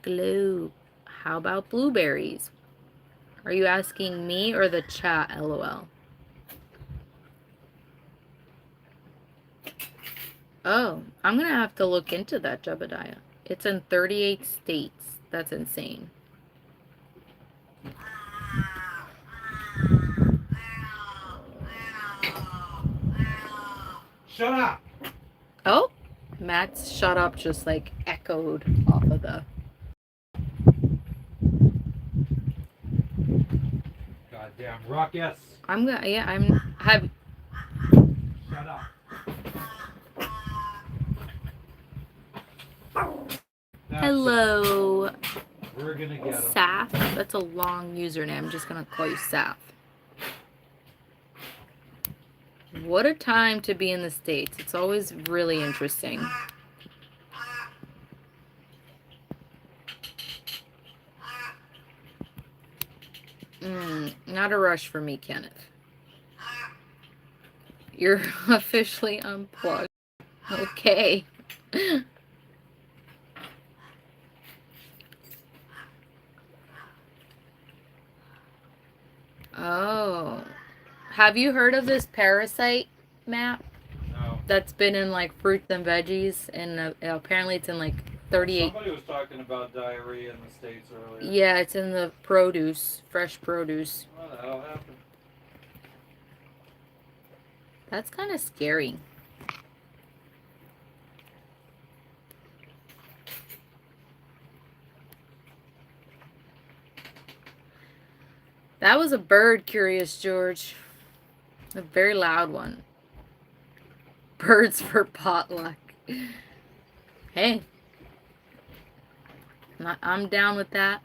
Speaker 4: Globe. How about blueberries? Are you asking me or the chat, lol? Oh, I'm gonna have to look into that, Jebediah. It's in 38 states. That's insane.
Speaker 1: Shut up!
Speaker 4: Oh, Matt's shut up just like echoed off of the...
Speaker 1: Goddamn ruckus!
Speaker 4: I'm have...
Speaker 1: Shut up.
Speaker 4: Hello,
Speaker 1: We're gonna get him.
Speaker 4: Saf. That's a long username. I'm just gonna call you Saf. What a time to be in the States. It's always really interesting. Not a rush for me, Kenneth. You're officially unplugged. Okay. Oh. Have you heard of this parasite, Matt?
Speaker 1: No.
Speaker 4: That's been in like fruits and veggies, and apparently it's in like 38.
Speaker 1: Somebody was talking about diarrhea in the States earlier.
Speaker 4: Yeah, it's in the produce, fresh produce.
Speaker 1: What the hell happened?
Speaker 4: That's kind of scary. That was a bird, Curious George. A very loud one. birds for potluck. Hey, I'm down with that.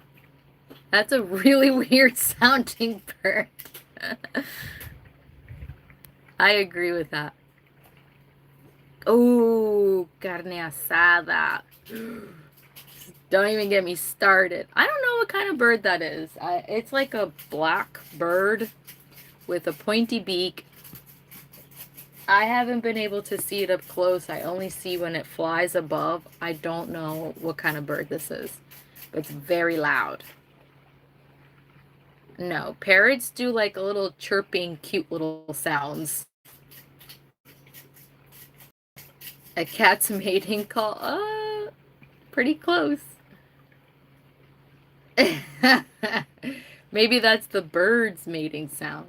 Speaker 4: That's a really weird sounding bird. I agree with that. Oh, carne asada. Don't even get me started. I don't know what kind of bird that is. It's like a black bird with a pointy beak. I haven't been able to see it up close. I only see when it flies above. I don't know what kind of bird this is, but it's very loud. No, parrots do like a little chirping, cute little sounds. A cat's mating call? Pretty close. Maybe that's the bird's mating sound.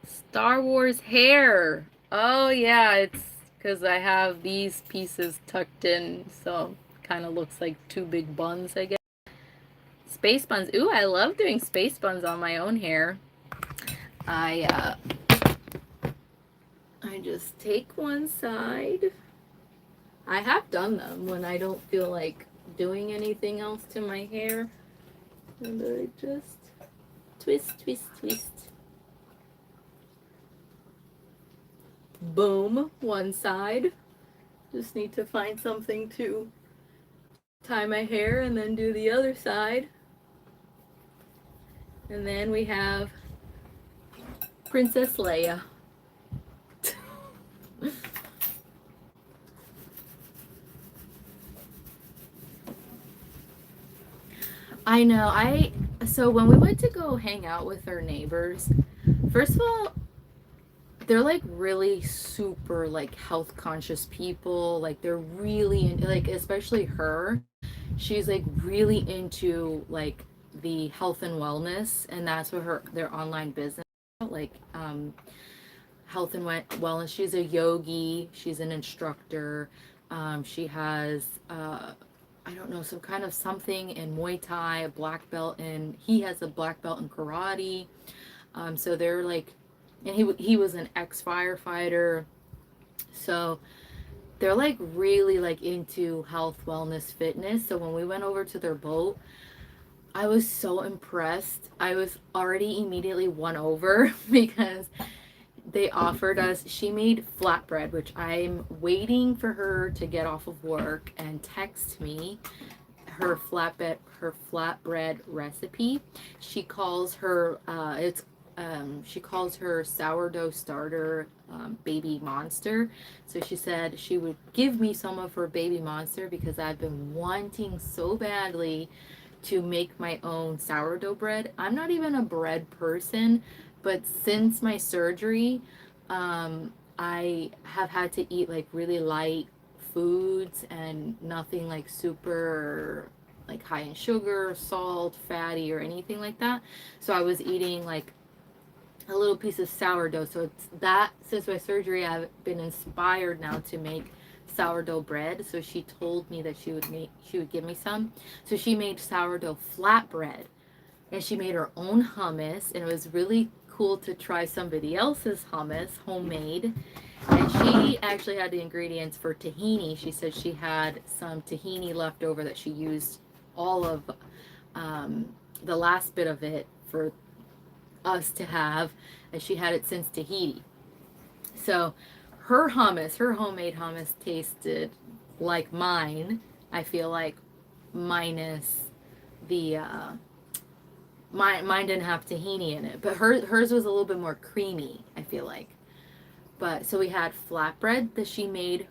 Speaker 4: Star Wars hair. Oh yeah, it's because I have these pieces tucked in, so kind of looks like two big buns, I guess. Space buns. Ooh, I love doing space buns on my own hair. I just take one side. I have done them when I don't feel like doing anything else to my hair. And I just twist, twist, twist. Boom, one side. Just need to find something to tie my hair and then do the other side. And then we have Princess Leia. I know. So when we went to go hang out with our neighbors, first of all, they're like really super like health conscious people. Like they're really like, especially her. She's like really into like the health and wellness, and that's what their online business like health and wellness. She's a yogi. She's an instructor. She has I don't know, some kind of something in Muay Thai, a black belt, and he has a black belt in karate. So they're like, and he was an ex-firefighter. So they're like really like into health, wellness, fitness. So when we went over to their boat, I was so impressed. I was already immediately won over because they offered us, she made flatbread, which I'm waiting for her to get off of work and text me her flatbread recipe. She calls her she calls her sourdough starter baby monster. So she said she would give me some of her baby monster because I've been wanting so badly to make my own sourdough bread. I'm not even a bread person, but since my surgery, I have had to eat like really light foods and nothing like super like high in sugar, salt, fatty, or anything like that. So I was eating like a little piece of sourdough. So it's that, since my surgery, I've been inspired now to make sourdough bread. So she told me that she would give me some. So she made sourdough flatbread, and she made her own hummus, and it was really cool to try somebody else's hummus, homemade. And she actually had the ingredients for tahini. She said she had some tahini left over that she used all of the last bit of it for us to have, and she had it since Tahiti. So her hummus, her homemade hummus, tasted like mine. I feel like, minus the mine didn't have tahini in it, but hers was a little bit more creamy, I feel like. But so we had flatbread that she made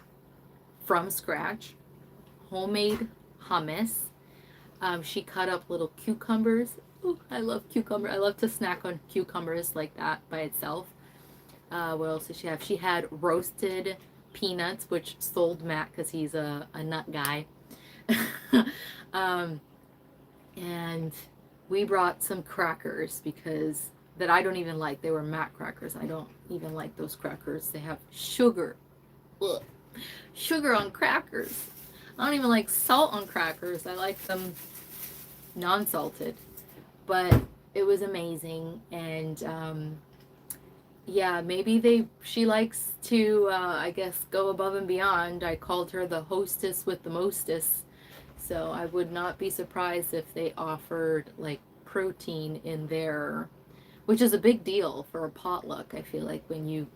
Speaker 4: from scratch, homemade hummus. She cut up little cucumbers. Ooh, I love cucumber. I love to snack on cucumbers like that by itself. What else did she have? She had roasted peanuts, which sold Matt because he's a nut guy. And we brought some crackers because that I don't even like. They were Matt crackers. I don't even like those crackers. They have sugar. Ugh. Sugar on crackers. I don't even like salt on crackers. I like them non-salted. But it was amazing. And yeah, maybe she likes to, I guess, go above and beyond. I called her the hostess with the mostest. So I would not be surprised if they offered like protein in there, which is a big deal for a potluck. I feel like when you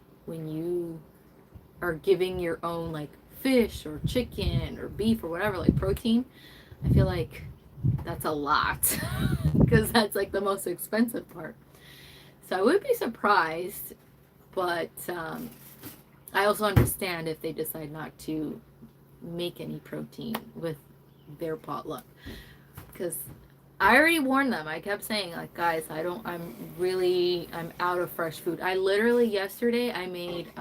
Speaker 4: are giving your own like fish or chicken or beef or whatever, like protein, I feel like that's a lot because that's like the most expensive part. So I would be surprised, but I also understand if they decide not to make any protein with their potluck, because I already warned them. I kept saying like, guys, I'm out of fresh food. I literally yesterday I made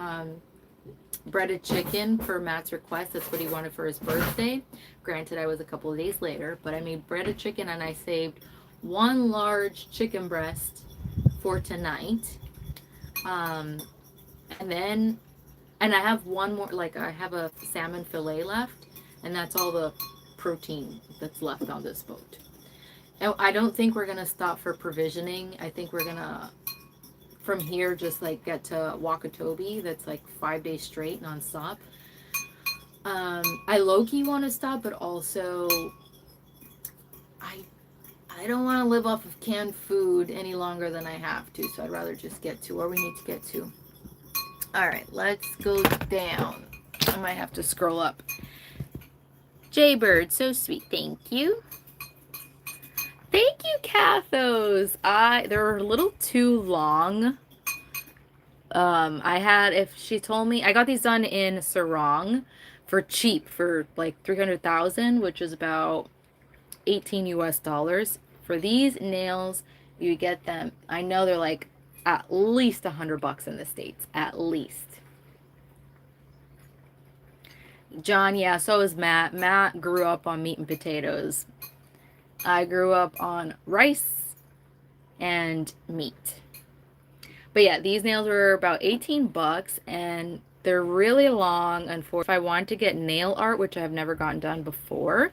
Speaker 4: breaded chicken for Matt's request. That's what he wanted for his birthday. Granted, I was a couple of days later, but I made breaded chicken and I saved one large chicken breast for tonight. And I have one more, like I have a salmon fillet left, and that's all the protein that's left on this boat. And I don't think we're gonna stop for provisioning. I think we're gonna from here just like get to Wakatobi. That's like 5 days straight nonstop. I low-key want to stop, but also I don't want to live off of canned food any longer than I have to, so I'd rather just get to where we need to get to. All right, let's go down. I might have to scroll up. Jaybird, so sweet. Thank you. Thank you, Cathos. They're a little too long. If she told me, I got these done in Sarong for cheap, for like 300,000, which is about 18 US dollars. For these nails, you get them, I know they're like at least $100 in the States, at least. John, yeah, so is Matt. Matt grew up on meat and potatoes. I grew up on rice and meat. But yeah, these nails were about 18 bucks and they're really long. Unfortunately, if I want to get nail art, which I've never gotten done before,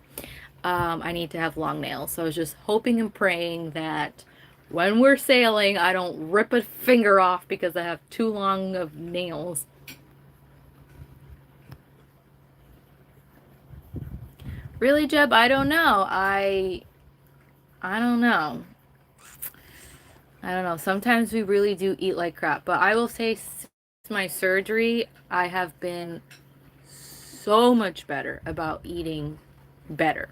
Speaker 4: I need to have long nails. So I was just hoping and praying that when we're sailing, I don't rip a finger off because I have too long of nails. Really, Jeb? I don't know. I don't know. I don't know. Sometimes we really do eat like crap. But I will say, since my surgery, I have been so much better about eating better.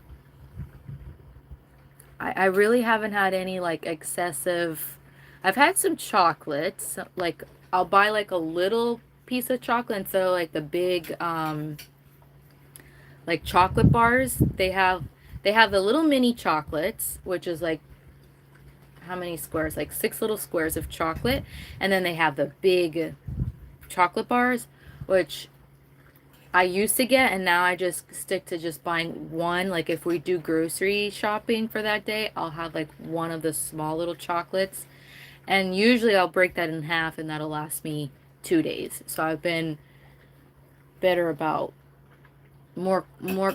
Speaker 4: I really haven't had any like excessive. I've had some chocolates. Like I'll buy like a little piece of chocolate. And so like the big like chocolate bars, they have the little mini chocolates, which is like how many squares? Like 6 little squares of chocolate. And then they have the big chocolate bars, which I used to get, and now I just stick to just buying one. Like if we do grocery shopping for that day, I'll have like one of the small little chocolates. And usually I'll break that in half and that'll last me 2 days. So I've been better about more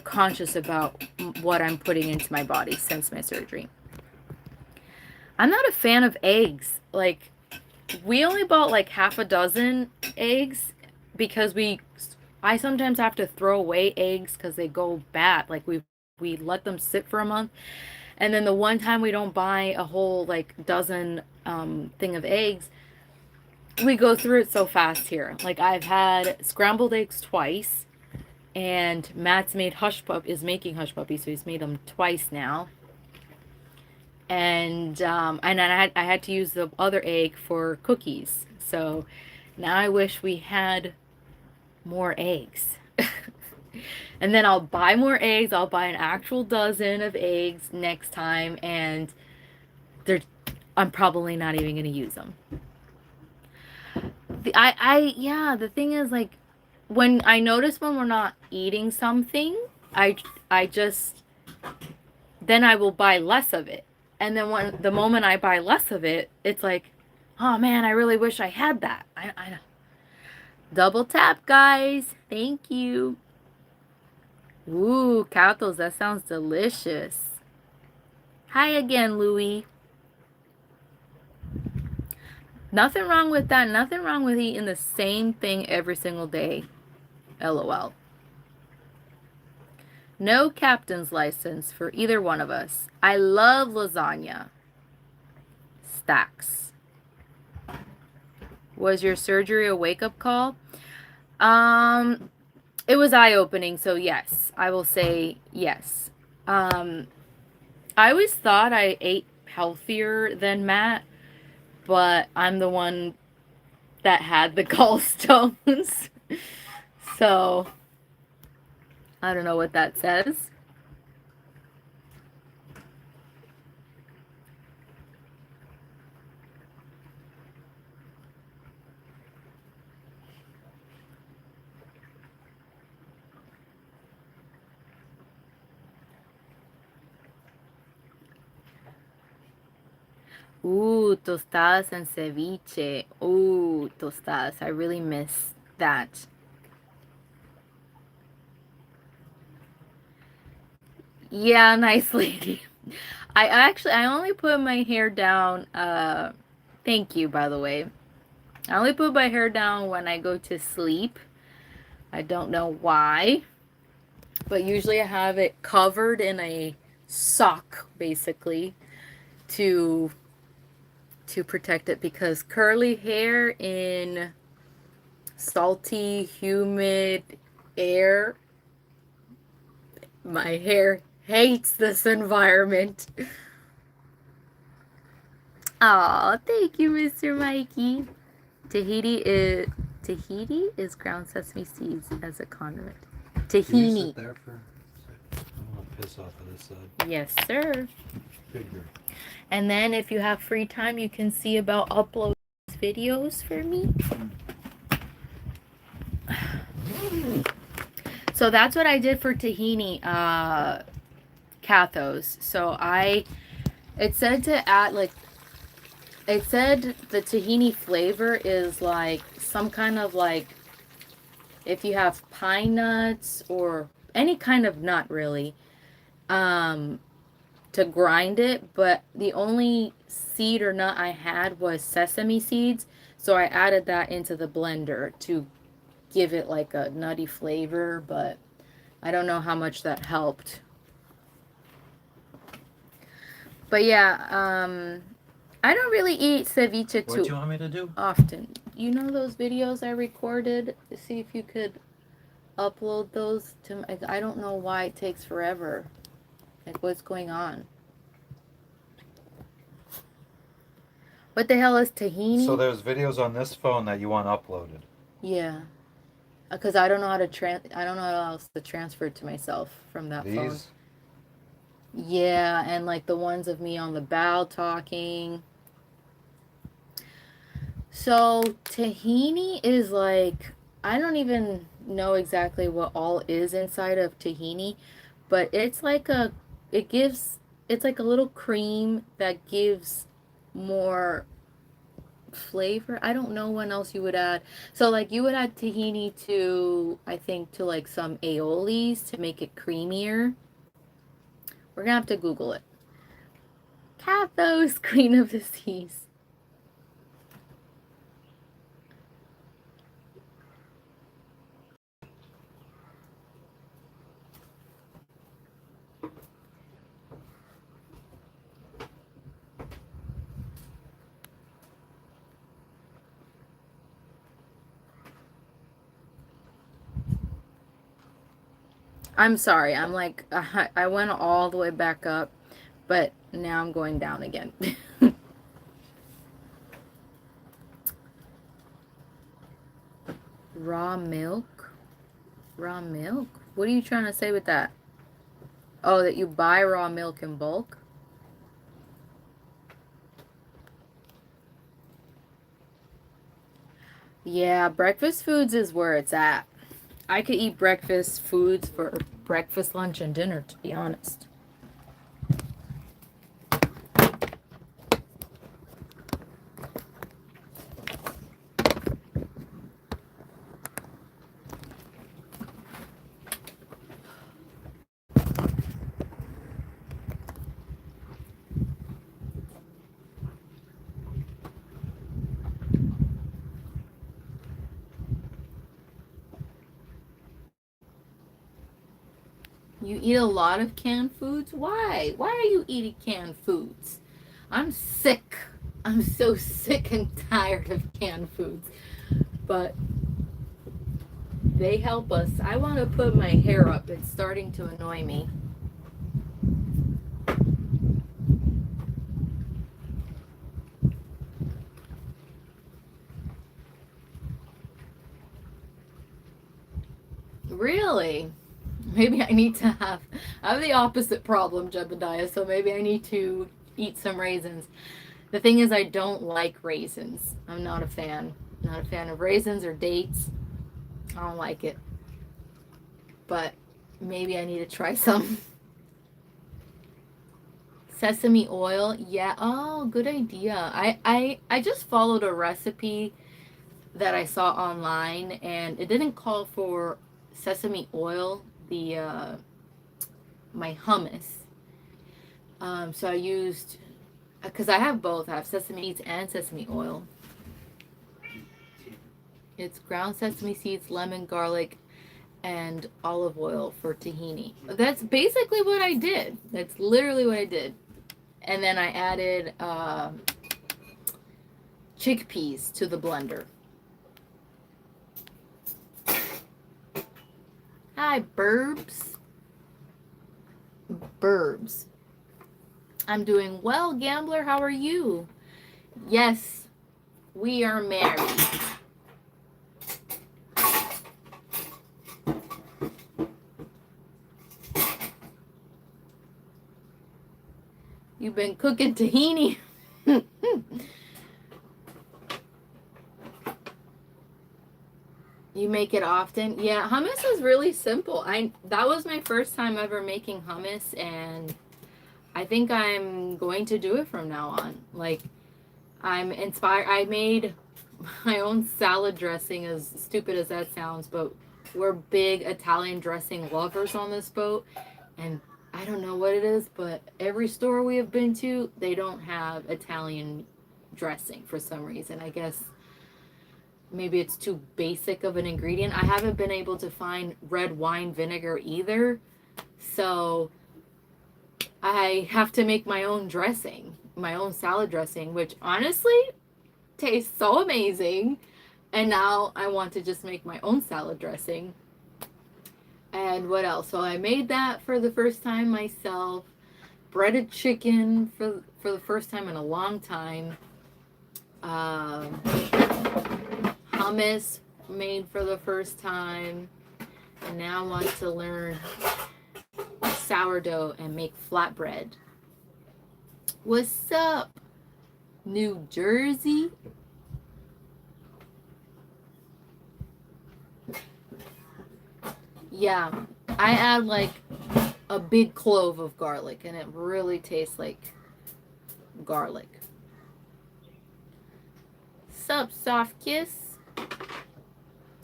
Speaker 4: conscious about what I'm putting into my body since my surgery. I'm not a fan of eggs. Like we only bought like half a dozen eggs because I sometimes have to throw away eggs because they go bad. Like we let them sit for a month, and then the one time we don't buy a whole like dozen thing of eggs, we go through it so fast here. Like I've had scrambled eggs twice, and Matt's made is making hush puppies, so he's made them twice now. And then I had to use the other egg for cookies. So now I wish we had more eggs. And then I'll buy more eggs. I'll buy an actual dozen of eggs next time, and I'm probably not even going to use them. The thing is, like, when I notice when we're not eating something, I just then I will buy less of it. And then the moment I buy less of it, it's like, oh man, I really wish I had that. I double tap, guys. Thank you. Ooh, Cathos, that sounds delicious. Hi again, Louie. Nothing wrong with that. Nothing wrong with eating the same thing every single day. LOL. No captain's license for either one of us. I love lasagna. Stacks. Was your surgery a wake-up call? It was eye-opening, so yes. I will say yes. I always thought I ate healthier than Matt, but I'm the one that had the gallstones. So, I don't know what that says. Ooh, tostadas and ceviche. Ooh, tostadas. I really miss that. Yeah, nice lady. I only put my hair down, thank you, by the way. I only put my hair down when I go to sleep. I don't know why, but usually I have it covered in a sock, basically, to protect it, because curly hair in salty, humid air, my hair hates this environment. Aw, thank you, Mr. Mikey. Tahiti is ground sesame seeds as a condiment.
Speaker 5: Can you
Speaker 4: Tahini.
Speaker 5: sit there for a sec? I want to piss off of this side.
Speaker 4: Yes, sir.
Speaker 5: Figure.
Speaker 4: And then if you have free time, you can see about upload videos for me. So that's what I did for tahini cathos. So it said to add it said the tahini flavor is like some kind of like, if you have pine nuts or any kind of nut really, to grind it, but the only seed or nut I had was sesame seeds, so I added that into the blender to give it like a nutty flavor, but I don't know how much that helped. But yeah, I don't really eat ceviche
Speaker 5: What do you
Speaker 4: too
Speaker 5: want me to do?
Speaker 4: often. You know those videos I recorded? See if you could upload those to I don't know why it takes forever. Like, what's going on? What the hell is tahini?
Speaker 2: So there's videos on this phone that you want uploaded.
Speaker 4: Yeah. Because I don't know how to I don't know how else to transfer it to myself from that phone.
Speaker 2: These?
Speaker 4: Yeah, and like the ones of me on the bow talking. So tahini is like, I don't even know exactly what all is inside of tahini, but it's like it's like a little cream that gives more flavor. I don't know what else you would add. So like you would add tahini to, I think, to like some aiolis to make it creamier. We're gonna have to Google it. Cathos, Queen of the Seas. I'm sorry. I'm like, I went all the way back up, but now I'm going down again. Raw milk? Raw milk? What are you trying to say with that? Oh, that you buy raw milk in bulk? Yeah, breakfast foods is where it's at. I could eat breakfast foods for breakfast, lunch, and dinner, to be honest. You eat a lot of canned foods? Why? Why are you eating canned foods? I'm sick. I'm so sick and tired of canned foods. But they help us. I want to put my hair up. It's starting to annoy me. Really? Maybe I need to I have the opposite problem, Jebediah, so maybe I need to eat some raisins. The thing is, I don't like raisins. I'm not a fan. Not a fan of raisins or dates. I don't like it. But maybe I need to try some. Sesame oil, yeah. Oh, good idea. I just followed a recipe that I saw online, and it didn't call for sesame oil. My hummus. So I used, because I have both. I have sesame seeds and sesame oil. It's ground sesame seeds, lemon, garlic, and olive oil for tahini. That's basically what I did. That's literally what I did. And then I added chickpeas to the blender. Hi, Burbs. Burbs. I'm doing well, Gambler. How are you? Yes, we are married. You've been cooking tahini. You make it often? Yeah, hummus is really simple. That was my first time ever making hummus, and I think I'm going to do it from now on. Like, I'm inspired. I made my own salad dressing, as stupid as that sounds, but we're big Italian dressing lovers on this boat, and I don't know what it is, but every store we have been to, they don't have Italian dressing for some reason. I guess maybe it's too basic of an ingredient. I haven't been able to find red wine vinegar either. So I have to make my own dressing, my own salad dressing, which honestly tastes so amazing. And now I want to just make my own salad dressing. And what else? So I made that for the first time myself. Breaded chicken for the first time in a long time. Hummus made for the first time. And now I want to learn sourdough and make flatbread. What's up, New Jersey? Yeah, I add like a big clove of garlic, and it really tastes like garlic. Sup, Soft Kiss?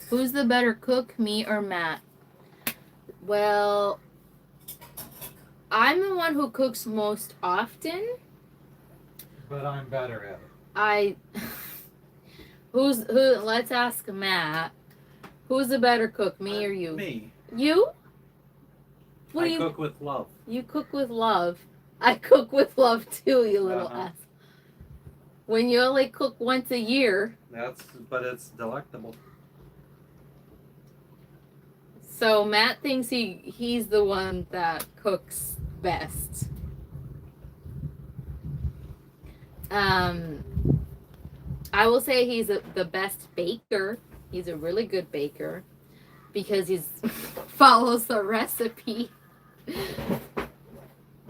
Speaker 4: Who's the better cook, me or Matt? Well, I'm the one who cooks most often.
Speaker 1: But I'm better at it.
Speaker 4: Who? Let's ask Matt. Who's the better cook, me or you?
Speaker 1: Me.
Speaker 4: You? What
Speaker 1: I
Speaker 4: do you
Speaker 1: cook with love.
Speaker 4: You cook with love. I cook with love too, you little ass. When you only cook once a year.
Speaker 1: But it's delectable.
Speaker 4: So Matt thinks he's the one that cooks best. I will say he's the best baker. He's a really good baker because he follows the recipe.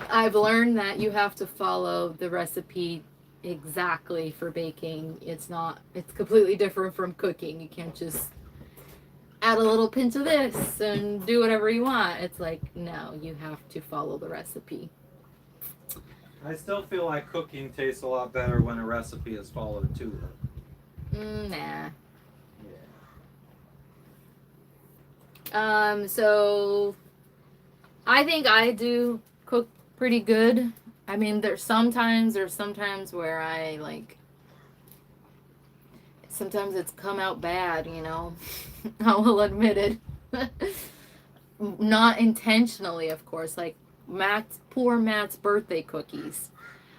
Speaker 4: I've learned that you have to follow the recipe exactly for baking. It's completely different from cooking. You can't just add a little pinch of this and do whatever you want. It's like, no, you have to follow the recipe.
Speaker 1: I still feel like cooking tastes a lot better when a recipe is followed too, though.
Speaker 4: Nah.
Speaker 1: Yeah.
Speaker 4: So I think I do cook pretty good. I mean, there's sometimes where I sometimes it's come out bad, you know. I will admit it. not intentionally, of course. Like poor Matt's birthday cookies.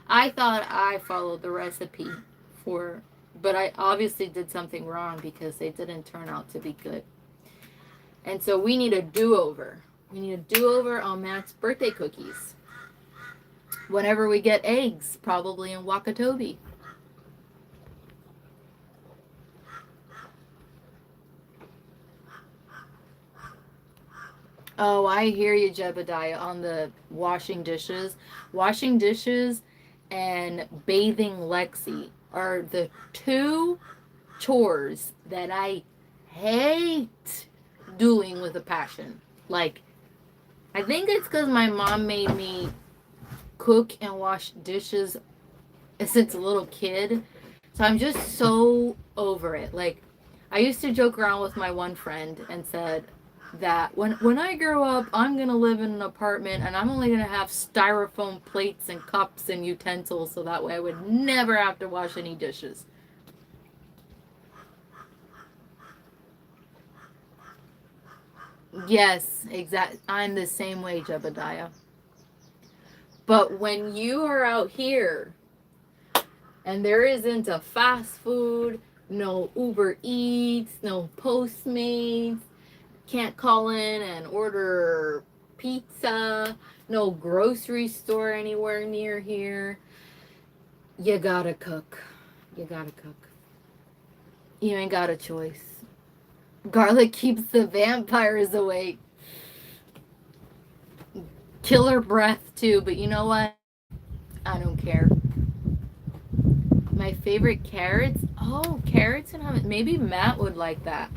Speaker 4: I thought I followed the recipe for, but I obviously did something wrong because they didn't turn out to be good. And so we need a do-over. We need a do-over on Matt's birthday cookies. Whenever we get eggs, probably in Wakatobi. Oh, I hear you, Jebediah, on the washing dishes. Washing dishes and bathing Lexi are the two chores that I hate doing with a passion. Like, I think it's because my mom made me cook and wash dishes since a little kid. So I'm just so over it. Like, I used to joke around with my one friend and said that when I grow up, I'm going to live in an apartment and I'm only going to have styrofoam plates and cups and utensils so that way I would never have to wash any dishes. Yes, exactly. I'm the same way, Jebediah. But when you are out here and there isn't a fast food, no Uber Eats, no Postmates, can't call in and order pizza, no grocery store anywhere near here, you gotta cook. You gotta cook. You ain't got a choice. Garlic keeps the vampires away. Killer breath too, but you know what? I don't care. My favorite carrots? Oh, carrots and hummus. Maybe Matt would like that.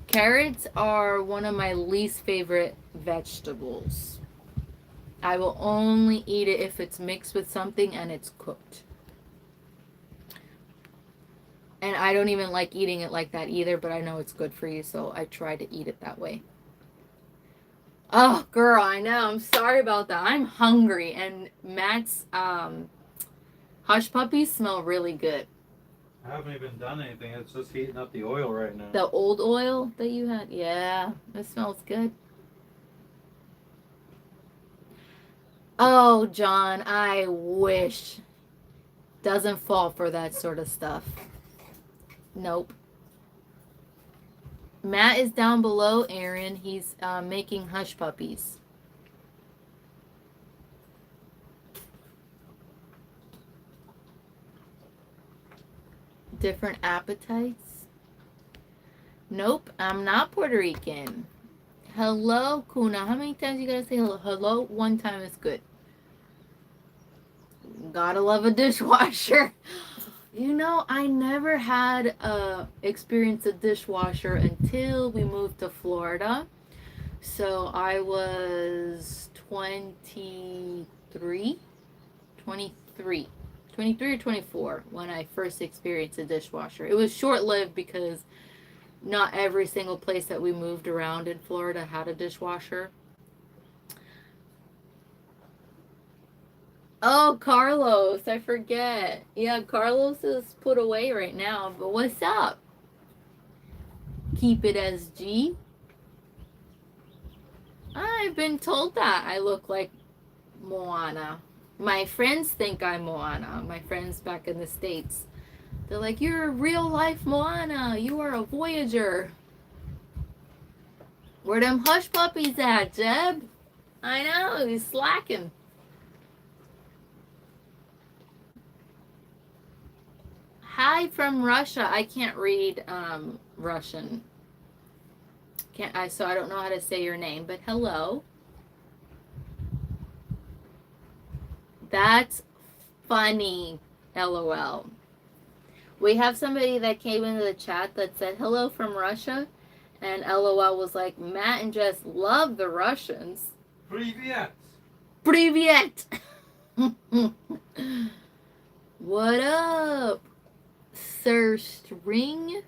Speaker 4: Carrots are one of my least favorite vegetables. I will only eat it if it's mixed with something and it's cooked. And I don't even like eating it like that either, but I know it's good for you, so I try to eat it that way. Oh, girl, I know. I'm sorry about that. I'm hungry, and Matt's hush puppies smell really good.
Speaker 1: I haven't even done anything. It's just heating up the oil right now.
Speaker 4: The old oil that you had? Yeah, it smells good. Oh, John, I wish. Doesn't fall for that sort of stuff. Nope. Matt is down below, Aaron. He's making hush puppies. Different appetites? Nope, I'm not Puerto Rican. Hello, Kuna. How many times you gotta say hello? Hello, one time is good. Gotta love a dishwasher. You know, I never had experience a dishwasher until we moved to Florida. So I was 23 or 24 when I first experienced a dishwasher. It was short-lived because not every single place that we moved around in Florida had a dishwasher. Oh, Carlos, I forget. Yeah, Carlos is put away right now, but what's up? Keep it as G. I've been told that I look like Moana. My friends think I'm Moana. My friends back in the States. They're like, you're a real life Moana. You are a Voyager. Where them hush puppies at, Jeb? I know, he's slacking. Hi from Russia. I can't read Russian. So I don't know how to say your name, but hello. That's funny. LOL. We have somebody that came into the chat that said hello from Russia, and LOL was like, Matt and Jess love the Russians.
Speaker 1: Привет!
Speaker 4: Привет! What up, Sir String?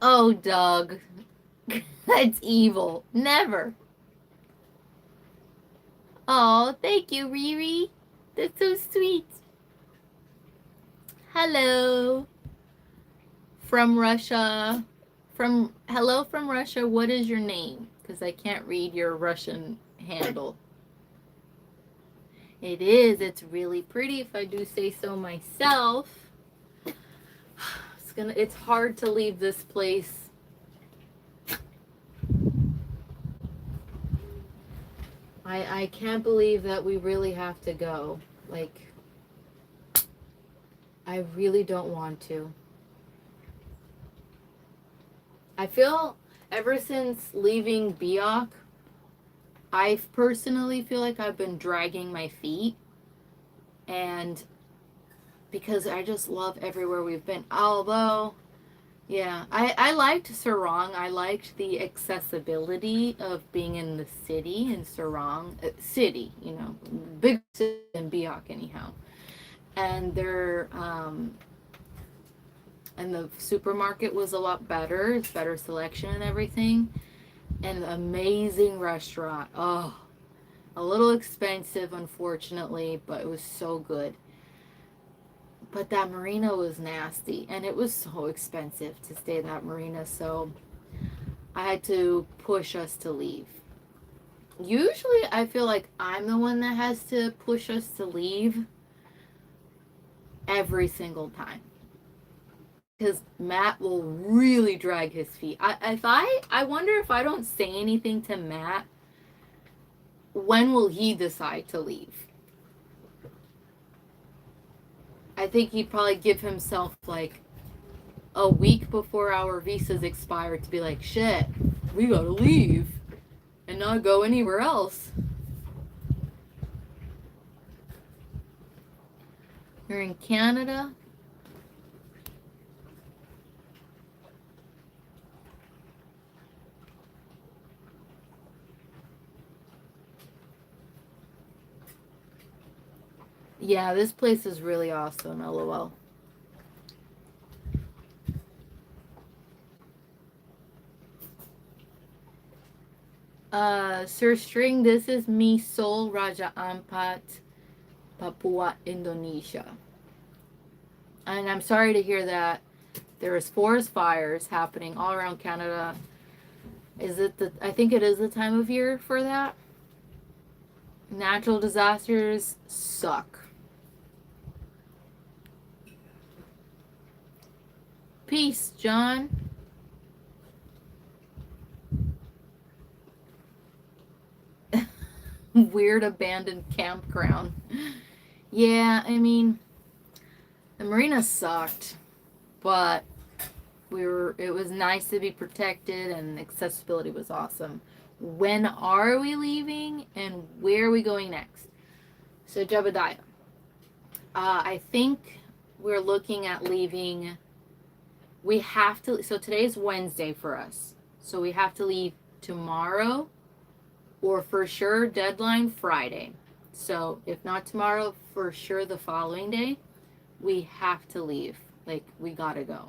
Speaker 4: Oh, Doug. That's evil. Never. Oh, thank you, Riri. That's so sweet. Hello from Russia. Hello from Russia. What is your name? Because I can't read your Russian handle. It is. It's really pretty, if I do say so myself. It's hard to leave this place. I can't believe that we really have to go. Like, I really don't want to. I feel ever since leaving Biak, I personally feel like I've been dragging my feet. And because I just love everywhere we've been. Although, yeah, I liked Sarong. I liked the accessibility of being in the city in Sarong. City, you know, big city than Biak anyhow. And and the supermarket was a lot better. It's better selection and everything. And amazing restaurant. Oh, a little expensive, unfortunately, but it was so good. But that marina was nasty, and it was so expensive to stay in that marina, so I had to push us to leave. Usually, I feel like I'm the one that has to push us to leave every single time. Because Matt will really drag his feet. I wonder if I don't say anything to Matt, when will he decide to leave? I think he'd probably give himself like a week before our visas expire to be like, shit, we gotta leave and not go anywhere else. You're in Canada? Yeah, this place is really awesome, LOL. Sir String, this is me, Sol Raja Ampat, Papua, Indonesia. And I'm sorry to hear that there is forest fires happening all around Canada. I think it is the time of year for that. Natural disasters suck. Peace, John. Weird abandoned campground. Yeah, I mean, the marina sucked, but it was nice to be protected and accessibility was awesome. When are we leaving and where are we going next? So Jebediah, I think we're looking at leaving. We have to, so today's Wednesday for us. So we have to leave tomorrow or for sure deadline Friday. So if not tomorrow, for sure the following day, we have to leave. Like, we gotta go.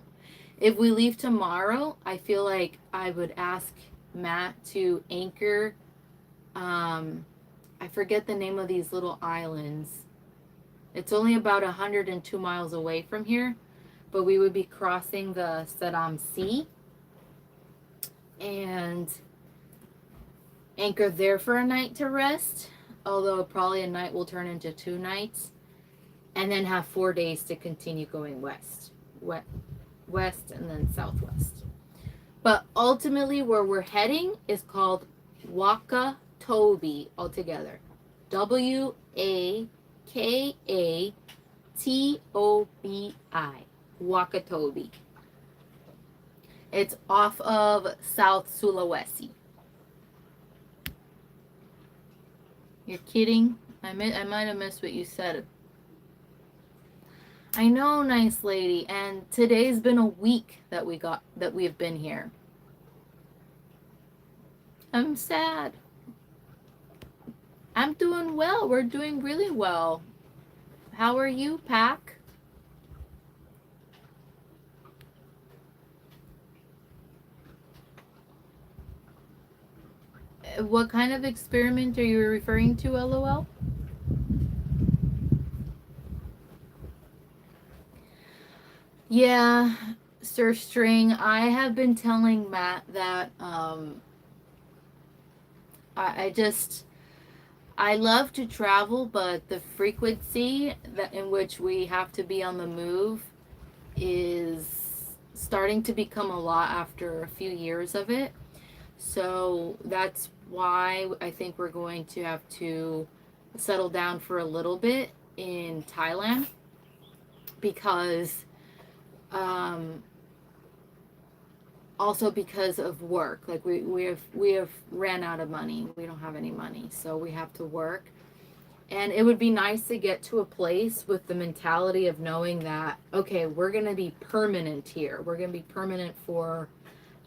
Speaker 4: If we leave tomorrow, I feel like I would ask Matt to anchor, I forget the name of these little islands. It's only about 102 miles away from here, but we would be crossing the Saddam Sea and anchor there for a night to rest, although probably a night will turn into 2 nights, and then have 4 days to continue going west and then southwest. But ultimately where we're heading is called Wakatobi altogether. Wakatobi. Wakatobi. It's off of South Sulawesi. You're kidding? I might have missed what you said. I know, nice lady. And today's been a week that we've been here. I'm sad. I'm doing well. We're doing really well. How are you, Pac? What kind of experiment are you referring to, LOL? Yeah, Sir String, I have been telling Matt that I just I love to travel, but the frequency that in which we have to be on the move is starting to become a lot after a few years of it. So that's why I think we're going to have to settle down for a little bit in Thailand because um also because of work. Like we have ran out of money. We don't have any money, so we have to work. And it would be nice to get to a place with the mentality of knowing that okay, we're going to be permanent here. We're going to be permanent for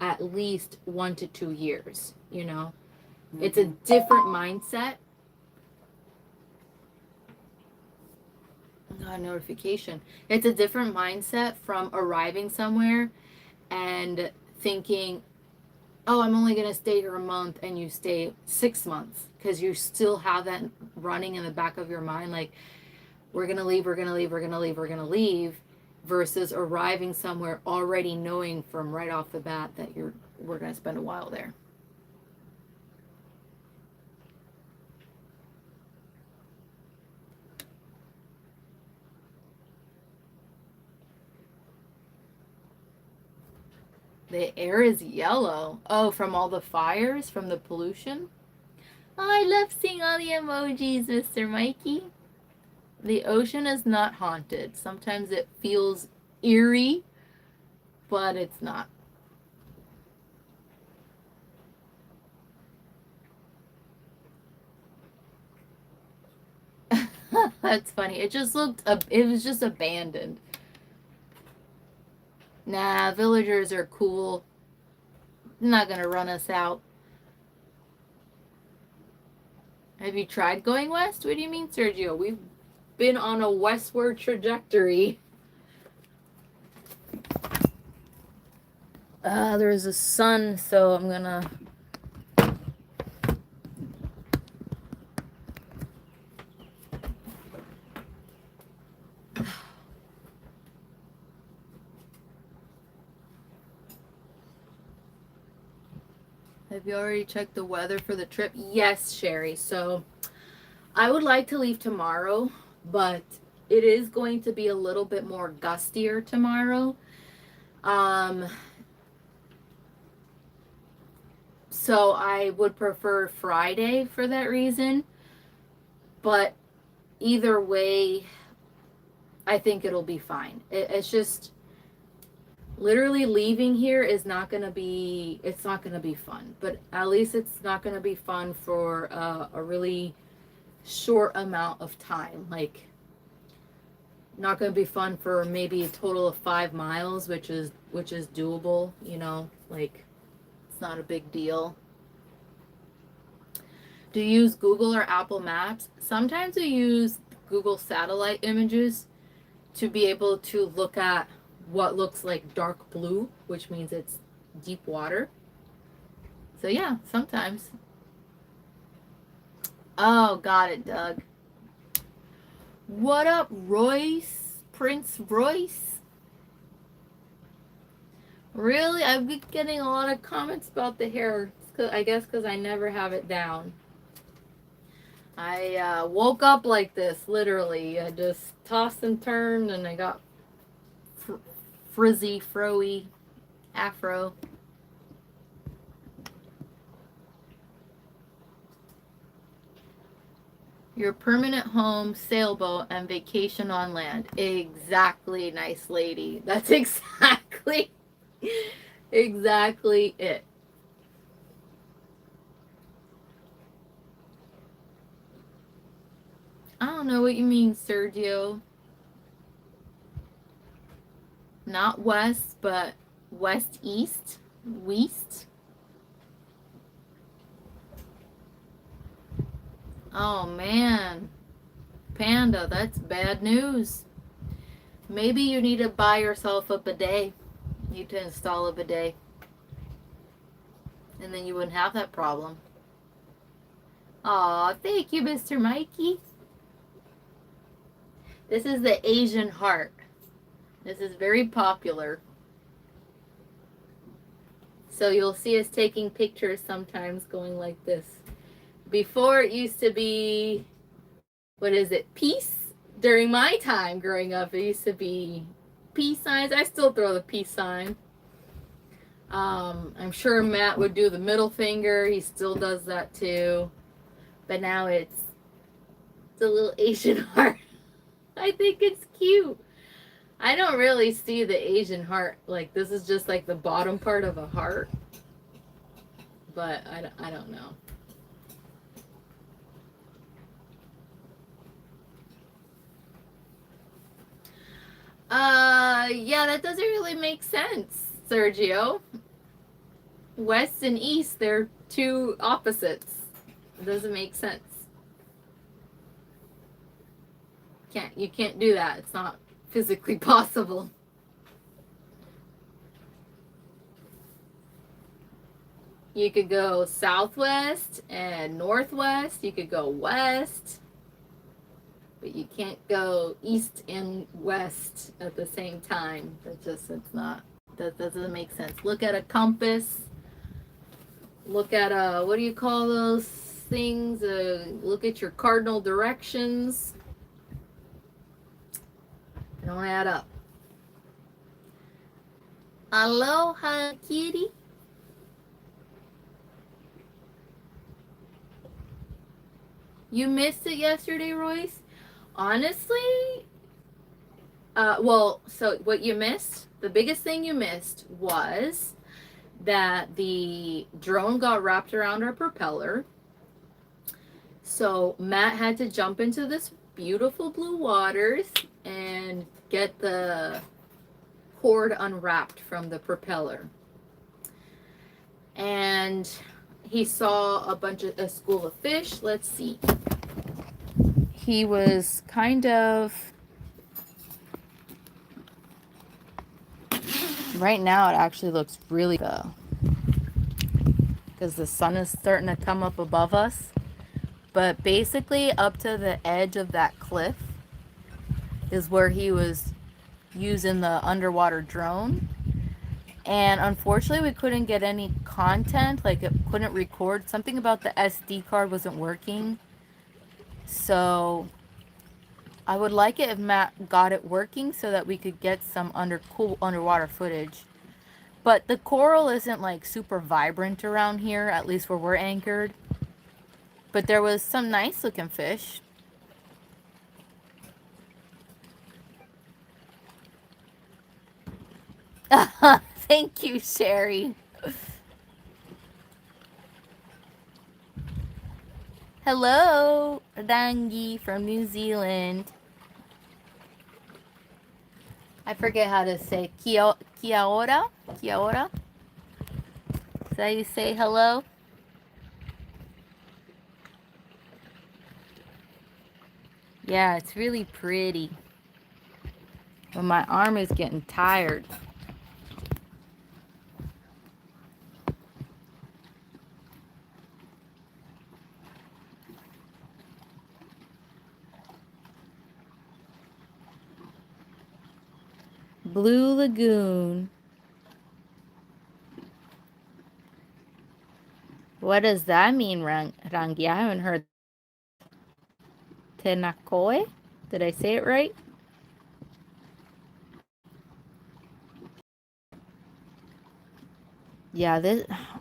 Speaker 4: at least 1 to 2 years, you know. It's a different mindset. God, notification. It's a different mindset from arriving somewhere and thinking, oh, I'm only going to stay here a month, and you stay 6 months because you still have that running in the back of your mind like, we're going to leave, we're going to leave, we're going to leave, we're going to leave, versus arriving somewhere already knowing from right off the bat that we're going to spend a while there. The air is yellow. Oh, from all the fires, from the pollution? Oh, I love seeing all the emojis, Mr. Mikey. The ocean is not haunted. Sometimes it feels eerie, but it's not. That's funny. It was just abandoned. Nah, villagers are cool. Not gonna run us out. Have you tried going west? What do you mean, Sergio? We've been on a westward trajectory. There's a sun, so I'm gonna... Have you already checked the weather for the trip? Yes, Sherry. So I would like to leave tomorrow, but it is going to be a little bit more gustier tomorrow. So I would prefer Friday for that reason. But either way, I think it'll be fine. It's just literally leaving here is not going to be, it's not going to be fun. But at least it's not going to be fun for a really short amount of time. Like, not going to be fun for maybe a total of 5 miles, which is doable, you know, like it's not a big deal. Do you use Google or Apple Maps? Sometimes I use Google satellite images to be able to look at what looks like dark blue, which means it's deep water. So yeah, sometimes. Oh, got it, Doug. What up, Royce? Prince Royce? Really? I've been getting a lot of comments about the hair. I guess because I never have it down. I woke up like this, literally. I just tossed and turned, and I got frizzy, froey afro. Your permanent home, sailboat, and vacation on land. Exactly, nice lady. That's exactly it. I don't know what you mean, Sergio. Not west, but west east? West? Oh man. Panda, that's bad news. Maybe you need to buy yourself a bidet. You need to install a bidet. And then you wouldn't have that problem. Aw, thank you, Mr. Mikey. This is the Asian heart. This is very popular. So you'll see us taking pictures sometimes going like this. Before it used to be, what is it, peace? During my time growing up, it used to be peace signs. I still throw the peace sign. I'm sure Matt would do the middle finger. He still does that too. But now it's a little Asian heart. I think it's cute. I don't really see the Asian heart. Like, this is just like the bottom part of a heart. But I don't know. Yeah, that doesn't really make sense, Sergio. West and east, they're two opposites. It doesn't make sense. You can't do that. It's not physically possible. You could go southwest and northwest. You could go west. But you can't go east and west at the same time. That doesn't make sense. Look at a compass. Look at what do you call those things? Look at your cardinal directions. They don't add up. Aloha, kitty. You missed it yesterday, Royce? Honestly, so what you missed, the biggest thing you missed was that the drone got wrapped around our propeller. So Matt had to jump into this beautiful blue waters and get the cord unwrapped from the propeller. And he saw a school of fish. Let's see. He was kind of, right now it actually looks really good because the sun is starting to come up above us. But basically up to the edge of that cliff is where he was using the underwater drone. And unfortunately we couldn't get any content, like it couldn't record. Something about the SD card wasn't working. So I would like it if Matt got it working so that we could get some cool underwater footage. But the coral isn't like super vibrant around here, at least where we're anchored. But there was some nice looking fish. Thank you, Sherry. Hello, Rangi from New Zealand. I forget how to say kia ora. Kia ora. Is that how you say hello? Yeah, it's really pretty. But my arm is getting tired. Blue Lagoon. What does that mean, Rangi? I haven't heard. Tenakoe? Did I say it right? Yeah,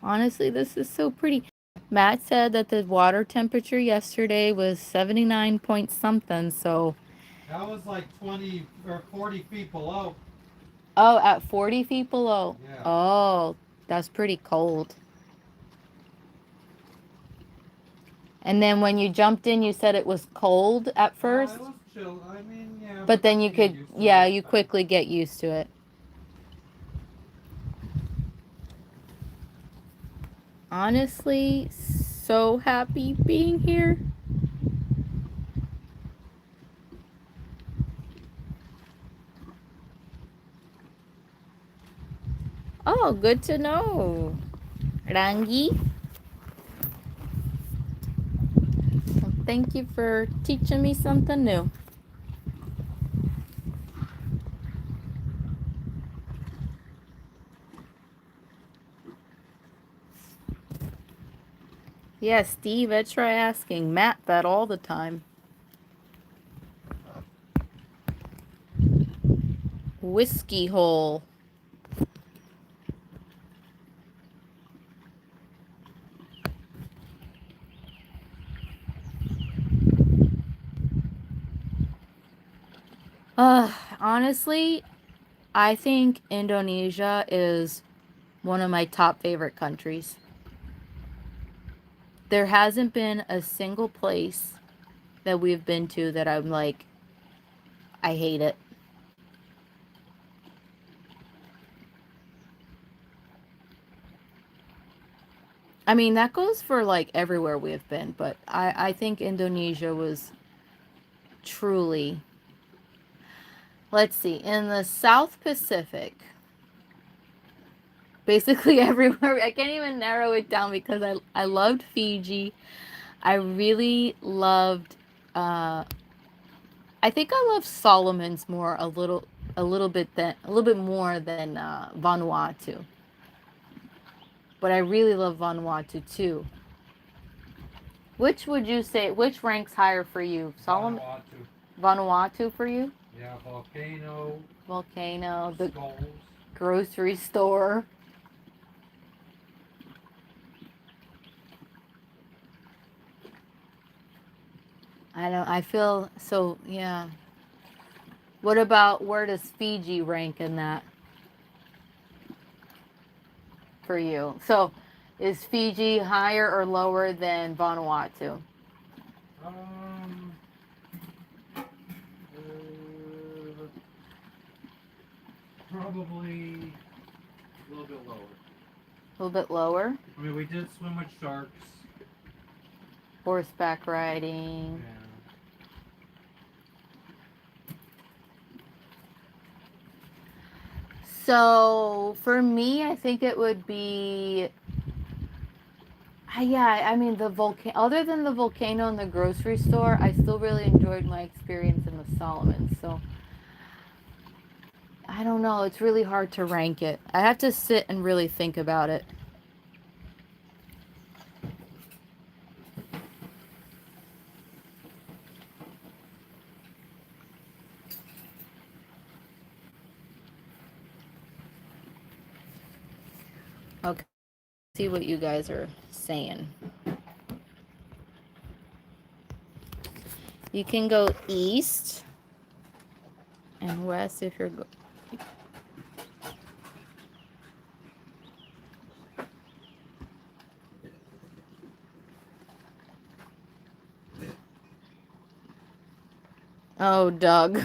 Speaker 4: honestly, this is so pretty. Matt said that the water temperature yesterday was 79 point something, so.
Speaker 1: That was like 20 or 40 feet below.
Speaker 4: Oh, at 40 feet below?
Speaker 1: Yeah.
Speaker 4: Oh, that's pretty cold. And then when you jumped in, you said it was cold at first?
Speaker 1: It was chill. I mean, yeah.
Speaker 4: But then you quickly get used to it. Honestly, so happy being here. Oh, good to know, Rangi. Well, thank you for teaching me something new. Yeah, Steve, I try asking Matt that all the time. Whiskey hole. Honestly, I think Indonesia is one of my top favorite countries. There hasn't been a single place that we've been to that I'm like, I hate it. I mean, that goes for like everywhere we have been, but I think Indonesia was truly, let's see, in the South Pacific, basically everywhere. I can't even narrow it down because I loved Fiji. I really loved, I think I love Solomon's more a little bit more than Vanuatu. But I really love Vanuatu too. Which would you say, which ranks higher for you? Solomon? Vanuatu for you?
Speaker 5: Yeah, volcano.
Speaker 4: Volcano, the
Speaker 5: Skulls.
Speaker 4: grocery store. I feel so, yeah. What about, where does Fiji rank in that for you? So, is Fiji higher or lower than Vanuatu?
Speaker 5: Probably a little bit lower.
Speaker 4: A little bit lower?
Speaker 5: I mean, we did swim with sharks.
Speaker 4: Horseback riding.
Speaker 5: Yeah.
Speaker 4: So for me, I think it would be, yeah. I mean, the volcano. Other than the volcano and the grocery store, I still really enjoyed my experience in the Solomons. So I don't know. It's really hard to rank it. I have to sit and really think about it. Okay. See what you guys are saying. You can go east and west if you're going. Oh, Doug.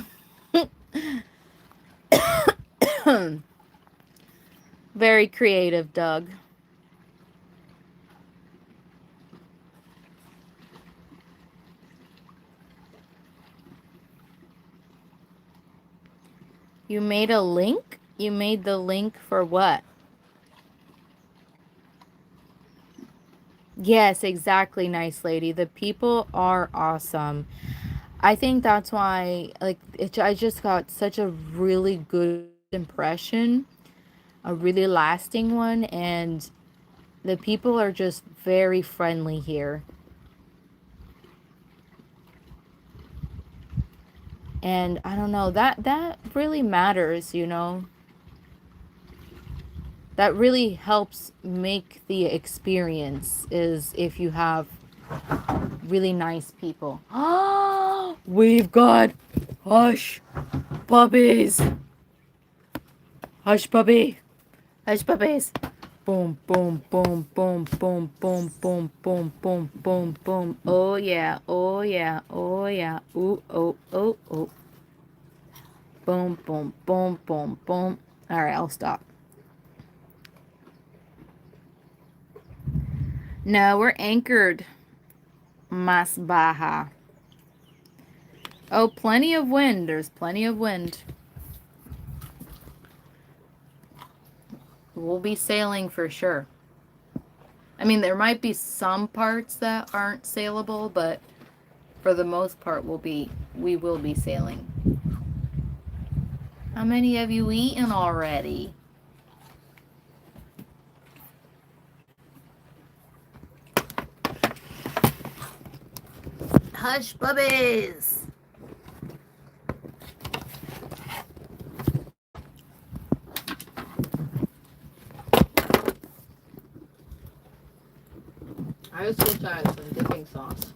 Speaker 4: Very creative, Doug. You made a link? You made the link for what? Yes, exactly, nice lady. The people are awesome. I think that's why, like, I just got such a really good impression, a really lasting one, and the people are just very friendly here. And I don't know, that really matters, you know. That really helps make the experience, is if you have really nice people. Oh, we've got hush puppies. Hush puppy. Hush puppies. Boom, boom, boom, boom, boom, boom, boom, boom, boom, boom, boom. Oh yeah, oh yeah, oh yeah. Ooh, oh, oh, oh. Boom, boom, boom, boom, boom. All right, I'll stop. No, we're anchored. Mas Baja. Oh, plenty of wind. There's plenty of wind. We'll be sailing for sure. I mean, there might be some parts that aren't sailable, but for the most part, we will be sailing. How many have you eaten already? hush puppies. I just wish I had some dipping sauce.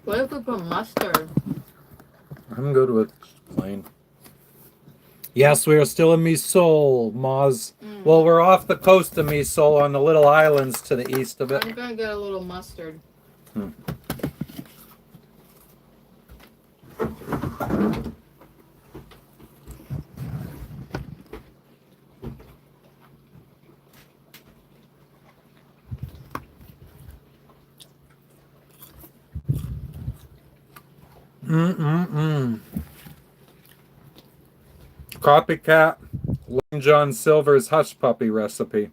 Speaker 4: What if we put mustard?
Speaker 2: I'm good with plain. Yes, we are still in Misol, Maz. Well, we're off the coast of Misol on the little islands to the east of it.
Speaker 4: I'm gonna get a little mustard.
Speaker 2: Copycat Long John Silver's hush puppy recipe.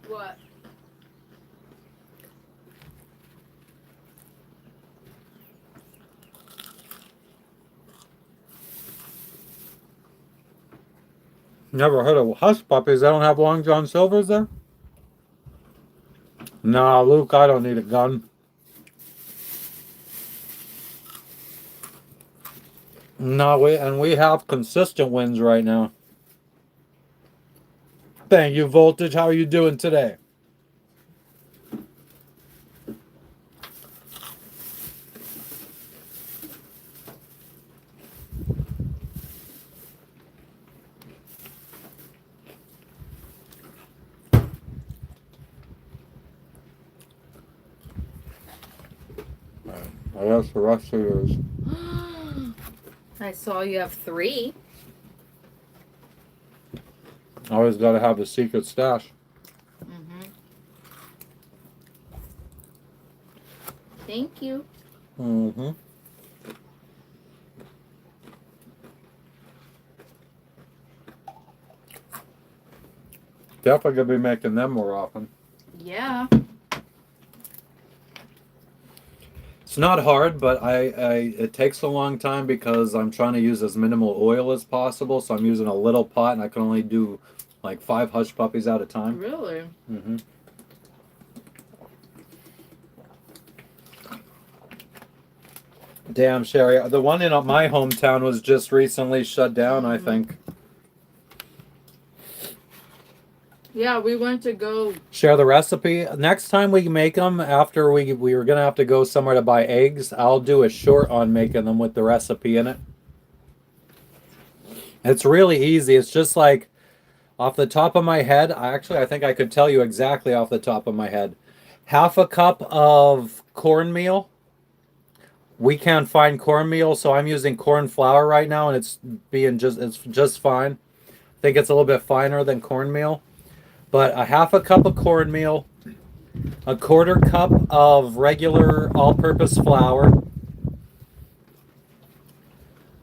Speaker 4: What?
Speaker 2: Never heard of hush puppies. They don't have Long John Silver's there? Nah, Luke, I don't need a gun. No, we have consistent wins right now. Thank you, Voltage. How are you doing today? I guess the rest of yours.
Speaker 4: I saw you have 3.
Speaker 2: Always got to have the secret stash.
Speaker 4: Thank you.
Speaker 2: Mm-hmm. Definitely gonna be making them more often.
Speaker 4: Yeah.
Speaker 2: It's not hard, but it takes a long time because I'm trying to use as minimal oil as possible. So I'm using a little pot, and I can only do like 5 hush puppies at a time.
Speaker 4: Really?
Speaker 2: Mm-hmm. Damn, Sherry. The one in my hometown was just recently shut down, I think.
Speaker 4: Yeah, we went to go.
Speaker 2: Share the recipe. Next time we make them, after we were going to have to go somewhere to buy eggs, I'll do a short on making them with the recipe in it. It's really easy. It's just like, off the top of my head, I think I could tell you exactly off the top of my head. 1/2 cup of cornmeal. We can't find cornmeal, so I'm using corn flour right now, and it's just fine. I think it's a little bit finer than cornmeal. But 1/2 cup of cornmeal, 1/4 cup of regular all-purpose flour.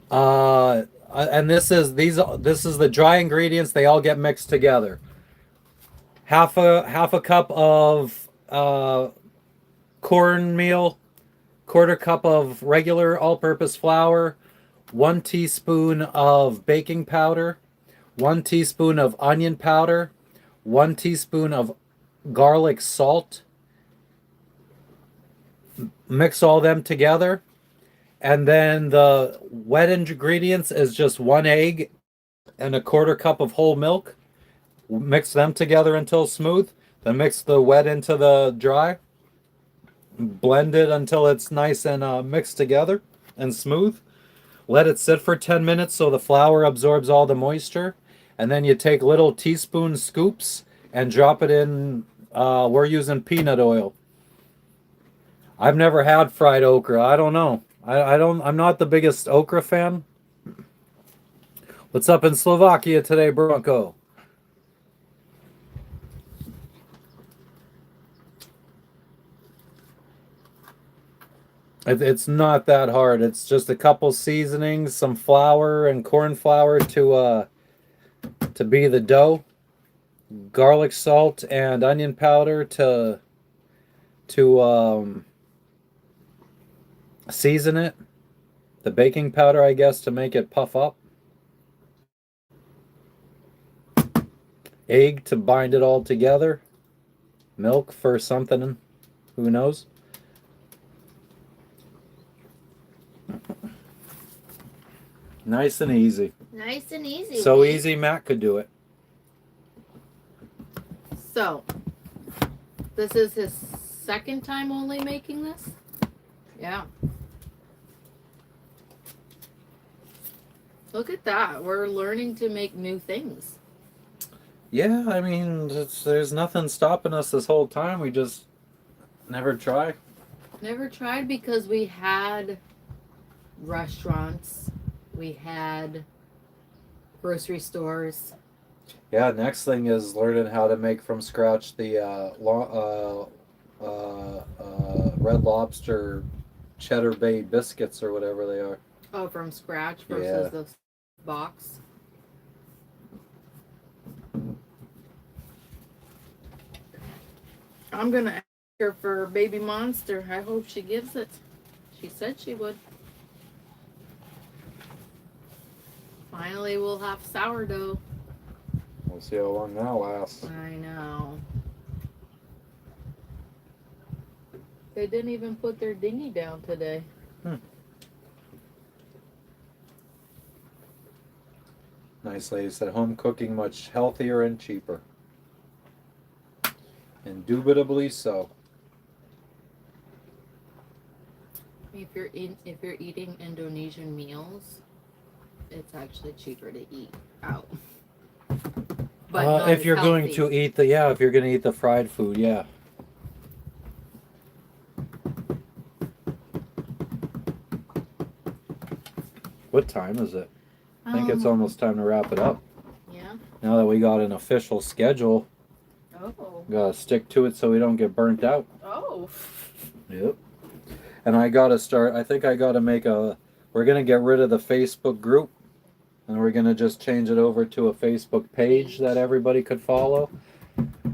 Speaker 2: And this is the dry ingredients. They all get mixed together. 1/2 cup of cornmeal, 1/4 cup of regular all-purpose flour, 1 teaspoon of baking powder, 1 teaspoon of onion powder, 1 teaspoon of garlic salt. Mix all them together. And then the wet ingredients is just 1 egg and 1/4 cup of whole milk. Mix them together until smooth. Then mix the wet into the dry. Blend it until it's nice and mixed together and smooth. Let it sit for 10 minutes so the flour absorbs all the moisture. And then you take little teaspoon scoops and drop it in. We're using peanut oil. I've never had fried okra. I don't know. I'm not the biggest okra fan. What's up in Slovakia today, Bronco? It's not that hard. It's just a couple seasonings, some flour and corn flour to be the dough, garlic salt and onion powder to season it. The baking powder, I guess, to make it puff up. Egg to bind it all together. Milk for something, who knows. Nice and easy.
Speaker 3: Nice and easy.
Speaker 2: So
Speaker 3: Lee.
Speaker 2: easy, Matt could do it.
Speaker 4: So, this is his second time only making this? Yeah. Look at that. We're learning to make new things.
Speaker 2: Yeah, I mean, there's nothing stopping us this whole time. We just never try.
Speaker 4: Never tried because we had restaurants, we had grocery stores.
Speaker 2: Yeah, next thing is learning how to make from scratch the Red Lobster Cheddar Bay biscuits or whatever they are.
Speaker 4: Oh, from scratch versus the box. I'm gonna ask her for Baby Monster. I hope she gives it. She said she would. Finally, we'll have sourdough.
Speaker 2: We'll see how long that lasts.
Speaker 4: I know. They didn't even put their dinghy down today.
Speaker 2: Nice lady said home cooking much healthier and cheaper. Indubitably so.
Speaker 4: If you're eating Indonesian meals, it's actually cheaper to eat out. But not
Speaker 2: if
Speaker 4: as
Speaker 2: you're going
Speaker 4: healthy.
Speaker 2: to eat if you're going to eat the fried food, yeah. What time is it? I think it's almost time to wrap it up.
Speaker 4: Yeah.
Speaker 2: Now that we got an official schedule,
Speaker 4: Oh.
Speaker 2: gotta stick to it so we don't get burnt out.
Speaker 4: Oh.
Speaker 2: Yep. And I gotta start. I think I gotta make a. We're gonna get rid of the Facebook group, and we're gonna just change it over to a Facebook page that everybody could follow.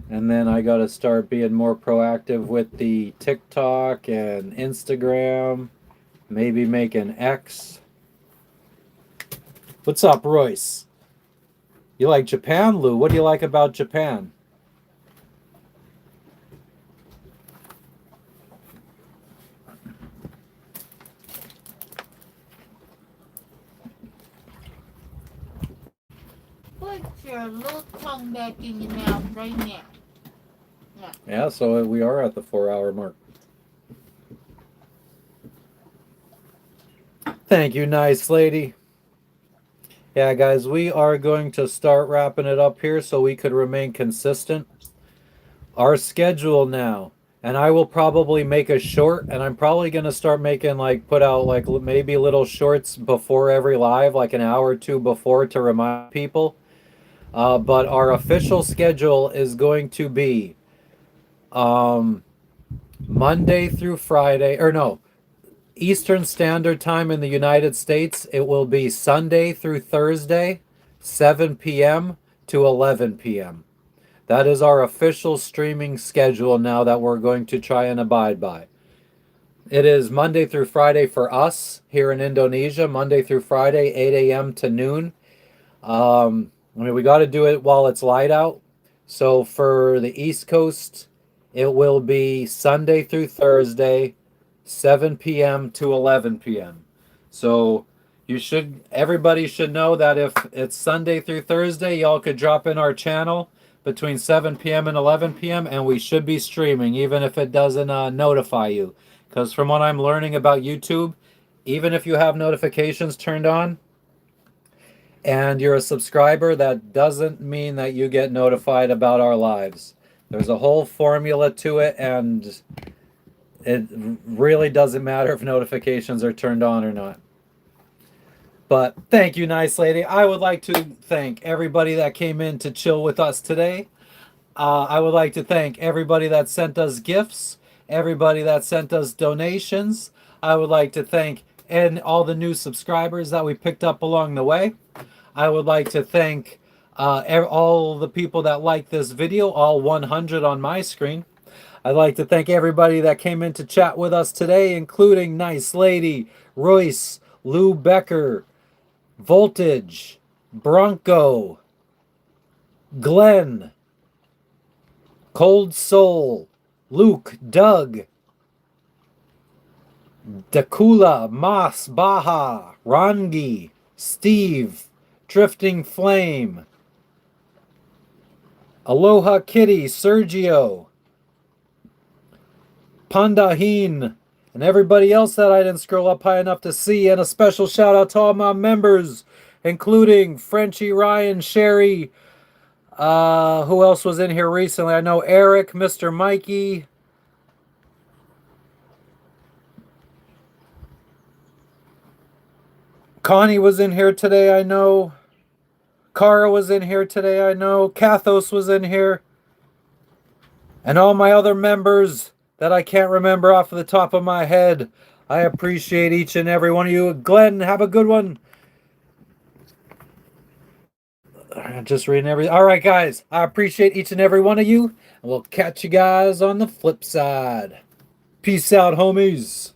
Speaker 2: And then I gotta start being more proactive with the TikTok and Instagram. Maybe make an X. What's up, Royce? You like Japan, Lou? What do you like about Japan?
Speaker 3: Put your little tongue back in your mouth right now.
Speaker 2: Yeah, so we are at the 4-hour mark. Thank you, nice lady. Yeah, guys, we are going to start wrapping it up here so we could remain consistent. Our schedule now, and I will probably make a short, and I'm probably going to start making, put out, maybe little shorts before every live, like an hour or two before to remind people. But our official schedule is going to be Monday through Friday, or no, Eastern Standard Time in the United States, it will be Sunday through Thursday, 7 p.m. to 11 p.m. That is our official streaming schedule now that we're going to try and abide by. It is Monday through Friday for us here in Indonesia, Monday through Friday, 8 a.m. to noon. We got to do it while it's light out. So for the East Coast, it will be Sunday through Thursday, 7 p.m. to 11 p.m. So everybody should know that if it's Sunday through Thursday, y'all could drop in our channel between 7 p.m. and 11 p.m. and we should be streaming, even if it doesn't notify you. Because from what I'm learning about YouTube, even if you have notifications turned on and you're a subscriber, that doesn't mean that you get notified about our lives. There's a whole formula to it, and it really doesn't matter if notifications are turned on or not. But thank you, nice lady. I would like to thank everybody that came in to chill with us today. I would like to thank everybody that sent us gifts, everybody that sent us donations. I would like to thank all the new subscribers that we picked up along the way. I would like to thank all the people that liked this video, all 100 on my screen. I'd like to thank everybody that came in to chat with us today, including Nice Lady, Royce, Lou Becker, Voltage, Bronco, Glenn, Cold Soul, Luke, Doug, Dakula, Mas, Baha, Rangi, Steve, Drifting Flame, Aloha Kitty, Sergio, Pandahin, and everybody else that I didn't scroll up high enough to see. And a special shout out to all my members, including Frenchie, Ryan, Sherry. Who else was in here recently? I know Eric, Mr. Mikey. Connie was in here today, I know. Kara was in here today, I know. Kathos was in here. And all my other members that I can't remember off of the top of my head. I appreciate each and every one of you. Glenn, have a good one. Just reading everything. All right, guys. I appreciate each and every one of you. And we'll catch you guys on the flip side. Peace out, homies.